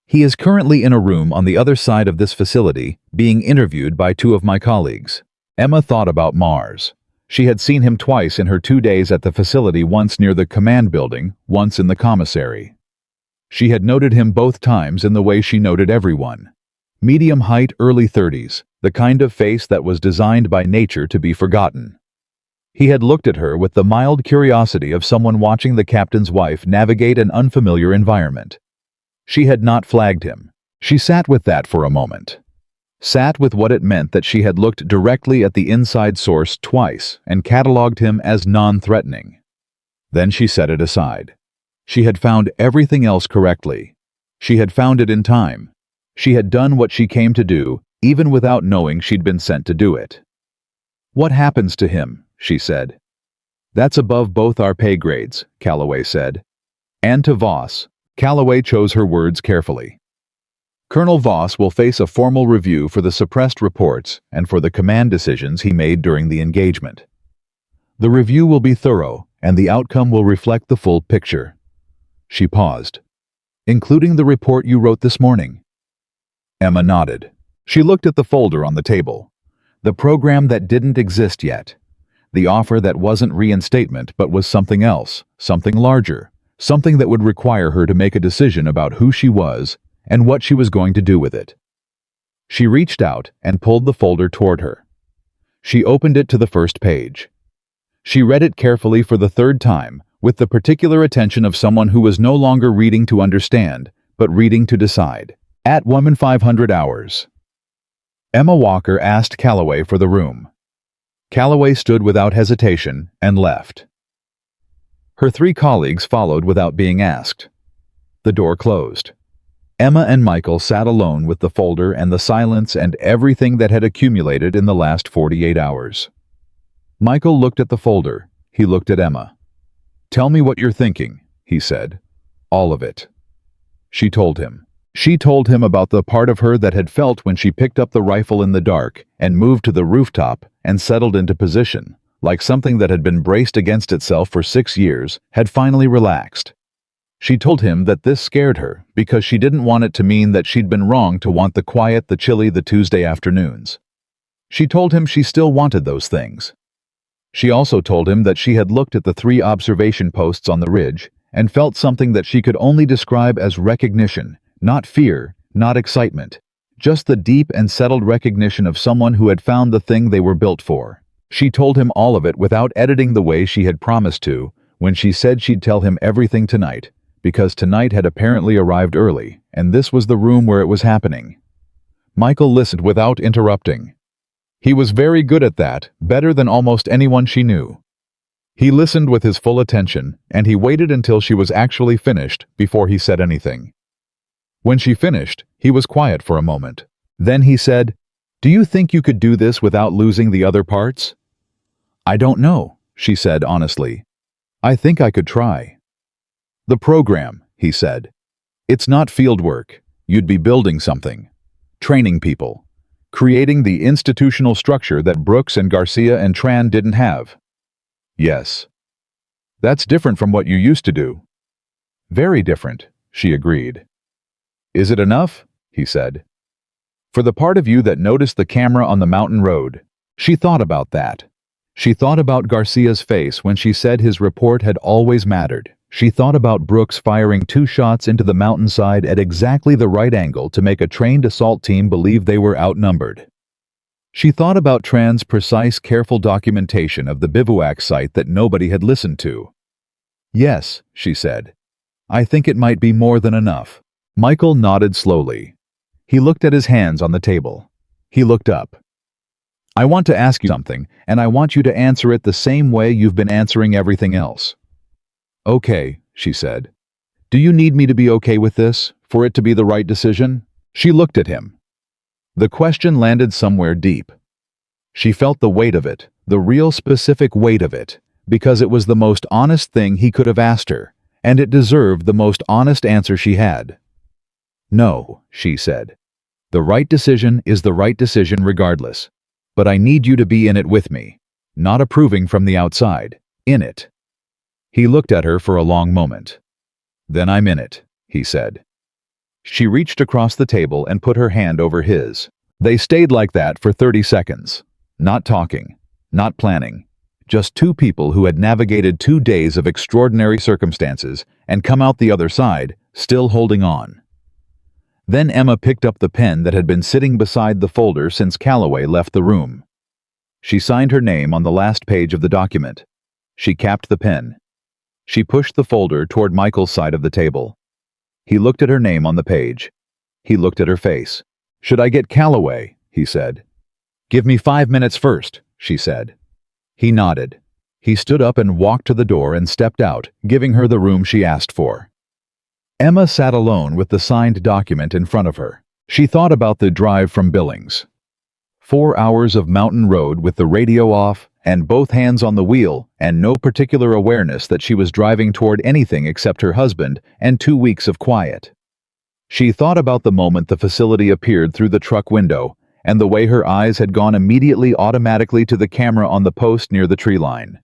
He is currently in a room on the other side of this facility, being interviewed by 2 of my colleagues. Emma thought about Mars. She had seen him twice in her 2 days at the facility, once near the command building, once in the commissary. She had noted him both times in the way she noted everyone. Medium height, early 30s, the kind of face that was designed by nature to be forgotten. He had looked at her with the mild curiosity of someone watching the captain's wife navigate an unfamiliar environment. She had not flagged him. She sat with that for a moment. Sat with what it meant that she had looked directly at the inside source twice and cataloged him as non-threatening. Then she set it aside. She had found everything else correctly. She had found it in time. She had done what she came to do, even without knowing she'd been sent to do it. What happens to him, she said. That's above both our pay grades, Calloway said. And to Voss. Calloway chose her words carefully. Colonel Voss will face a formal review for the suppressed reports and for the command decisions he made during the engagement. The review will be thorough, and the outcome will reflect the full picture. She paused. Including the report you wrote this morning. Emma nodded. She looked at the folder on the table. The program that didn't exist yet. The offer that wasn't reinstatement but was something else, something larger, something that would require her to make a decision about who she was and what she was going to do with it. She reached out and pulled the folder toward her. She opened it to the first page. She read it carefully for the 3rd time, with the particular attention of someone who was no longer reading to understand, but reading to decide. At 1:500 hours. Emma Walker asked Calloway for the room. Calloway stood without hesitation and left. Her 3 colleagues followed without being asked. The door closed. Emma and Michael sat alone with the folder and the silence and everything that had accumulated in the last 48 hours. Michael looked at the folder. He looked at Emma. Tell me what you're thinking, he said. All of it. She told him. She told him about the part of her that had felt when she picked up the rifle in the dark and moved to the rooftop and settled into position, like something that had been braced against itself for 6 years, had finally relaxed. She told him that this scared her because she didn't want it to mean that she'd been wrong to want the quiet, the chilly, the Tuesday afternoons. She told him she still wanted those things. She also told him that she had looked at the 3 observation posts on the ridge and felt something that she could only describe as recognition, not fear, not excitement, just the deep and settled recognition of someone who had found the thing they were built for. She told him all of it without editing the way she had promised to, when she said she'd tell him everything tonight, because tonight had apparently arrived early, and this was the room where it was happening. Michael listened without interrupting. He was very good at that, better than almost anyone she knew. He listened with his full attention, and he waited until she was actually finished before he said anything. When she finished, he was quiet for a moment. Then he said, "Do you think you could do this without losing the other parts?" "I don't know," she said honestly. "I think I could try." "The program," he said. "It's not field work. You'd be building something. Training people. Creating the institutional structure that Brooks and Garcia and Tran didn't have." "Yes. That's different from what you used to do." "Very different," she agreed. "Is it enough?" he said. "For the part of you that noticed the camera on the mountain road." She thought about that. She thought about Garcia's face when she said his report had always mattered. She thought about Brooks firing 2 shots into the mountainside at exactly the right angle to make a trained assault team believe they were outnumbered. She thought about Tran's precise, careful documentation of the bivouac site that nobody had listened to. "Yes," she said. "I think it might be more than enough." Michael nodded slowly. He looked at his hands on the table. He looked up. "I want to ask you something, and I want you to answer it the same way you've been answering everything else." "Okay," she said. "Do you need me to be okay with this, for it to be the right decision?" She looked at him. The question landed somewhere deep. She felt the weight of it, the real specific weight of it, because it was the most honest thing he could have asked her, and it deserved the most honest answer she had. "No," she said. "The right decision is the right decision regardless. But I need you to be in it with me, not approving from the outside, in it." He looked at her for a long moment. "Then I'm in it," he said. She reached across the table and put her hand over his. They stayed like that for 30 seconds. Not talking, not planning. Just 2 people who had navigated 2 days of extraordinary circumstances and come out the other side, still holding on. Then Emma picked up the pen that had been sitting beside the folder since Calloway left the room. She signed her name on the last page of the document. She capped the pen. She pushed the folder toward Michael's side of the table. He looked at her name on the page. He looked at her face. "Should I get Calloway?" he said. "Give me 5 minutes first," she said. He nodded. He stood up and walked to the door and stepped out, giving her the room she asked for. Emma sat alone with the signed document in front of her. She thought about the drive from Billings. 4 hours of mountain road with the radio off, and both hands on the wheel, and no particular awareness that she was driving toward anything except her husband, and 2 weeks of quiet. She thought about the moment the facility appeared through the truck window, and the way her eyes had gone immediately automatically to the camera on the post near the tree line.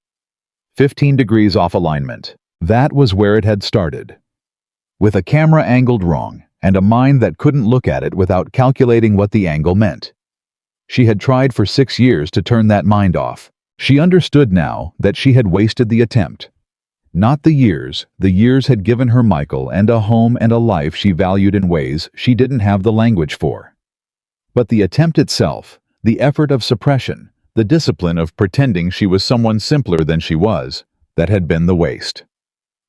15 degrees off alignment. That was where it had started. With a camera angled wrong, and a mind that couldn't look at it without calculating what the angle meant. She had tried for 6 years to turn that mind off. She understood now that she had wasted the attempt. Not the years had given her Michael and a home and a life she valued in ways she didn't have the language for. But the attempt itself, the effort of suppression, the discipline of pretending she was someone simpler than she was, that had been the waste.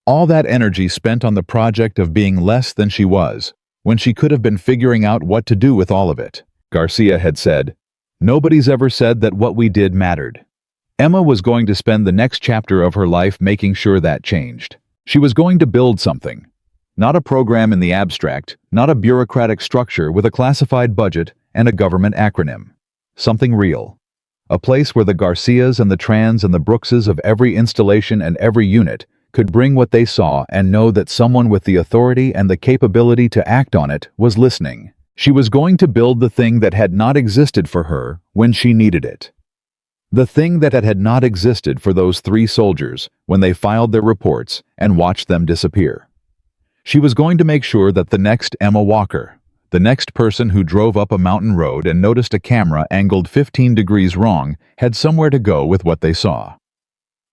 All that energy spent on the project of being less than she was, when she could have been figuring out what to do with all of it. Garcia had said, "Nobody's ever said that what we did mattered." Emma was going to spend the next chapter of her life making sure that changed. She was going to build something. Not a program in the abstract, not a bureaucratic structure with a classified budget and a government acronym. Something real. A place where the Garcias and the Trans and the Brookses of every installation and every unit could bring what they saw and know that someone with the authority and the capability to act on it was listening. She was going to build the thing that had not existed for her when she needed it. The thing that had not existed for those 3 soldiers when they filed their reports and watched them disappear. She was going to make sure that the next Emma Walker, the next person who drove up a mountain road and noticed a camera angled 15 degrees wrong, had somewhere to go with what they saw.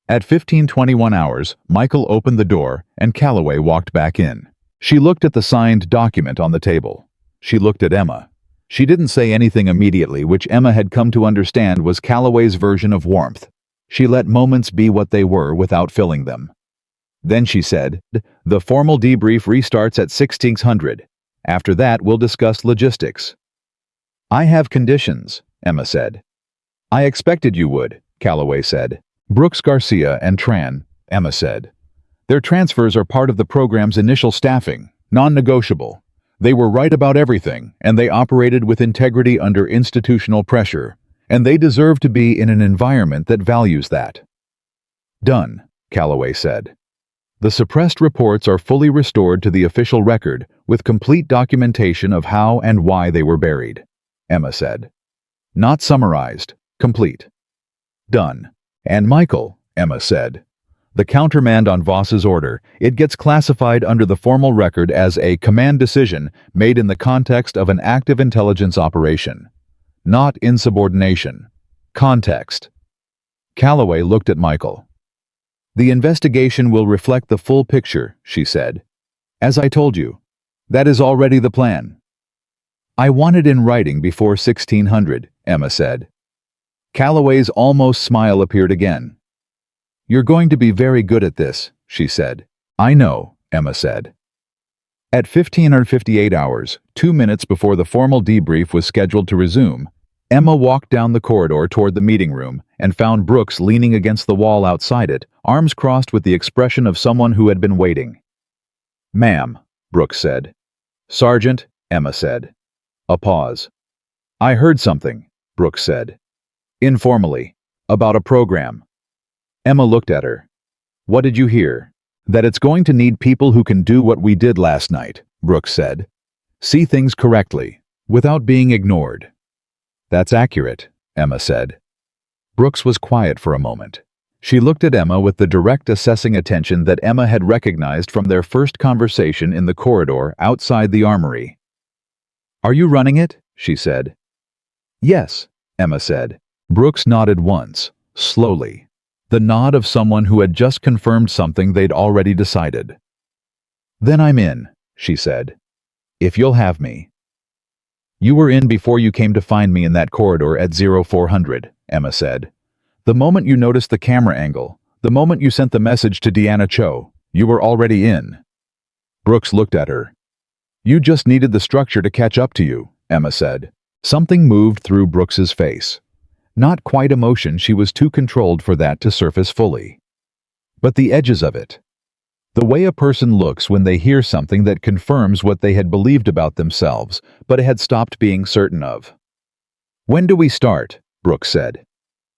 At 15:21 hours, Michael opened the door and Calloway walked back in. She looked at the signed document on the table. She looked at Emma. She didn't say anything immediately, which Emma had come to understand was Calloway's version of warmth. She let moments be what they were without filling them. Then she said, "The formal debrief restarts at 1600. After that, we'll discuss logistics." "I have conditions," Emma said. "I expected you would," Calloway said. "Brooks, Garcia, and Tran," Emma said. "Their transfers are part of the program's initial staffing, non-negotiable. They were right about everything, and they operated with integrity under institutional pressure, and they deserve to be in an environment that values that." "Done," Calloway said. "The suppressed reports are fully restored to the official record with complete documentation of how and why they were buried," Emma said. "Not summarized, complete." "Done." "And Michael," Emma said. "The countermand on Voss's order, it gets classified under the formal record as a command decision made in the context of an active intelligence operation. Not insubordination. Context." Calloway looked at Michael. "The investigation will reflect the full picture," she said. "As I told you, that is already the plan." "I want it in writing before 1600, Emma said. Calloway's almost smile appeared again. "You're going to be very good at this," she said. "I know," Emma said. At 1558 hours, 2 minutes before the formal debrief was scheduled to resume, Emma walked down the corridor toward the meeting room and found Brooks leaning against the wall outside it, arms crossed with the expression of someone who had been waiting. "Ma'am," Brooks said. "Sergeant," Emma said. A pause. "I heard something," Brooks said. Informally. "About a program." Emma looked at her. "What did you hear?" "That it's going to need people who can do what we did last night," Brooks said. "See things correctly, without being ignored." "That's accurate," Emma said. Brooks was quiet for a moment. She looked at Emma with the direct assessing attention that Emma had recognized from their first conversation in the corridor outside the armory. "Are you running it?" she said. "Yes," Emma said. Brooks nodded once, slowly. The nod of someone who had just confirmed something they'd already decided. "Then I'm in," she said. "If you'll have me." "You were in before you came to find me in that corridor at 0400, Emma said. "The moment you noticed the camera angle, the moment you sent the message to Deanna Cho, you were already in." Brooks looked at her. "You just needed the structure to catch up to you," Emma said. Something moved through Brooks's face. Not quite emotion, she was too controlled for that to surface fully. But the edges of it. The way a person looks when they hear something that confirms what they had believed about themselves, but had stopped being certain of. "When do we start?" Brooks said.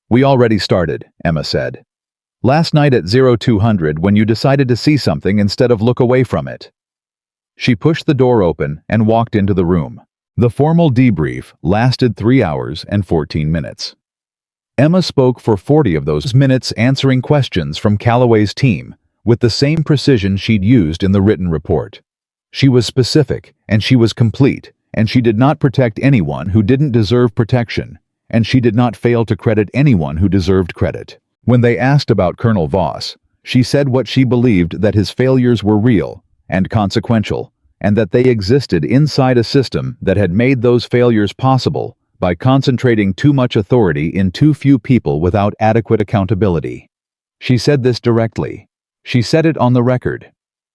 "We already started," Emma said. "Last night at 0200 when you decided to see something instead of look away from it." She pushed the door open and walked into the room. The formal debrief lasted 3 hours and 14 minutes. Emma spoke for 40 of those minutes answering questions from Calloway's team with the same precision she'd used in the written report. She was specific, and she was complete, and she did not protect anyone who didn't deserve protection, and she did not fail to credit anyone who deserved credit. When they asked about Colonel Voss, she said what she believed, that his failures were real and consequential, and that they existed inside a system that had made those failures possible by concentrating too much authority in too few people without adequate accountability. She said this directly. She said it on the record.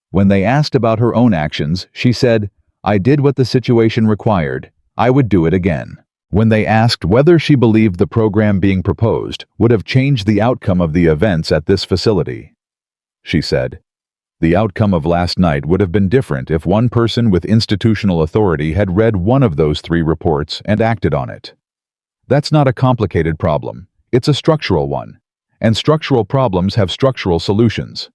When they asked about her own actions, she said, "I did what the situation required. I would do it again." When they asked whether she believed the program being proposed would have changed the outcome of the events at this facility, she said, "The outcome of last night would have been different if one person with institutional authority had read one of those 3 reports and acted on it. That's not a complicated problem. It's a structural one. And structural problems have structural solutions."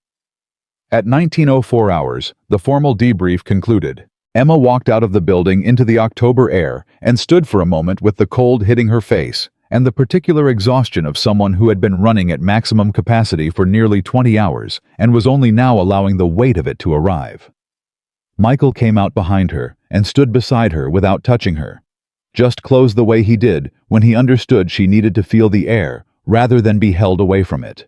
At 1904 hours, the formal debrief concluded. Emma walked out of the building into the October air and stood for a moment with the cold hitting her face and the particular exhaustion of someone who had been running at maximum capacity for nearly 20 hours and was only now allowing the weight of it to arrive. Michael came out behind her and stood beside her without touching her. Just closed the way he did when he understood she needed to feel the air rather than be held away from it.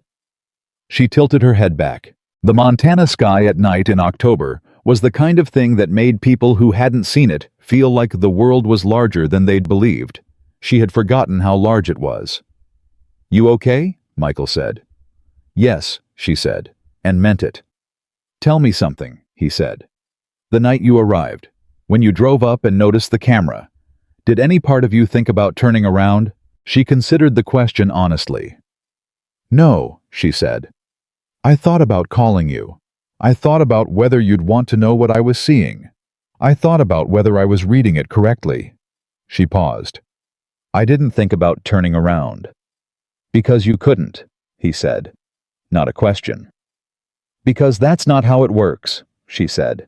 She tilted her head back. The Montana sky at night in October was the kind of thing that made people who hadn't seen it feel like the world was larger than they'd believed. She had forgotten how large it was. "You okay?" Michael said. "Yes," she said, and meant it. "Tell me something," he said. "The night you arrived, when you drove up and noticed the camera, did any part of you think about turning around?" She considered the question honestly. "No," she said. "I thought about calling you. I thought about whether you'd want to know what I was seeing. I thought about whether I was reading it correctly." She paused. "I didn't think about turning around." "Because you couldn't," he said. Not a question. "Because that's not how it works," she said.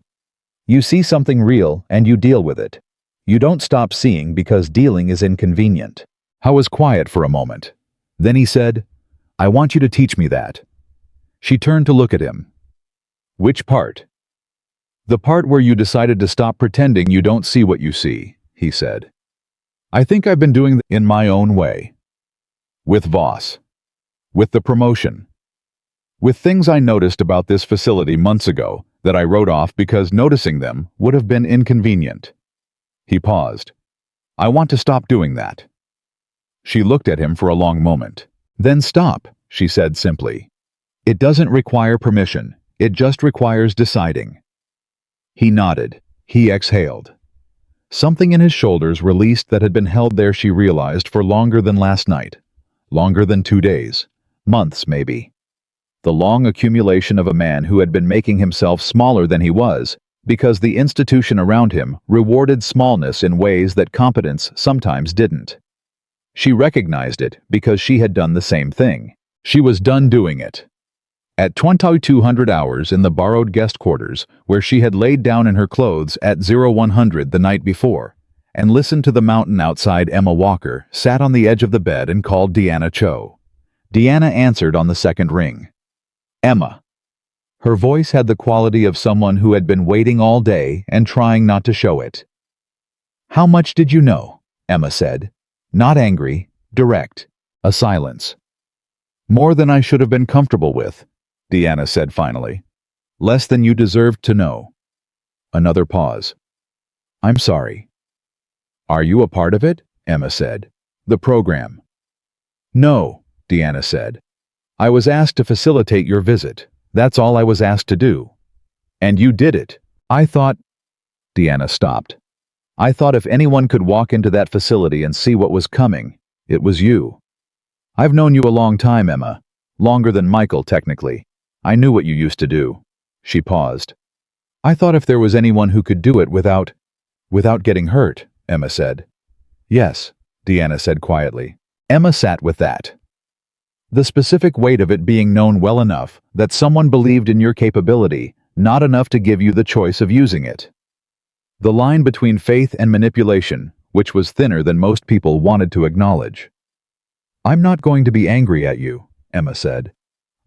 "You see something real and you deal with it. You don't stop seeing because dealing is inconvenient." I was quiet for a moment. Then he said, "I want you to teach me that." She turned to look at him. "Which part?" "The part where you decided to stop pretending you don't see what you see," he said. "I think I've been doing in my own way. With Voss. With the promotion. With things I noticed about this facility months ago that I wrote off because noticing them would have been inconvenient." He paused. "I want to stop doing that." She looked at him for a long moment. "Then stop," she said simply. "It doesn't require permission. It just requires deciding." He nodded. He exhaled. Something in his shoulders released that had been held there, she realized, for longer than last night. Longer than 2 days. Months, maybe. The long accumulation of a man who had been making himself smaller than he was, because the institution around him rewarded smallness in ways that competence sometimes didn't. She recognized it because she had done the same thing. She was done doing it. At 2200 hours in the borrowed guest quarters, where she had laid down in her clothes at 0100 the night before, and listened to the mountain outside, Emma Walker sat on the edge of the bed and called Deanna Cho. Deanna answered on the second ring. "Emma." Her voice had the quality of someone who had been waiting all day and trying not to show it. "How much did you know?" Emma said. Not angry, direct. A silence. "More than I should have been comfortable with," Deanna said finally. "Less than you deserved to know." Another pause. "I'm sorry." "Are you a part of it?" Emma said. "The program." "No," Deanna said. "I was asked to facilitate your visit. That's all I was asked to do." "And you did it." "I thought—" Deanna stopped. "I thought if anyone could walk into that facility and see what was coming, it was you. I've known you a long time, Emma. Longer than Michael, technically. I knew what you used to do." She paused. "I thought if there was anyone who could do it without getting hurt," Emma said. "Yes," Deanna said quietly. Emma sat with that. The specific weight of it being known well enough that someone believed in your capability, not enough to give you the choice of using it. The line between faith and manipulation, which was thinner than most people wanted to acknowledge. "I'm not going to be angry at you," Emma said.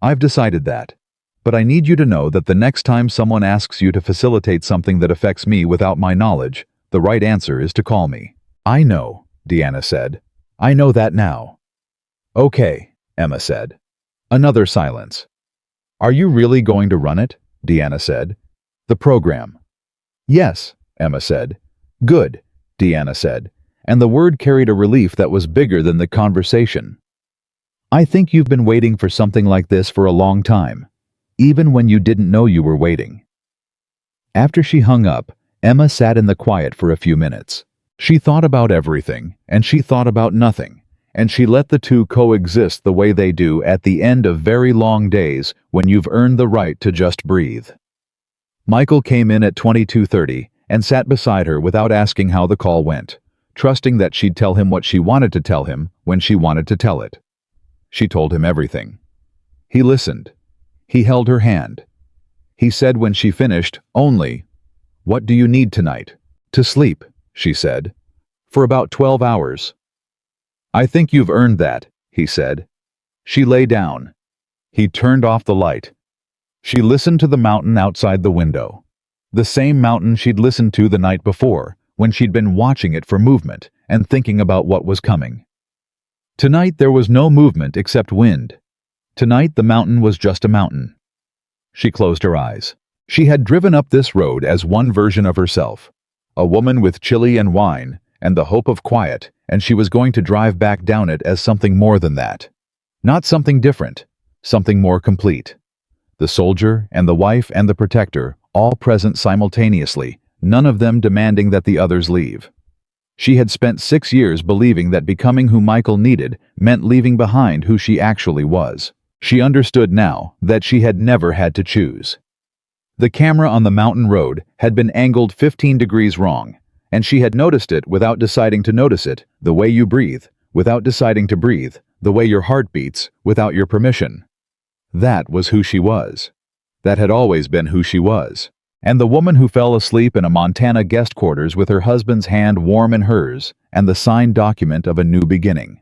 "I've decided that. But I need you to know that the next time someone asks you to facilitate something that affects me without my knowledge, the right answer is to call me." "I know," Deanna said. "I know that now." "Okay," Emma said. Another silence. "Are you really going to run it?" Deanna said. "The program." "Yes," Emma said. "Good," Deanna said, and the word carried a relief that was bigger than the conversation. "I think you've been waiting for something like this for a long time, even when you didn't know you were waiting." After she hung up, Emma sat in the quiet for a few minutes. She thought about everything, and she thought about nothing, and she let the two coexist the way they do at the end of very long days when you've earned the right to just breathe. Michael came in at 22:30 and sat beside her without asking how the call went, trusting that she'd tell him what she wanted to tell him when she wanted to tell it. She told him everything. He listened. He held her hand. He said when she finished, only, "What do you need tonight?" "To sleep," she said. "For about 12 hours. "I think you've earned that," he said. She lay down. He turned off the light. She listened to the mountain outside the window. The same mountain she'd listened to the night before, when she'd been watching it for movement and thinking about what was coming. Tonight there was no movement except wind. Tonight the mountain was just a mountain. She closed her eyes. She had driven up this road as one version of herself. A woman with chili and wine, and the hope of quiet, and she was going to drive back down it as something more than that. Not something different, something more complete. The soldier and the wife and the protector, all present simultaneously, none of them demanding that the others leave. She had spent 6 years believing that becoming who Michael needed meant leaving behind who she actually was. She understood now that she had never had to choose. The camera on the mountain road had been angled 15 degrees wrong, and she had noticed it without deciding to notice it, the way you breathe, without deciding to breathe, the way your heart beats, without your permission. That was who she was. That had always been who she was. And the woman who fell asleep in a Montana guest quarters with her husband's hand warm in hers and the signed document of a new beginning.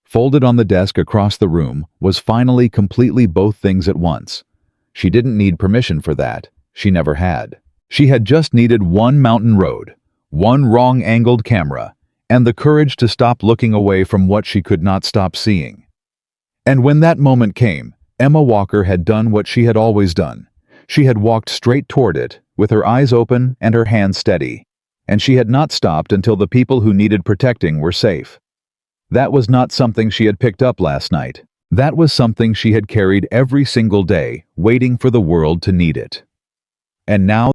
Folded on the desk across the room was finally completely both things at once. She didn't need permission for that. She never had. She had just needed one mountain road, one wrong-angled camera, and the courage to stop looking away from what she could not stop seeing. And when that moment came, Emma Walker had done what she had always done. She had walked straight toward it, with her eyes open and her hands steady, and she had not stopped until the people who needed protecting were safe. That was not something she had picked up last night. That was something she had carried every single day, waiting for the world to need it. And now